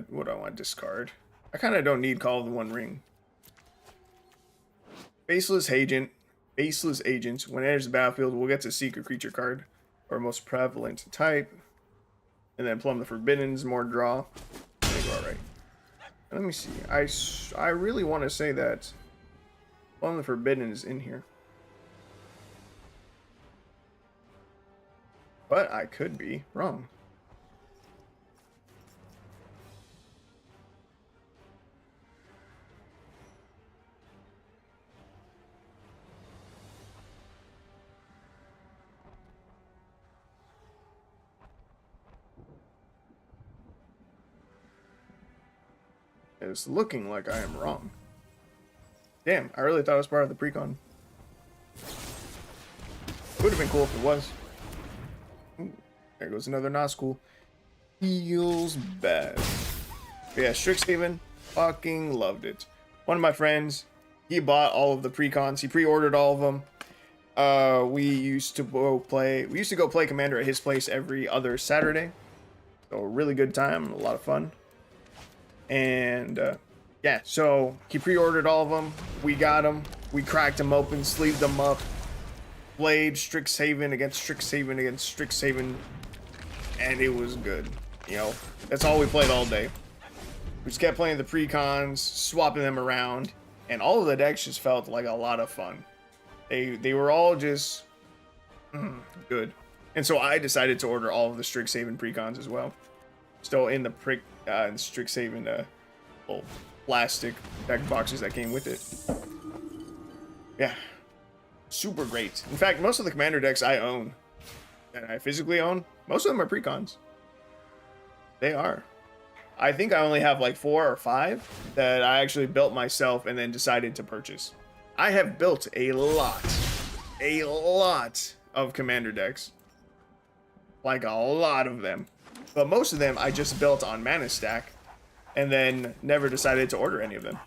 What do I want to discard? I kind of don't need Call of the One Ring. Faceless Agent. Faceless Agent. When it enters the battlefield, we'll get to seek a creature card or most prevalent type. And then Plumb the Forbidden's more draw. I think all right. Let me see. I really want to say that Plumb the Forbidden is in here. But I could be wrong. It's looking like I am wrong. Damn, I really thought it was part of the precon. Would have been cool if it was. Ooh, there goes another Nazgul. Feels bad. But yeah, Strixhaven, fucking loved it. One of my friends, he bought all of the precons. He pre-ordered all of them. We used to go play Commander at his place every other Saturday. So a really good time, a lot of fun. And yeah, so he pre-ordered all of them. We got them. We cracked them open, sleeved them up, played Strixhaven against Strixhaven against Strixhaven, and it was good. You know, that's all we played all day. We just kept playing the precons, swapping them around, and all of the decks just felt like a lot of fun. They were all just good. And so I decided to order all of the Strixhaven precons as well. Still in the Strixhaven little plastic deck boxes that came with it. Yeah, super great. In fact, most of the Commander decks I own, that I physically own, most of them are precons. They are. I think I only have like 4 or 5 that I actually built myself and then decided to purchase. I have built a lot of Commander decks. Like a lot of them. But most of them I just built on Mana Stack and then never decided to order any of them.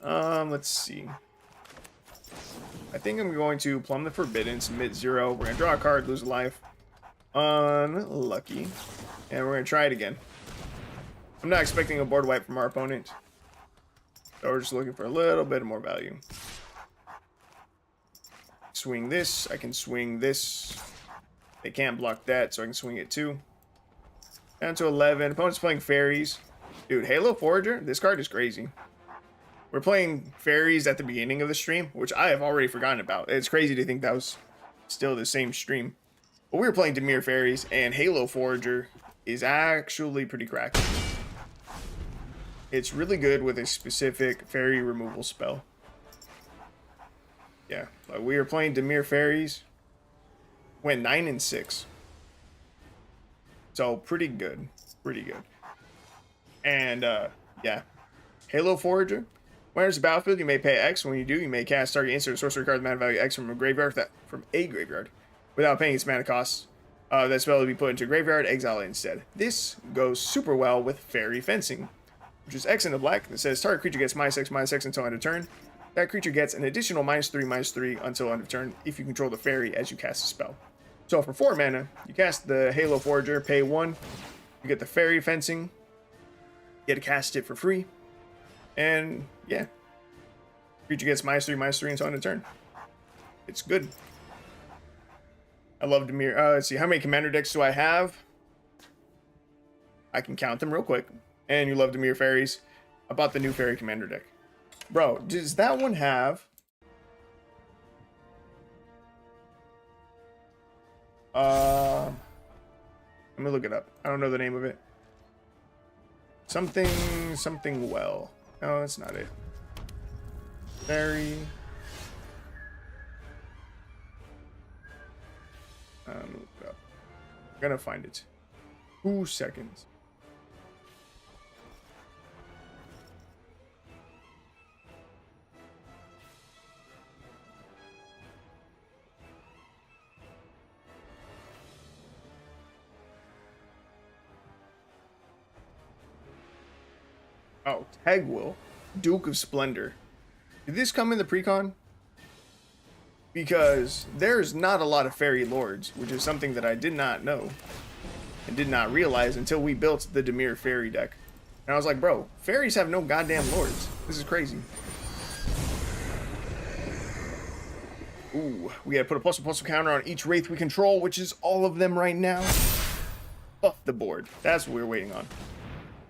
Let's see. I think I'm going to Plumb the Forbidden, submit 0. We're going to draw a card, lose a life. Unlucky. And we're going to try it again. I'm not expecting a board wipe from our opponent. So we're just looking for a little bit more value. Swing this. I can swing this. They can't block that, so I can swing it too. Down to 11. Opponent's playing Faeries. Dude, Halo Forager, this card is crazy. We're playing Faeries at the beginning of the stream, which I have already forgotten about. It's crazy to think that was still the same stream. But we were playing Dimir Faeries, and Halo Forager is actually pretty cracked. It's really good with a specific fairy removal spell. Yeah, like we were playing Dimir Faeries. Went 9-6. So pretty good. Pretty good. And yeah. Halo Forager. When enters the battlefield, you may pay X. When you do, you may cast target insert or sorcery card with mana value X from a graveyard without paying its mana costs. That spell will be put into a graveyard, exile it instead. This goes super well with Fairy Fencing, which is X into black that says target creature gets -X until end of turn. That creature gets an additional -3/-3 until end of turn if you control the fairy as you cast a spell. So for 4 mana, you cast the Halo Forager, pay 1, you get the Fairy Fencing, you get to cast it for free, and yeah, creature gets -3/-3 until end of turn. It's good. I love Dimir. Let's see, how many Commander decks do I have? I can count them real quick. And you love Dimir Fairies. I bought the new Fairy Commander deck. Bro, does that one have... let me look it up. I don't know the name of it. Something well. No, that's not it. Fairy... look it up. I'm gonna find it. 2 seconds. Oh, Tegwill, Duke of Splendor. Did this come in the precon? Because there's not a lot of fairy lords, which is something that I did not know and did not realize until we built the Dimir Fairy deck. And I was like, bro, fairies have no goddamn lords. This is crazy. Ooh, we gotta put a plus counter on each Wraith we control, which is all of them right now. Off the board. That's what we're waiting on.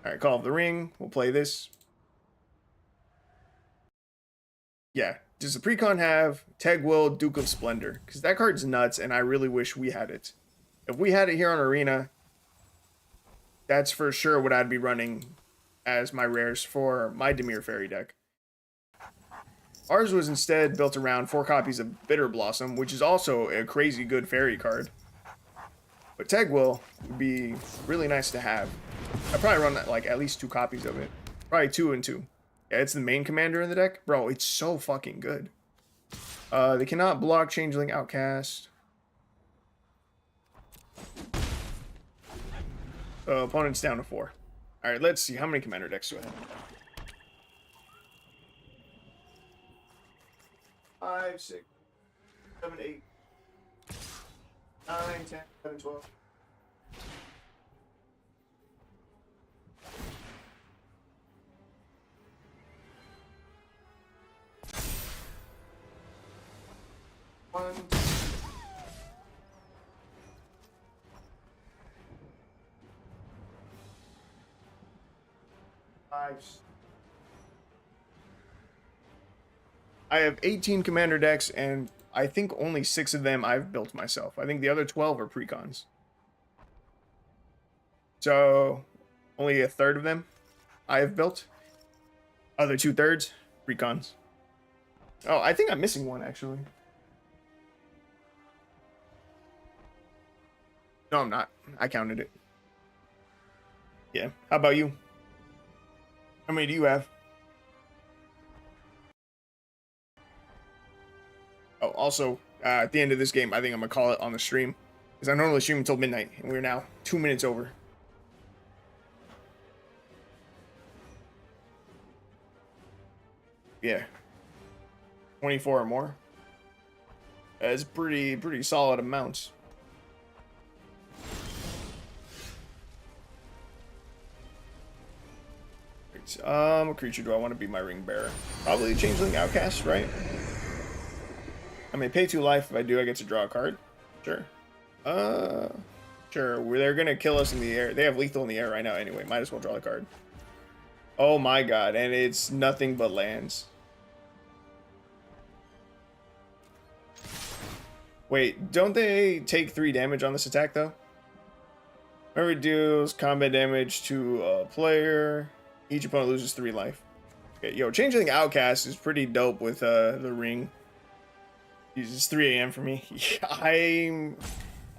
Alright, Call of the Ring. We'll play this. Yeah. Does the Precon have Tegwill, Duke of Splendor? Because that card's nuts, and I really wish we had it. If we had it here on Arena, that's for sure what I'd be running as my rares for my Dimir Fairy deck. Ours was instead built around 4 copies of Bitter Blossom, which is also a crazy good fairy card. But Tegwill would be really nice to have. I'd probably run like at least 2 copies of it. Probably 2 and 2. Yeah, it's the main commander in the deck. Bro, it's so fucking good. They cannot block Changeling Outcast. Opponent's down to 4. Alright, let's see. How many commander decks do I have? 5, 6, 7, 8, 9, 10, 11, 12. One, five. I have 18 commander decks, and I think only 6 of them I've built myself. I think the other 12 are precons. So, only a third of them I have built. Other 2/3, precons. Oh, I think I'm missing one, actually. No, I'm not. I counted it. Yeah. How about you? How many do you have? Oh, also, at the end of this game, I think I'm going to call it on the stream. Because I normally stream until midnight, and we're now 2 minutes over. Yeah. 24 or more. That's pretty solid amounts. What creature do I want to be my ring bearer? Probably Changeling Outcast, right? I may pay 2 life. If I do, I get to draw a card. Sure. Sure. They're gonna kill us in the air. They have lethal in the air right now anyway. Might as well draw the card. Oh my god, and it's nothing but lands. Wait, don't they take 3 damage on this attack though? Whoever deals combat damage to a player, each opponent loses 3 life. Okay, yo, Changeling Outcast is pretty dope with the ring. It's 3 a.m. for me.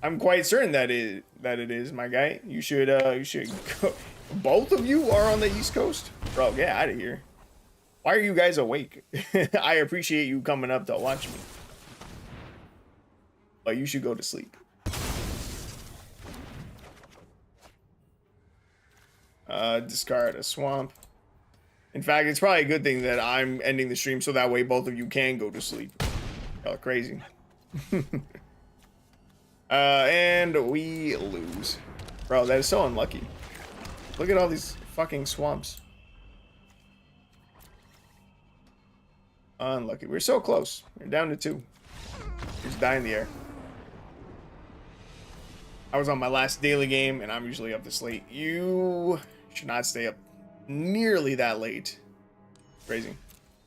I'm quite certain that it is, my guy. You should go. Both of you are on the East Coast? Bro, get out of here. Why are you guys awake? I appreciate you coming up to watch me. But you should go to sleep. Discard a swamp. In fact, it's probably a good thing that I'm ending the stream so that way both of you can go to sleep. Y'all are crazy. And we lose. Bro, that is so unlucky. Look at all these fucking swamps. Unlucky. We're so close. We're down to 2. Just die in the air. I was on my last daily game, and I'm usually up this late. You should not stay up nearly that late. Crazy.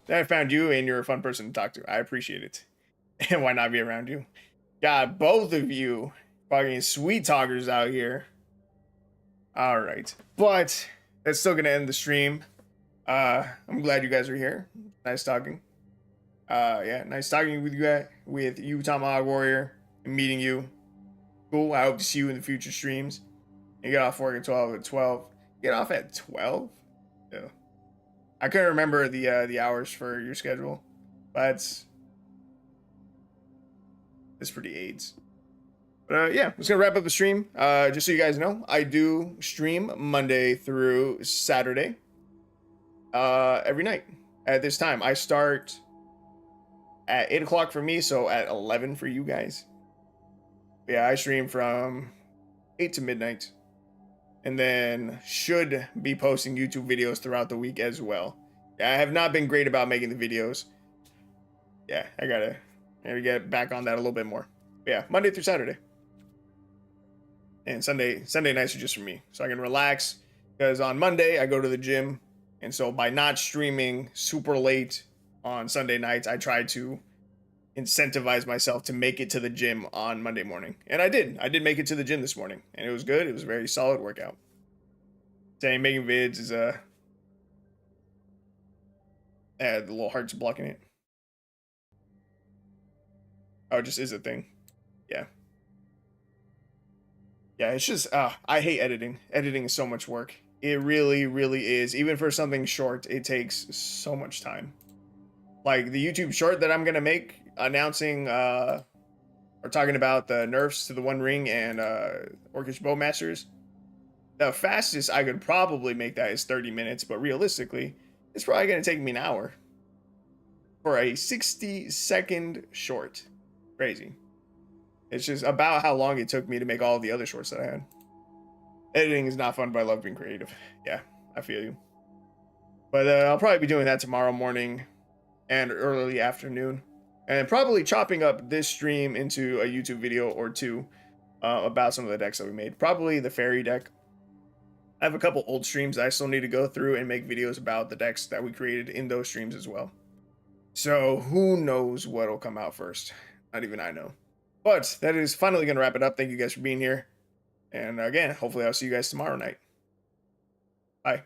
Then I found you, and you're a fun person to talk to. I appreciate it. And why not be around you? God, both of you fucking sweet talkers out here. Alright. But that's still gonna end the stream. I'm glad you guys are here. Nice talking. Yeah, nice talking with you, Tomahawk Warrior, and meeting you. Cool. I hope to see you in the future streams. You get off work at 12 at 12. Get off at 12? Yeah. I couldn't remember the hours for your schedule. But it's pretty AIDS. But yeah, I'm just gonna wrap up the stream. Just so you guys know, I do stream Monday through Saturday. Every night at this time. I start at 8 o'clock for me, so at 11 for you guys. Yeah, I stream from 8 to midnight. And then should be posting YouTube videos throughout the week as well. Yeah, I have not been great about making the videos. Yeah, I gotta Maybe get back on that a little bit more. But yeah, Monday through Saturday. And Sunday nights are just for me. So I can relax. Because on Monday, I go to the gym. And so by not streaming super late on Sunday nights, I try to incentivize myself to make it to the gym on Monday morning. And I did. I did make it to the gym this morning. And it was good. It was a very solid workout. Saying making vids is the little heart's blocking it. Oh, it just is a thing. Yeah. Yeah, it's just I hate editing. Editing is so much work. It really, really is. Even for something short, it takes so much time. Like the YouTube short that I'm gonna make announcing or talking about the nerfs to the One Ring and Orcish Bowmasters. The fastest I could probably make that is 30 minutes, but realistically, it's probably gonna take me an hour for a 60-second short. Crazy. It's just about how long it took me to make all of the other shorts that I had. Editing is not fun, but I love being creative. Yeah, I feel you. But I'll probably be doing that tomorrow morning and early afternoon. And probably chopping up this stream into a YouTube video or two about some of the decks that we made. Probably the Fairy deck. I have a couple old streams that I still need to go through and make videos about the decks that we created in those streams as well. So who knows what'll come out first. Not even I know. But that is finally going to wrap it up. Thank you guys for being here. And again, hopefully I'll see you guys tomorrow night. Bye.